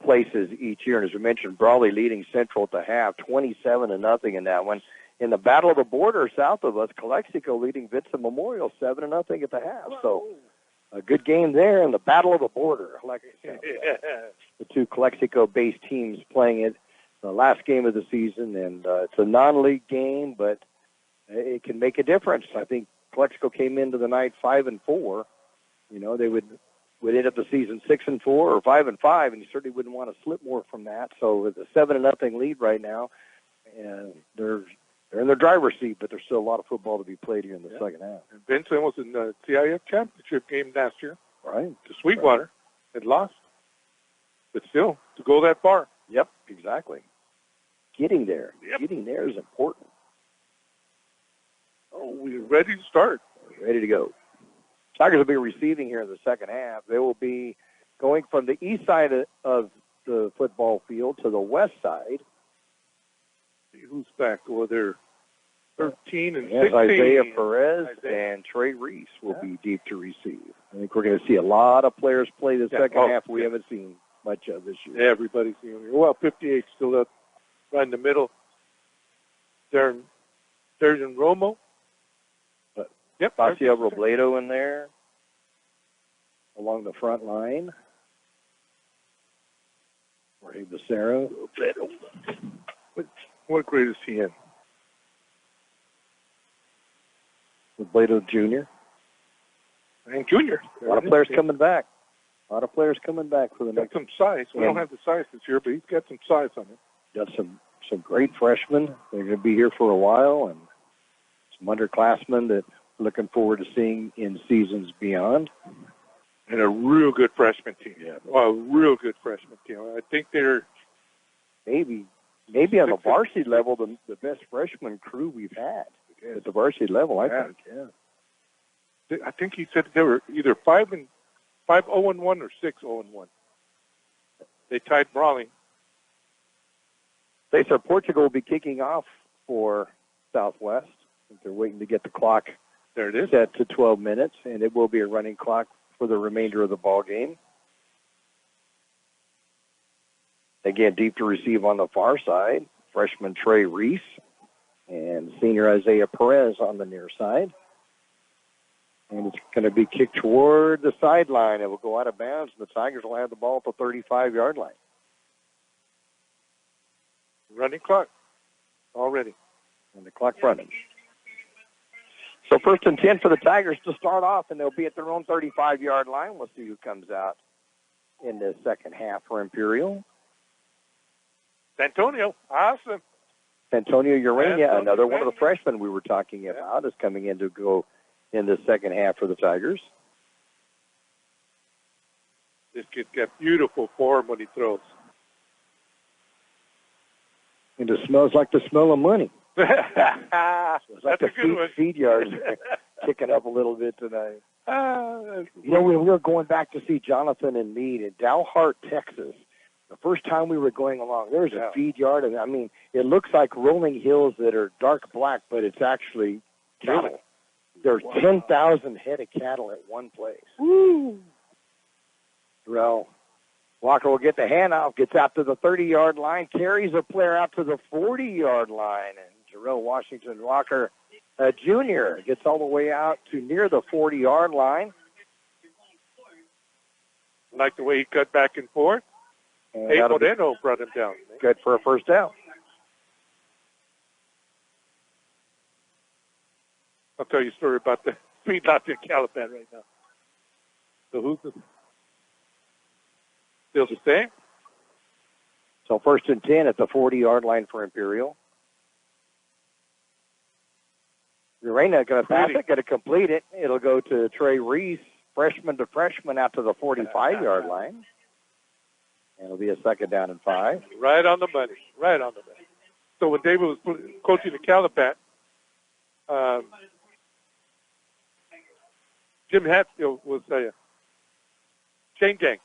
places each year. And as we mentioned, Brawley leading Central at the half, 27-0 in that one. In the Battle of the Border south of us, Calexico leading Vincent Memorial 7-0 at the half. So a good game there in the Battle of the Border. Like the two Calexico-based teams playing it. The last game of the season, and it's a non-league game, but it can make a difference. I think Calexico came into the night 5-4. You know, they would end up the season 6-4 or 5-5, and you certainly wouldn't want to slip more from that. So with a 7-0 lead right now, and they're in their driver's seat, but there's still a lot of football to be played here in the second half. And Vincent was in the CIF championship game last year. Right. To Sweetwater. Had lost. But still, to go that far. Yep, exactly. Getting there is important. Oh, we're ready to start. Ready to go. Tigers will be receiving here in the second half. They will be going from the east side of the football field to the west side. Who's back over there? 13 and 16. Isaiah Perez and Trey Reese will be deep to receive. I think we're going to see a lot of players play the second half we haven't seen much of this year. Everybody's seen here. Well, 58 still up right in the middle. Darren Romo. Facio Robledo in there along the front line. Jorge Becerra. What grade is he in? Robledo Jr. And Junior. A lot of players coming back. A lot of players coming back for the next. Got some size. We don't have the size this year, but he's got some size on him. Got some great freshmen. They're going to be here for a while, and some underclassmen that we're looking forward to seeing in seasons beyond. And a real good freshman team. Yeah. A real good freshman team. I think they're maybe on the varsity level, the best freshman crew we've had at the varsity level. I think. Yeah. I think he said they were either 5-0-1 or 6-0-1. They tied Brawley. They said Portugal will be kicking off for Southwest. I think they're waiting to get the clock there it is set to 12 minutes, and it will be a running clock for the remainder of the ball game. Again, deep to receive on the far side, freshman Trey Reese and senior Isaiah Perez on the near side. And it's going to be kicked toward the sideline. It will go out of bounds, and the Tigers will have the ball at the 35-yard line. Running clock already. And the clock running. So 1st and 10 for the Tigers to start off, and they'll be at their own 35-yard line. We'll see who comes out in the second half for Imperial. Antonio, awesome. Antonio Urania, another one of the freshmen we were talking about, is coming in to go in the second half for the Tigers. This kid's got beautiful form when he throws. And it smells like the smell of money. It's like the feed yards kicking up a little bit tonight. We were going back to see Jonathan and Meade in Dalhart, Texas. The first time we were going along, there's a feed yard, and I mean, it looks like rolling hills that are dark black, but it's actually cattle. There's 10,000 head of cattle at one place. Woo! Well, Walker will get the handoff, gets out to the 30-yard line, carries a player out to the 40-yard line, and Jarrell Washington Walker, Jr., gets all the way out to near the 40-yard line. Like the way he cut back and forth. Hey, Moreno brought him down. Good for a first down. I'll tell you a story about the feedlot in Calapan right now. So who's still the same? So 1st and 10 at the 40-yard line for Imperial. Urania going to pass it, going to complete it. It'll go to Trey Reese, freshman to freshman, out to the 45-yard line. And it'll be a 2nd down and 5. Right on the money. Right on the money. So when David was coaching the Calapan, Jim Hatfield was a chain gang.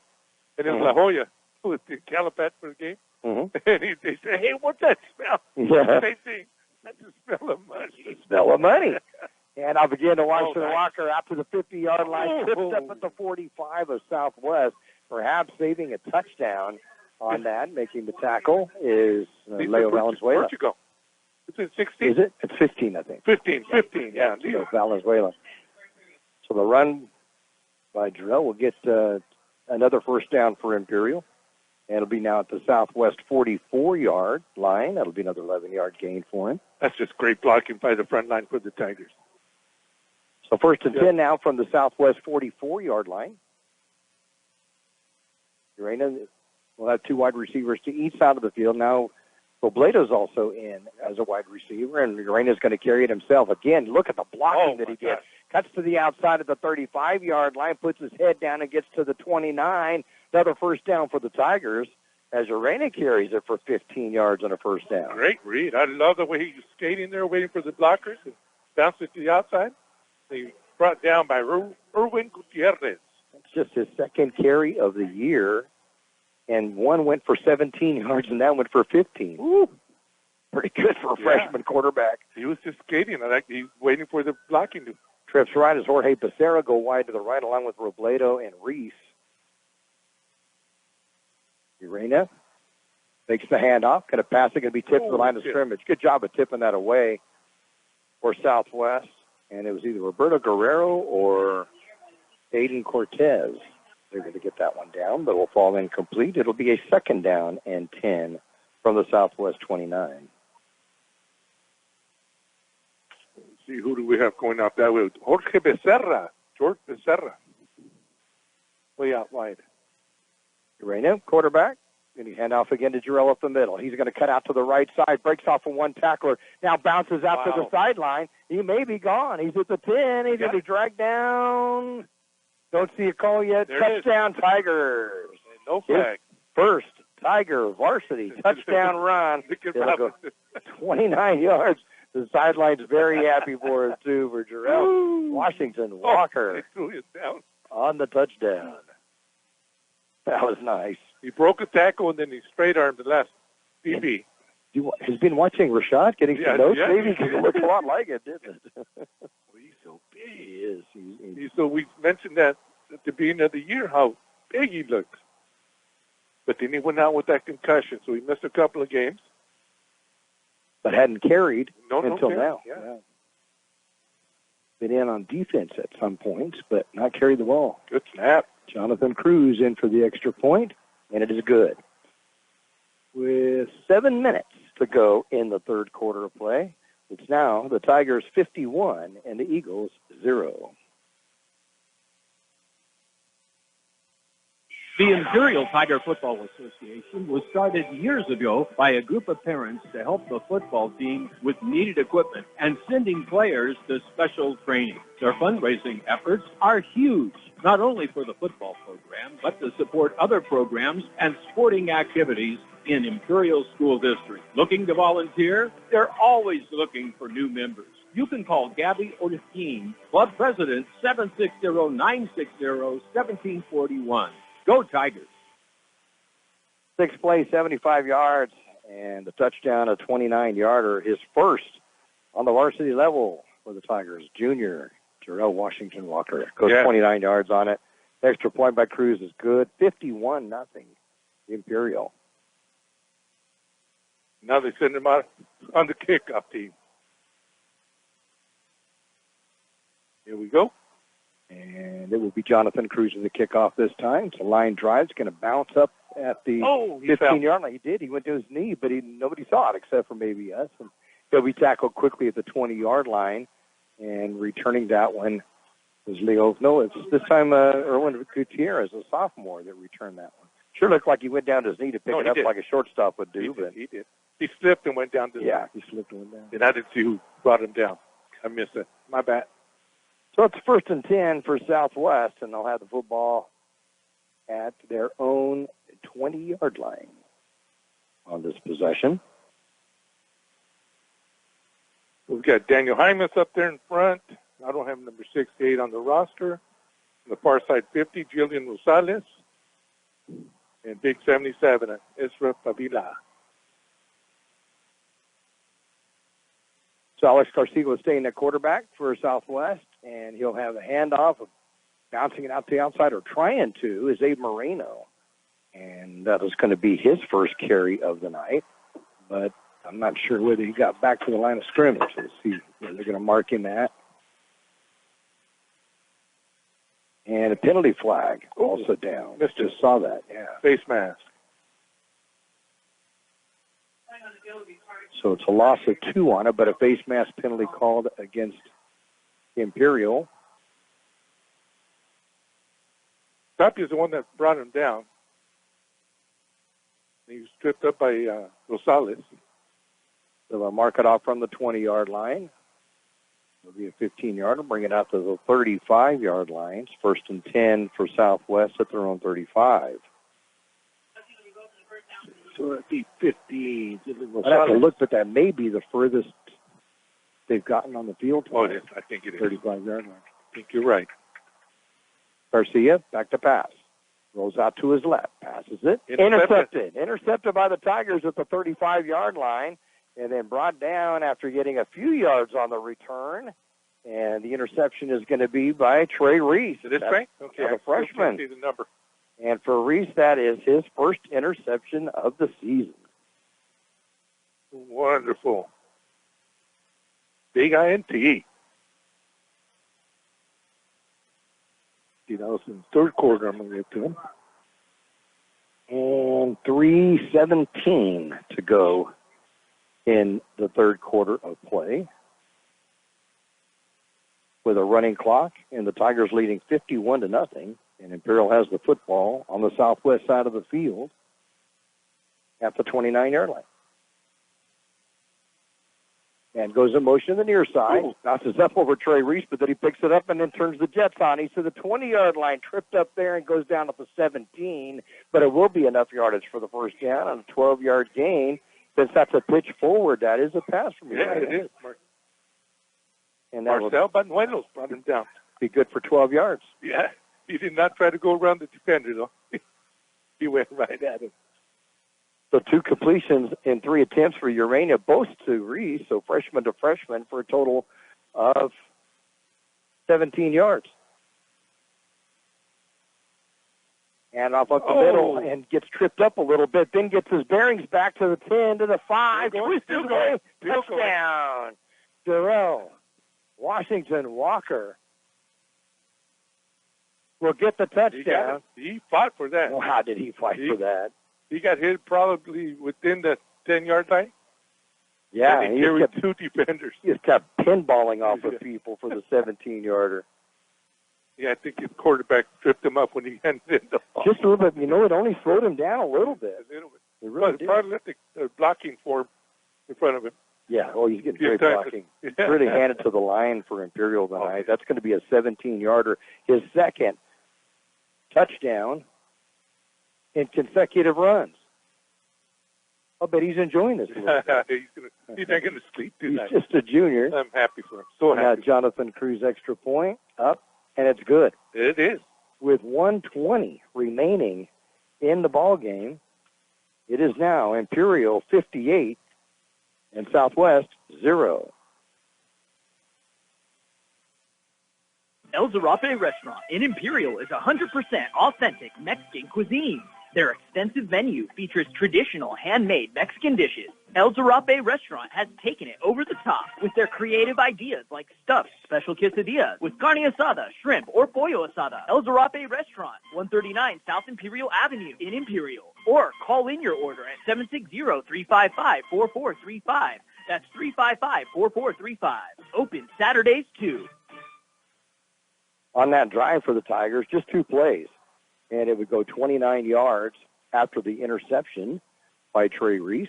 And in La Jolla was the Calapan for the game. Mm-hmm. And they say, hey, what's that smell? Yeah. They say, that's the smell of money. The smell of money. And I'll begin to watch Walker out to the 50-yard line, tripped up at the 45 of Southwest, perhaps saving a touchdown on that. Making the tackle is Leo Valenzuela. Where'd you go? Is it 16? Is it? It's 15, I think. 15, yeah. So Valenzuela. So the run by Jarrell will get another first down for Imperial. And it'll be now at the Southwest 44-yard line. That'll be another 11-yard gain for him. That's just great blocking by the front line for the Tigers. So 1st and 10 now from the Southwest 44-yard line. Urania will have 2 wide receivers to each side of the field. Now, Robledo's also in as a wide receiver, and Urania's going to carry it himself. Again, look at the blocking that he gets. Cuts to the outside of the 35-yard line, puts his head down and gets to the 29. Another first down for the Tigers as Urania carries it for 15 yards on a first down. Great read. I love the way he was skating there, waiting for the blockers and bounced it to the outside. He brought down by Erwin Gutierrez. It's just his 2nd carry of the year, and one went for 17 yards, and that went for 15. Ooh. Pretty good for a freshman quarterback. He was just skating. I like he's waiting for the blocking to. Trips right as Jorge Becerra go wide to the right, along with Robledo and Reese. Urania makes the handoff. Going to pass it. Going to be tipped to the line of scrimmage. Good job of tipping that away for Southwest. And it was either Roberto Guerrero or Aiden Cortez. They're going to get that one down, but it will fall incomplete. It'll be a 2nd down and 10 from the Southwest 29. Let's see, who do we have going out that way? Jorge Becerra. George Becerra. Way out wide. Urania, quarterback. And he hand off again to Jarrell up the middle. He's going to cut out to the right side, breaks off of one tackler, now bounces out to the sideline. He may be gone. He's at the 10. He's going to be dragged down Don't see a call yet. There Touchdown, Tigers. No flag. First Tiger varsity touchdown run. It'll go 29 yards. The sideline's very happy for us, too, for Jarrell Washington Walker on the touchdown. That was nice. He broke a tackle, and then he straight-armed the last DB. He's been watching Rashad getting some notes, maybe, because it looked a lot like it, didn't it? He's so big. He is. So we mentioned that at the beginning of the year, how big he looks. But then he went out with that concussion, so he missed a couple of games. But hadn't carried until now. Yeah. Been in on defense at some points, but not carried the ball. Good snap. Jonathan Cruz in for the extra point, and it is good. With 7 minutes to go in the third quarter of play, it's now the Tigers 51 and the Eagles 0. The Imperial Tiger Football Association was started years ago by a group of parents to help the football team with needed equipment and sending players to special training. Their fundraising efforts are huge, not only for the football program, but to support other programs and sporting activities in Imperial School District. Looking to volunteer? They're always looking for new members. You can call Gabby Ortequin, Club President, 760-960-1741. Go Tigers. 6 plays, 75 yards, and a touchdown, a 29-yarder, his first on the varsity level for the Tigers. Junior Jarrell Washington Walker goes 29 yards on it. Extra point by Cruz is good. 51-0 Imperial. Now they send him out on the kickoff team. Here we go. And it will be Jonathan Cruz in the kickoff this time. It's a line drive. It's going to bounce up at the 15-yard line. He did. He went to his knee, but nobody saw it except for maybe us. And he'll be tackled quickly at the 20-yard line. And returning that one was Leo. No, it's this time Erwin Gutierrez, a sophomore, that returned that one. Sure looked like he went down to his knee to pick it up like a shortstop would do. He did. He slipped and went down to he slipped and went down. And I didn't see who brought him down. I missed it. My bad. So it's 1st and 10 for Southwest, and they'll have the football at their own 20-yard line on this possession. We've got Daniel Hymas up there in front. I don't have number 68 on the roster. On the far side, 50, Jillian Rosales. And big 77, Isra Pavila. So Alex Garcia will stay in at quarterback for Southwest, and he'll have a handoff of bouncing it out to the outside, or trying to, is Abe Moreno. And that is going to be his first carry of the night. But I'm not sure whether he got back to the line of scrimmage. Let's see where they're going to mark him at. And a penalty flag also down. Just saw that, Face mask. So it's a loss of 2 on it, but a face mask penalty called against Imperial. Tapia is the one that brought him down. He was tripped up by Rosales. So they'll mark it off from the 20-yard line. It'll be a 15-yarder, bring it out to the 35-yard lines. 1st and 10 for Southwest at their own 35. So it'd be 50. I'd have to look, but that may be the furthest they've gotten on the field. Oh, it is. I think it is. 35-yard line. I think you're right. Garcia, back to pass. Rolls out to his left. Passes it. Intercepted. Intercepted by the Tigers at the 35-yard line, and then brought down after getting a few yards on the return. And the interception is going to be by Trey Reese. It is Trey? Okay. The freshman. I see the number. And for Reese, that is his first interception of the season. Wonderful. Big INT. See, that was in the third quarter. I'm going to get to him. And 3:17 to go in the third quarter of play. With a running clock, and the Tigers leading 51-0. And Imperial has the football on the southwest side of the field at the 29-yard line. And goes in motion to the near side. Bounces up over Trey Reese, but then he picks it up and then turns the Jets on. He's to the 20-yard line, tripped up there and goes down at the 17. But it will be enough yardage for the first down on a 12-yard gain. Since that's a pitch forward, that is a pass from you. Yeah, it is. And that Marcel Banuelos brought him down. Be good for 12 yards. Yeah, he did not try to go around the defender, though. He went right at him. So 2 completions in 3 attempts for Urania, both to Reese, so freshman to freshman for a total of 17 yards. And off up the middle and gets tripped up a little bit, then gets his bearings back to the 10, to the 5, twisted away, touchdown. Darrell Washington Walker will get the touchdown. He fought for that. Well, how did he fight for that? He got hit probably within the 10-yard line. Yeah, and he carried 2 defenders. He just kept pinballing off of people for the 17-yarder. Yeah, I think his quarterback tripped him up when he handed it the ball. Just a little bit. You know, it only slowed him down a little bit. A little bit. It really did. Probably left the blocking form in front of him. Yeah, he's getting great blocking. He's really handed to the line for Imperial tonight. That's going to be a 17-yarder. His second touchdown in consecutive runs. I'll bet he's enjoying this. He's not going to sleep tonight. He's just a junior. I'm happy for him. So happy. Now Jonathan Cruz extra point up, and it's good. It is. With 1:20 remaining in the ball game, it is now Imperial 58 and Southwest 0. El Zarape Restaurant in Imperial is 100% authentic Mexican cuisine. Their extensive menu features traditional handmade Mexican dishes. El Zarape Restaurant has taken it over the top with their creative ideas like stuffed special quesadillas with carne asada, shrimp, or pollo asada. El Zarape Restaurant, 139 South Imperial Avenue in Imperial. Or call in your order at 760-355-4435. That's 355-4435. Open Saturdays too. On that drive for the Tigers, just 2 plays. And it would go 29 yards after the interception by Trey Reese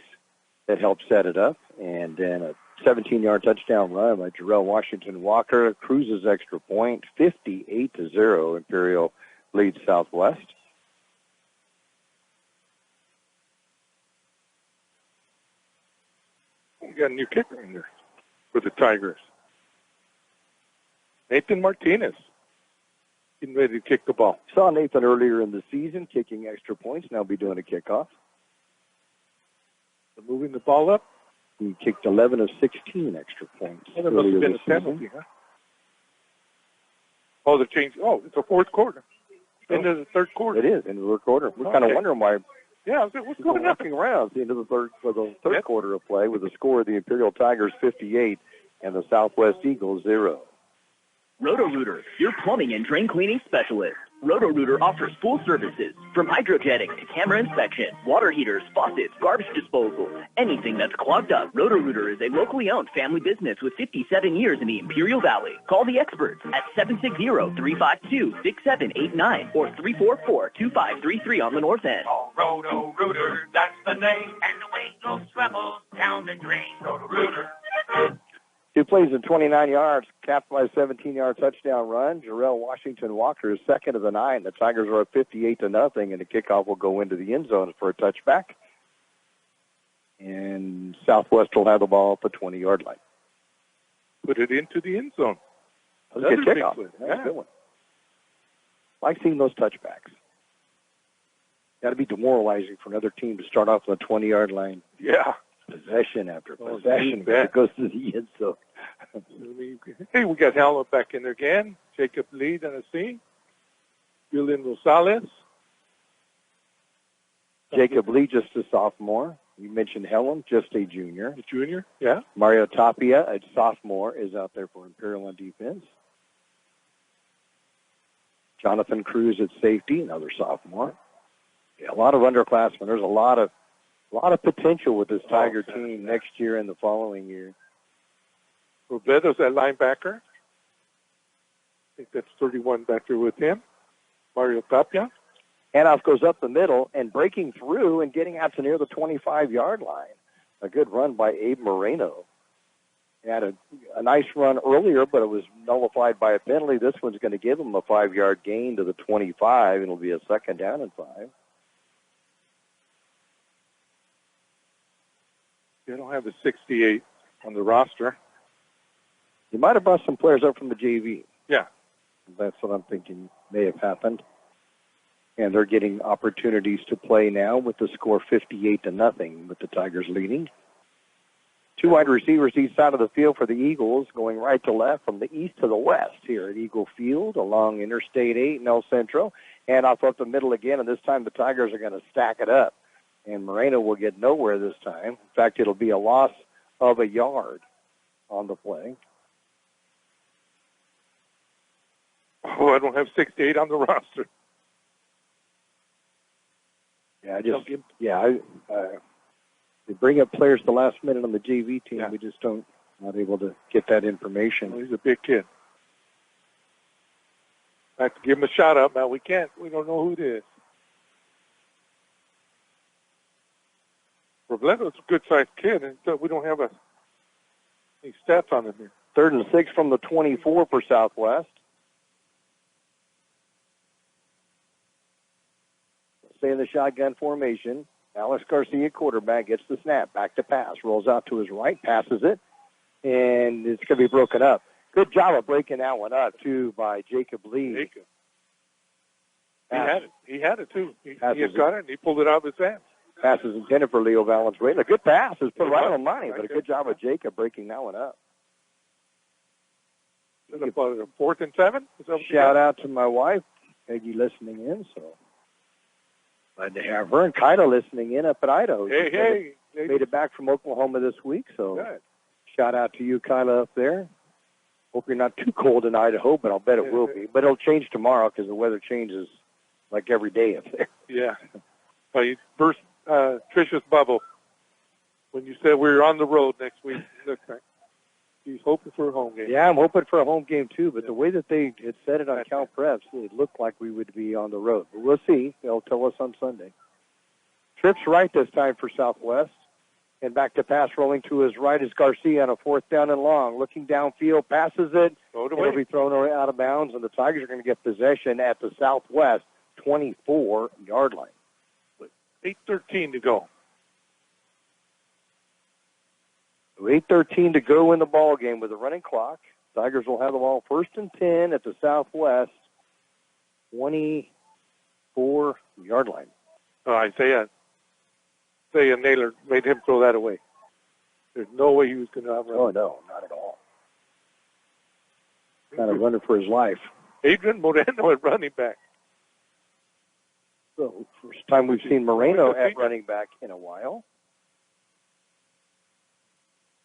that helped set it up. And then a 17-yard touchdown run by Jarrell Washington Walker. Cruz's extra point, 58-0. Imperial leads Southwest. We got a new kicker in there for the Tigers. Nathan Martinez. Getting ready to kick the ball. Saw Nathan earlier in the season kicking extra points. Now be doing a kickoff. So moving the ball up. He kicked 11 of 16 extra points. Well, there must have been a penalty, huh? Oh, the change. Oh, it's a 4th quarter. Into the 3rd quarter. It is, into the 3rd quarter. We're kind of wondering why. Yeah, I was like, what's going on? Walking around at the end of the third quarter of play with the score of the Imperial Tigers 58 and the Southwest Eagles 0. Roto-Rooter, your plumbing and drain cleaning specialist. Roto-Rooter offers full services, from hydrojetting to camera inspection, water heaters, faucets, garbage disposal, anything that's clogged up. Roto-Rooter is a locally owned family business with 57 years in the Imperial Valley. Call the experts at 760-352-6789 or 344-2533 on the north end. Oh, Roto-Rooter, that's the name. And the way it goes travels down the drain. Roto-Rooter. 2 plays and 29 yards, capped by a 17-yard touchdown run. Jarrell Washington Walker is second of the 9. The Tigers are up 58-0, and the kickoff will go into the end zone for a touchback. And Southwest will have the ball at the 20-yard line. Put it into the end zone. That's a good kickoff. That's a good one. I like seeing those touchbacks. Got to be demoralizing for another team to start off on the 20-yard line. Yeah. Possession after possession. It goes to the end zone. Hey, we got Helen back in there again. Jacob Lee on the scene. Julian Rosales. Jacob Lee, just a sophomore. You mentioned Helen, just a junior. A junior, yeah. Mario Tapia, a sophomore, is out there for Imperial on defense. Jonathan Cruz at safety, another sophomore. Yeah, a lot of underclassmen. There's a lot of potential with this Tiger team next year and the following year. Roberto's at linebacker. I think that's 31 back there with him. Mario Tapia. Handoff goes up the middle and breaking through and getting out to near the 25-yard line. A good run by Abe Moreno. Had a nice run earlier, but it was nullified by a penalty. This one's going to give him a 5-yard gain to the 25, and it'll be a 2nd down and 5. They don't have the 68 on the roster. They might have brought some players up from the JV. Yeah. That's what I'm thinking may have happened. And they're getting opportunities to play now with the score 58-0, with the Tigers leading. 2 wide receivers each side of the field for the Eagles, going right to left from the east to the west here at Eagle Field along Interstate 8 in El Centro. And off up the middle again, and this time the Tigers are going to stack it up. And Moreno will get nowhere this time. In fact, it'll be a loss of a yard on the play. Oh, I don't have 68 on the roster. Yeah, they bring up players the last minute on the JV team. Yeah. We just not able to get that information. Well, he's a big kid. I have to give him a shout out now. We can't. We don't know who it is. Robledo's a good-sized kid, and we don't have any stats on him here. 3rd and 6 from the 24 for Southwest. Stay in the shotgun formation. Alex Garcia, quarterback, gets the snap. Back to pass. Rolls out to his right. Passes it. And it's going to be broken up. Good job of breaking that one up, too, by Jacob Lee. Jacob. He had it, too. He got it, and he pulled it out of his hands. Pass is intended for Leo Valenzuela. A good pass. It's put right on money, but a good job of Jacob breaking that one up. Is it about a 4th and 7? Shout out to my wife, Peggy, listening in, so glad to have her. And Kaida listening in up at Idaho. Hey. Made it back from Oklahoma this week, so good. Shout out to you, Kyla, up there. Hope you're not too cold in Idaho, but I'll bet it will be. But it'll change tomorrow because the weather changes like every day up there. Yeah. Well, you burst Trisha's bubble when you said we were on the road next week. He's hoping for a home game. Yeah, I'm hoping for a home game, too. But the way that they had said it on Cal Preps, it looked like we would be on the road. But we'll see. They'll tell us on Sunday. Trips right this time for Southwest. And back to pass, rolling to his right is Garcia on a 4th down and long. Looking downfield, passes it. It'll be thrown out of bounds, and the Tigers are going to get possession at the Southwest 24-yard line. 8:13 to go. 8:13 to go in the ball game with a running clock. Tigers will have the ball 1st and 10 at the Southwest 24-yard line. Oh, Isaiah Naylor made him throw that away. There's no way he was going to outrun. Oh, no, not at all. Kind of running for his life. Adrian Moreno at running back. So, first time we've seen Moreno at running back in a while.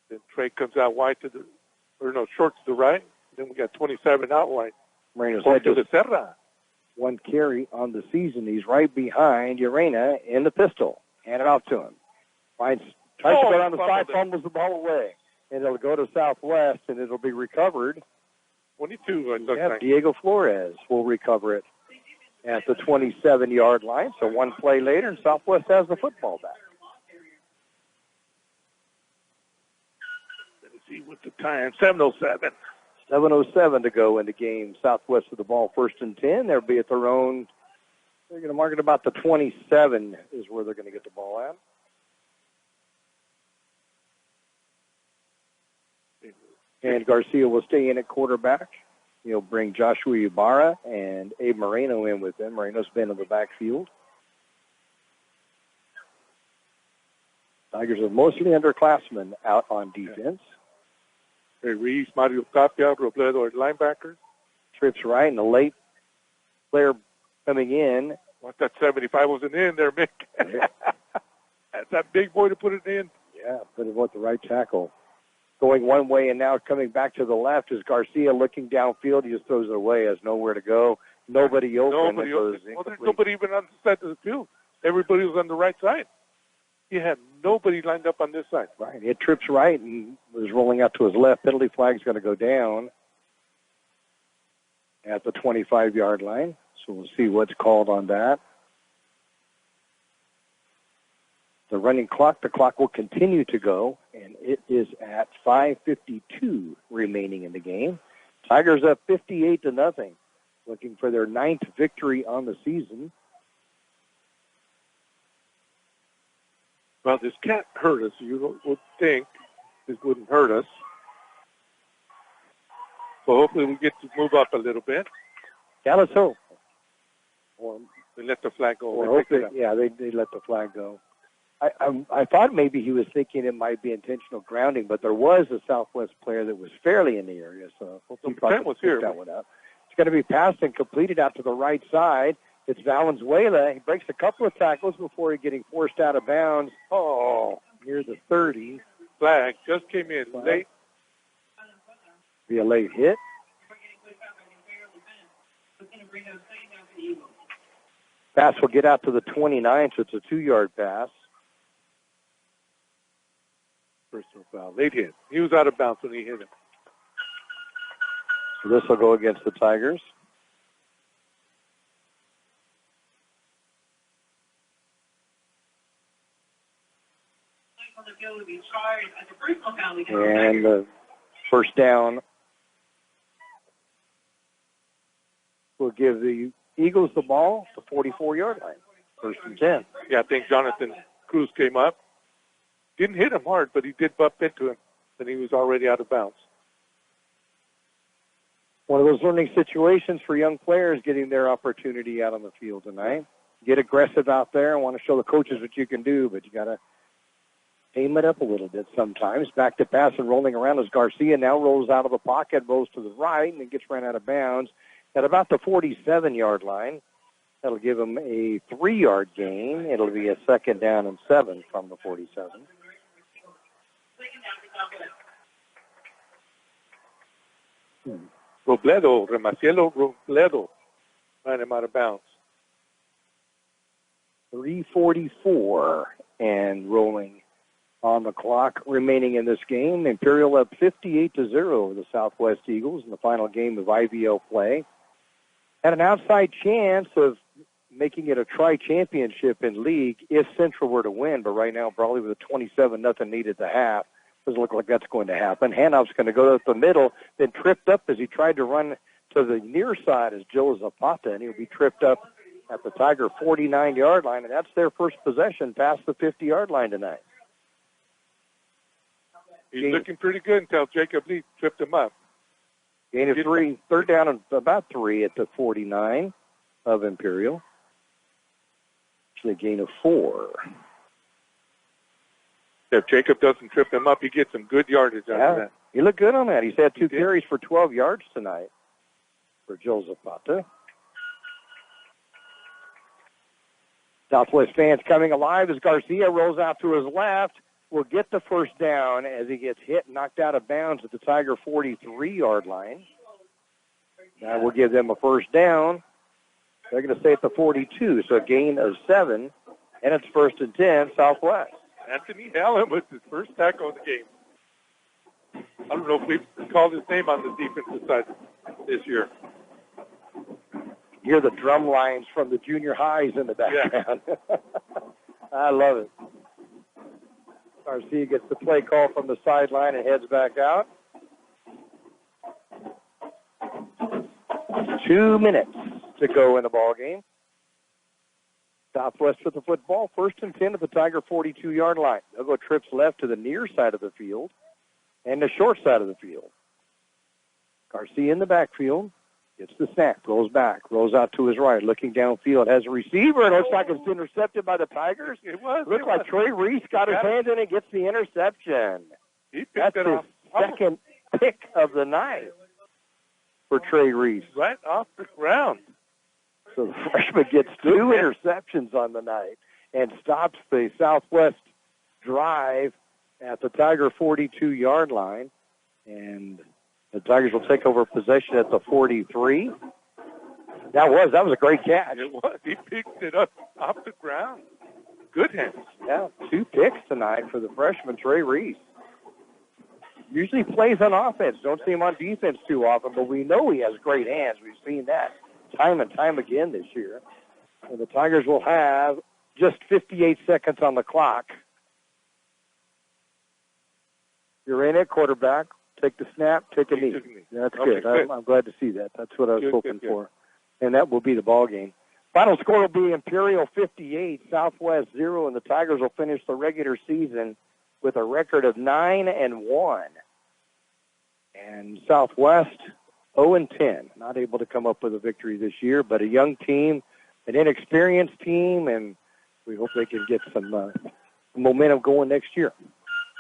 Then Trey comes out short to the right. Then we got 27 out wide. Moreno's head to the Serra. 1 carry on the season. He's right behind Urena in the pistol. Hand it off to him. Tries to go down the side, fumbles the ball away. And it'll go to Southwest, and it'll be recovered. 22. Diego Flores will recover it at the 27-yard line. So 1 play later, and Southwest has the football back. Let's see what the time. 7:07. 7:07 to go in the game. Southwest with the ball 1st and 10. They'll be at their own. They're going to mark it about the 27 is where they're going to get the ball at. And Garcia will stay in at quarterback. He'll bring Joshua Ibarra and Abe Moreno in with him. Moreno's been in the backfield. Tigers are mostly underclassmen out on defense. Reese, Mario Tapia, Robledo at linebackers. Trips right, and a late player coming in. What, that 75 wasn't in there, Mick. That's that big boy to put it in. Yeah, put it with the right tackle. Going one way and now coming back to the left is Garcia looking downfield. He just throws it away, has nowhere to go. Nobody open. Well, there's nobody even on the side of the field. Everybody was on the right side. He had nobody lined up on this side. Right. It trips right and was rolling out to his left. Penalty flag's going to go down at the 25-yard line. So we'll see what's called on that. the running clock. The clock will continue to go, and it is at 5:52 remaining in the game. Tigers up 58-0, looking for their 9th victory on the season. Well, this can't hurt us. You would think this wouldn't hurt us. So hopefully we get to move up a little bit. Yeah, let's hope. Or they let the flag go. Or hope they let the flag go. I thought maybe he was thinking it might be intentional grounding, but there was a Southwest player that was fairly in the area, so hopefully he probably picked that one up. It's going to be passed and completed out to the right side. It's Valenzuela. He breaks a couple of tackles before getting forced out of bounds. Oh, near the 30. Flag just came in late. Be a late hit. Pass will get out to the 29, so it's a 2-yard pass. Personal foul. Late hit. He was out of bounds when he hit him. So this will go against the Tigers. And the first down will give the Eagles the ball, the 44-yard line. 1st and 10. Yeah, I think Jonathan Cruz came up. Didn't hit him hard, but he did bump into him, and he was already out of bounds. One of those learning situations for young players getting their opportunity out on the field tonight. Get aggressive out there and want to show the coaches what you can do, but you got to aim it up a little bit sometimes. Back to pass and rolling around as Garcia now rolls out of the pocket, rolls to the right, and then gets ran out of bounds at about the 47-yard line. That'll give him a 3-yard gain. It'll be a 2nd down and 7 from the 47. Remacielo Robledo ran him out of bounds. 3:44 and rolling on the clock remaining in this game. Imperial up 58-0 over the Southwest Eagles in the final game of IVL play. Had an outside chance of making it a tri-championship in league if Central were to win, but right now probably with a 27-0 lead at the half, doesn't look like that's going to happen. Handoff's going to go up the middle, then tripped up as he tried to run to the near side as Joe Zapata, and he'll be tripped up at the Tiger 49-yard line, and that's their first possession past the 50-yard line tonight. He's looking pretty good until Jacob Lee tripped him up. Gain of 3, 3rd down and about 3 at the 49 of Imperial. Actually, a gain of 4. If Jacob doesn't trip him up, he gets some good yardage out of that. He looked good on that. He's had 2 carries for 12 yards tonight for Joe Zapata. Southwest fans coming alive as Garcia rolls out to his left. Will get the first down as he gets hit and knocked out of bounds at the Tiger 43-yard line. That will give them a first down. They're going to stay at the 42, so a gain of 7, and it's 1st and 10, Southwest. Anthony Allen with his first tackle of the game. I don't know if we've called his name on the defensive side this year. Hear the drum lines from the junior highs in the background. Yeah. I love it. Garcia gets the play call from the sideline and heads back out. 2 minutes to go in the ball game. Southwest with the football, 1st and 10 at the Tiger 42-yard line. They'll go trips left to the near side of the field and the short side of the field. Garcia in the backfield, gets the snap, rolls back, rolls out to his right, looking downfield, has a receiver. It looks like it's intercepted by the Tigers. It was. Looks like Trey Reese got his hands in and gets the interception. He picked That's it his off. second pick of the night for Trey Reese. Right off the ground. So the freshman gets 2 interceptions on the night and stops the Southwest drive at the Tiger 42-yard line. And the Tigers will take over possession at the 43. That was a great catch. It was. He picked it up off the ground. Good hands. Yeah, 2 picks tonight for the freshman, Trey Reese. Usually plays on offense. Don't see him on defense too often, but we know he has great hands. We've seen that time and time again this year. And the Tigers will have just 58 seconds on the clock. You're in it, quarterback. Take the snap, take a knee. That's Okay, good. I'm glad to see that. That's what I was hoping good. for. And that will be the ball game. Final score will be Imperial 58, Southwest 0, and the Tigers will finish the regular season with a record of 9-1. And Southwest 0-10. Not able to come up with a victory this year, but a young team, an inexperienced team, and we hope they can get some momentum going next year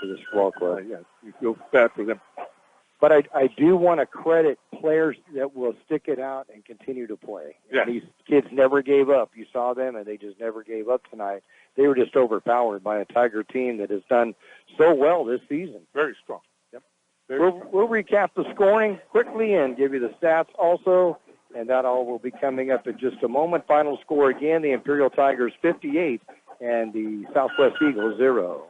for this ball club. Yeah, you feel bad for them. But I do want to credit players that will stick it out and continue to play. Yeah. These kids never gave up. You saw them, and they just never gave up tonight. They were just overpowered by a Tiger team that has done so well this season. Very strong. Yep. Strong. We'll recap the scoring quickly and give you the stats also, and that all will be coming up in just a moment. Final score again, the Imperial Tigers 58 and the Southwest Eagles 0.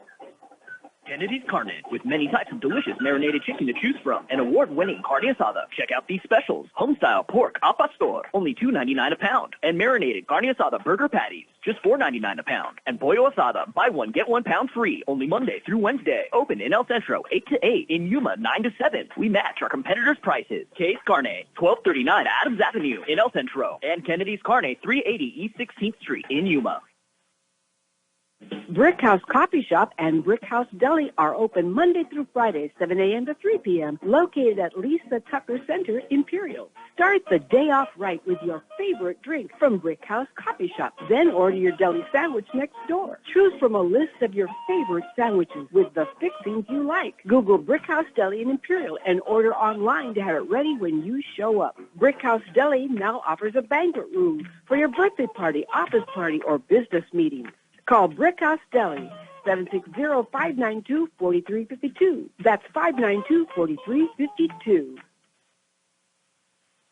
Kennedy's Carne, with many types of delicious marinated chicken to choose from. An award-winning carne asada. Check out these specials. Homestyle pork al pastor, only $2.99 a pound. And marinated carne asada burger patties, just $4.99 a pound. And pollo asada, buy one, get 1 pound free, only Monday through Wednesday. Open in El Centro, 8 to 8. In Yuma, 9 to 7. We match our competitors' prices. K's Carne, 1239 Adams Avenue in El Centro. And Kennedy's Carne, 380 East 16th Street in Yuma. Brick House Coffee Shop and Brick House Deli are open Monday through Friday, 7 a.m. to 3 p.m., located at Lisa Tucker Center, Imperial. Start the day off right with your favorite drink from Brick House Coffee Shop. Then order your deli sandwich next door. Choose from a list of your favorite sandwiches with the fixings you like. Google Brick House Deli in Imperial and order online to have it ready when you show up. Brick House Deli now offers a banquet room for your birthday party, office party, or business meeting. Call Brick House Deli, 760-592-4352. That's 592-4352.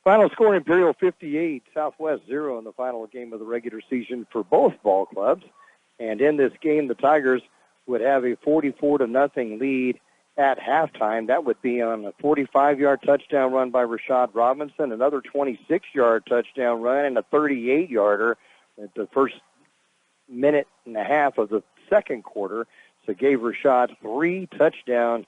Final score, Imperial 58, Southwest 0 in the final game of the regular season for both ball clubs. And in this game, the Tigers would have a 44-0 lead at halftime. That would be on a 45-yard touchdown run by Rashad Robinson, another 26-yard touchdown run, and a 38-yarder at the first minute and a half of the second quarter. So gave Rashad 3 touchdowns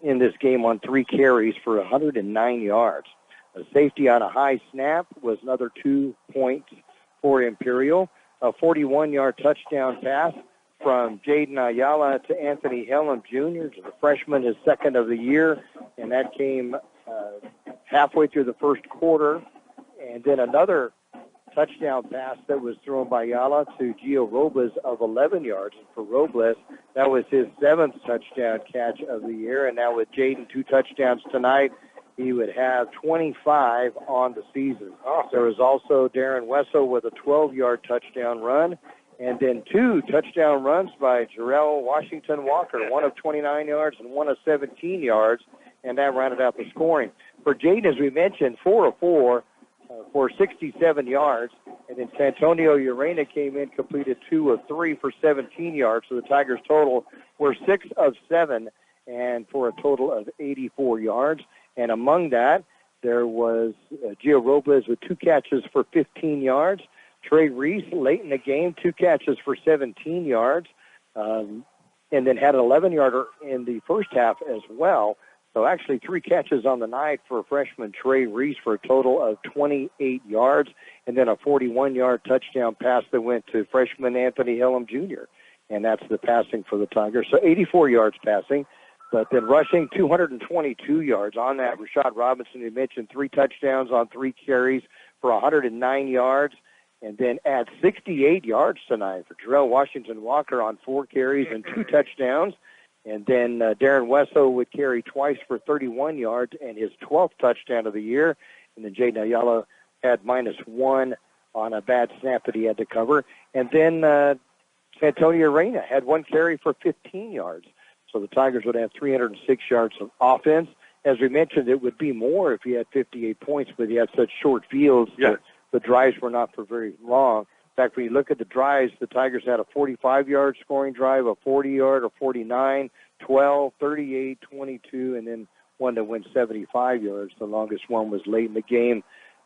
in this game on 3 carries for 109 yards. A safety on a high snap was another 2 points for Imperial. A 41-yard touchdown pass from Jaden Ayala to Anthony Hellam Jr., the freshman, his second of the year, and that came halfway through the first quarter. And then another touchdown pass that was thrown by Ayala to Gio Robles of 11 yards. And for Robles, that was his 7th touchdown catch of the year. And now with Jaden 2 touchdowns tonight, he would have 25 on the season. There was also Darren Wesso with a 12-yard touchdown run, and then 2 touchdown runs by Jarrell Washington Walker, one of 29 yards and one of 17 yards, and that rounded out the scoring. For Jaden, as we mentioned, 4 of 4 for 67 yards, and then Santonio Urena came in, completed 2 of 3 for 17 yards, so the Tigers' total were 6 of 7 and for a total of 84 yards. And among that, there was Gio Robles with 2 catches for 15 yards. Trey Reese, late in the game, 2 catches for 17 yards, and then had an 11-yarder in the first half as well. So actually 3 catches on the night for freshman Trey Reese for a total of 28 yards, and then a 41-yard touchdown pass that went to freshman Anthony Hellam Jr., and that's the passing for the Tigers. So 84 yards passing, but then rushing 222 yards on that. Rashad Robinson, you mentioned, 3 touchdowns on 3 carries for 109 yards, and then add 68 yards tonight for Jarrell Washington Walker on 4 carries and 2 touchdowns. And then Darren Wesso would carry twice for 31 yards and his 12th touchdown of the year. And then Jaden Ayala had -1 on a bad snap that he had to cover. And then Santonio Urena had 1 carry for 15 yards. So the Tigers would have 306 yards of offense. As we mentioned, it would be more if he had 58 points, but he had such short fields. Yeah. The drives were not for very long. In fact, when you look at the drives, the Tigers had a 45-yard scoring drive, a 40-yard, a 49, 12, 38, 22, and then one that went 75 yards. The longest one was late in the game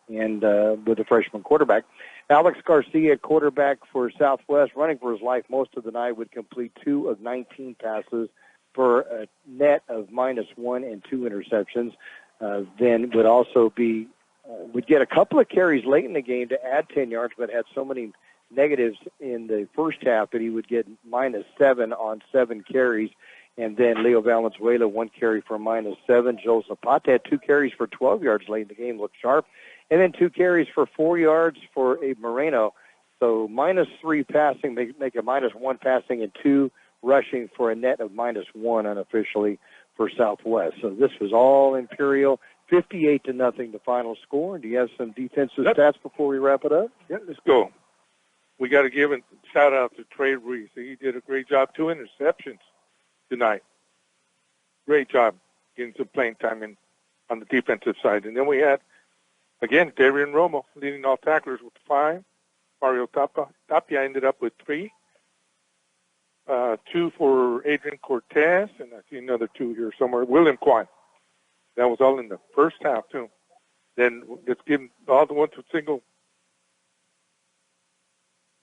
and with the freshman quarterback. Alex Garcia, quarterback for Southwest, running for his life most of the night, would complete 2 of 19 passes for a net of -1 and 2 interceptions. Then would also be would get a couple of carries late in the game to add 10 yards, but had so many negatives in the first half that he would get -7 on 7 carries. And then Leo Valenzuela, 1 carry for -7. Joe Zapata had 2 carries for 12 yards late in the game, looked sharp. And then 2 carries for 4 yards for Abe Moreno. So -3 passing, make it -1 passing, and 2 rushing for a net of -1 unofficially for Southwest. So this was all Imperial, 58-0 the final score. Do you have some defensive stats before we wrap it up? Yeah, let's go. We got to give a shout-out to Trey Reese. He did a great job, 2 interceptions tonight. Great job getting some playing time on the defensive side. And then we had, again, Darian Romo leading all tacklers with 5. Mario Tapia ended up with 3. 2 for Adrian Cortez, and I see another 2 here somewhere. William Kwan. That was all in the first half, too. Then let's give all the ones with single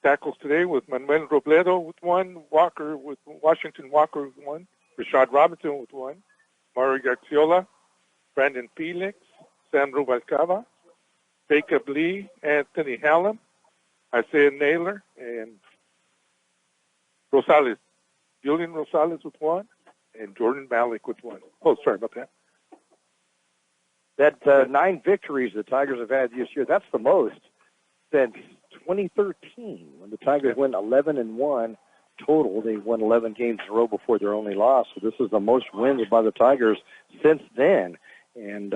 tackles today with Manuel Robledo with 1, Washington Walker with 1, Rashad Robinson with 1, Mario Garciola, Brandon Felix, Sam Rubalcaba, Jacob Lee, Anthony Hallam, Isaiah Naylor, and Rosales. Julian Rosales with 1, and Jordan Malik with 1. Oh, sorry about that. That 9 victories the Tigers have had this year, that's the most since 2013 when the Tigers went 11-1 total. They won 11 games in a row before their only loss. So this is the most wins by the Tigers since then. And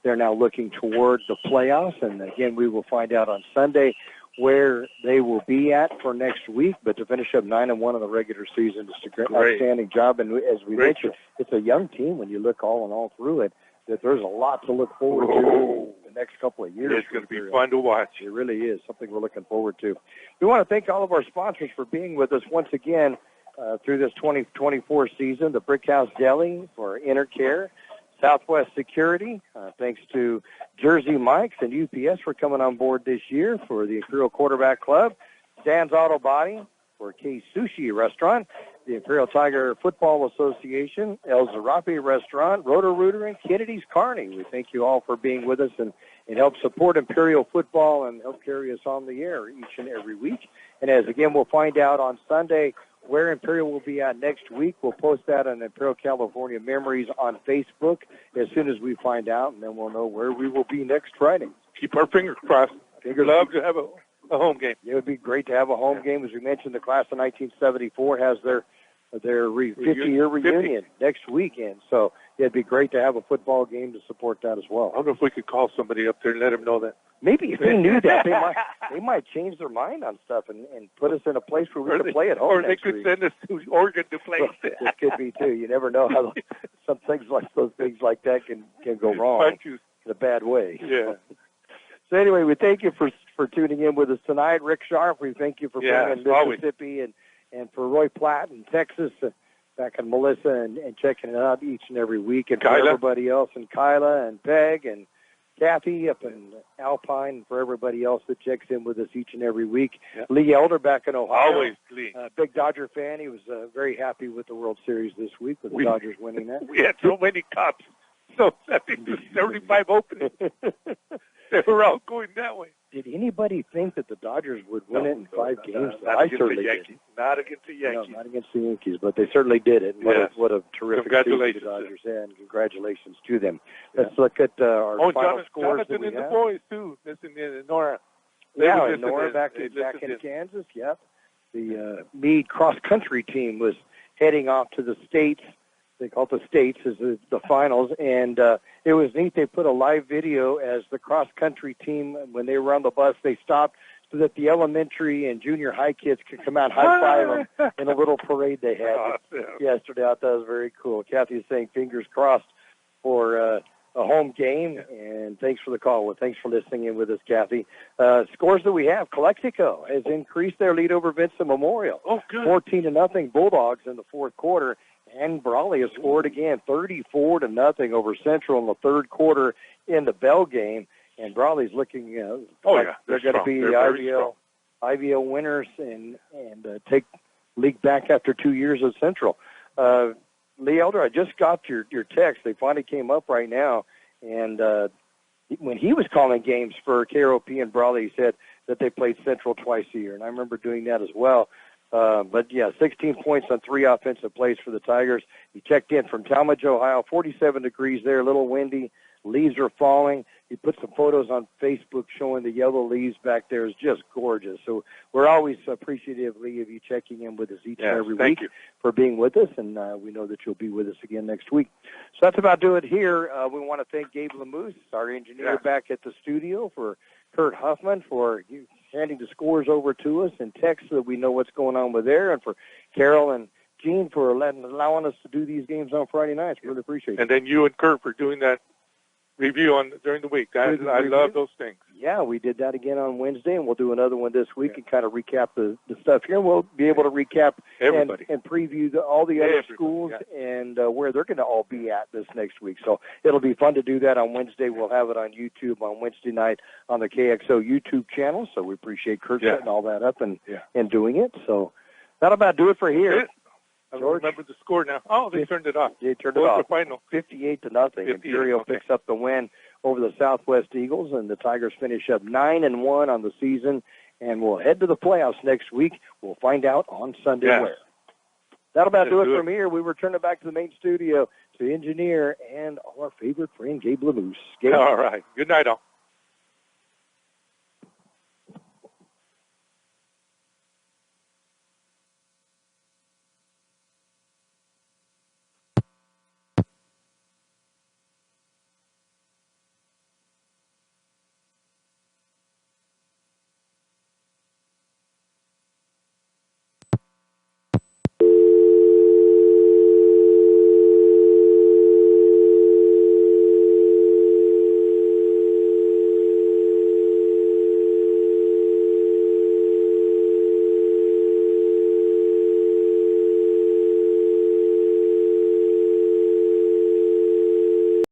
they're now looking toward the playoffs. And, again, we will find out on Sunday where they will be at for next week. But to finish up 9-1 in the regular season, just an outstanding job. And as we mentioned, it's a young team when you look all in all through it, that there's a lot to look forward to the next couple of years. It's going to be fun to watch. It really is something we're looking forward to. We want to thank all of our sponsors for being with us once again through this 2024 season. The Brick House Deli for Intercare, Southwest Security, thanks to Jersey Mike's and UPS for coming on board this year for the Imperial Quarterback Club, Dan's Auto Body for Kxo Sushi Restaurant, the Imperial Tiger Football Association, El Zarapi Restaurant, Roto-Rooter, and Kennedy's Carney. We thank you all for being with us and help support Imperial football and help carry us on the air each and every week. And as, again, we'll find out on Sunday where Imperial will be at next week. We'll post that on Imperial California Memories on Facebook as soon as we find out, and then we'll know where we will be next Friday. Keep our fingers crossed. Love to have a home game. It would be great to have a home game. As we mentioned, the class of 1974 has their 50-year reunion next weekend. So it'd be great to have a football game to support that as well. I don't know if we could call somebody up there and let them know that. Maybe if they knew that, they might change their mind on stuff and put us in a place where we could play at home. Or they could send us to Oregon to play. It could be, too. You never know how some things like that can go wrong in a bad way. Yeah. So anyway, we thank you for tuning in with us tonight. Rick Sharp, we thank you for being in Mississippi and for Roy Platt in Texas, back in Melissa and checking it out each and every week, and for everybody else, and Kyla and Peg and Kathy up in Alpine, and for everybody else that checks in with us each and every week. Yep. Lee Elder back in Ohio. Always Lee. Big Dodger fan. He was very happy with the World Series this week with the Dodgers winning that. We had so many cups. So I think there's 35 openings. They were all going that way. Did anybody think that the Dodgers would win it in 5 games? I certainly did. Not against the Yankees. No, not against the Yankees, but they certainly did it. What a terrific season the Dodgers had, and congratulations to them. Let's look at our final scores. Jonathan and the boys, too. Listen to Nora. And Nora back in Kansas, yep. The Meade cross-country team was heading off to the States. They call it the States as the finals, and it was neat. They put a live video as the cross-country team, when they were on the bus, they stopped so that the elementary and junior high kids could come out and high-five them in a little parade they had yesterday. I thought that was very cool. Kathy is saying fingers crossed for a home game, and thanks for the call. Well, thanks for listening in with us, Kathy. Scores that we have, Calexico has increased their lead over Vincent Memorial. Oh, good. 14-0 Bulldogs in the fourth quarter. And Brawley has scored again, 34-0 over Central in the third quarter in the Bell game. and Brawley's looking, they're going to be the IVL winners and take league back after 2 years of Central. Lee Elder, I just got your text. They finally came up right now, and when he was calling games for KROP and Brawley, he said that they played Central twice a year, and I remember doing that as well. But, 16 points on 3 offensive plays for the Tigers. He checked in from Talmadge, Ohio, 47 degrees there, a little windy. Leaves are falling. He put some photos on Facebook showing the yellow leaves back there. It's just gorgeous. So we're always appreciative, Lee, of you checking in with us each and every week for being with us, and we know that you'll be with us again next week. So that's about do it here. We want to thank Gabe Lamoose, our engineer back at the studio, for Kurt Huffman for handing the scores over to us and text so that we know what's going on with there, and for Carol and Gene for allowing us to do these games on Friday nights. Really appreciate it. And then you and Kurt for doing that review during the week. I love those things. Yeah, we did that again on Wednesday, and we'll do another one this week and kind of recap the stuff here. We'll be able to recap and preview all the other schools and where they're going to all be at this next week. So it'll be fun to do that on Wednesday. We'll have it on YouTube on Wednesday night on the KXO YouTube channel. So we appreciate Kurt setting all that up and doing it. So that'll about do it for here. I remember the score now. Oh, they turned it off. They turned it off. The final? 58-0. Imperial picks up the win over the Southwest Eagles, and the Tigers finish up 9-1 on the season, and we'll head to the playoffs next week. We'll find out on Sunday where. That'll about do it from here. We return it back to the main studio to engineer and our favorite friend, Gabe Lamoose. All right. Good night, all.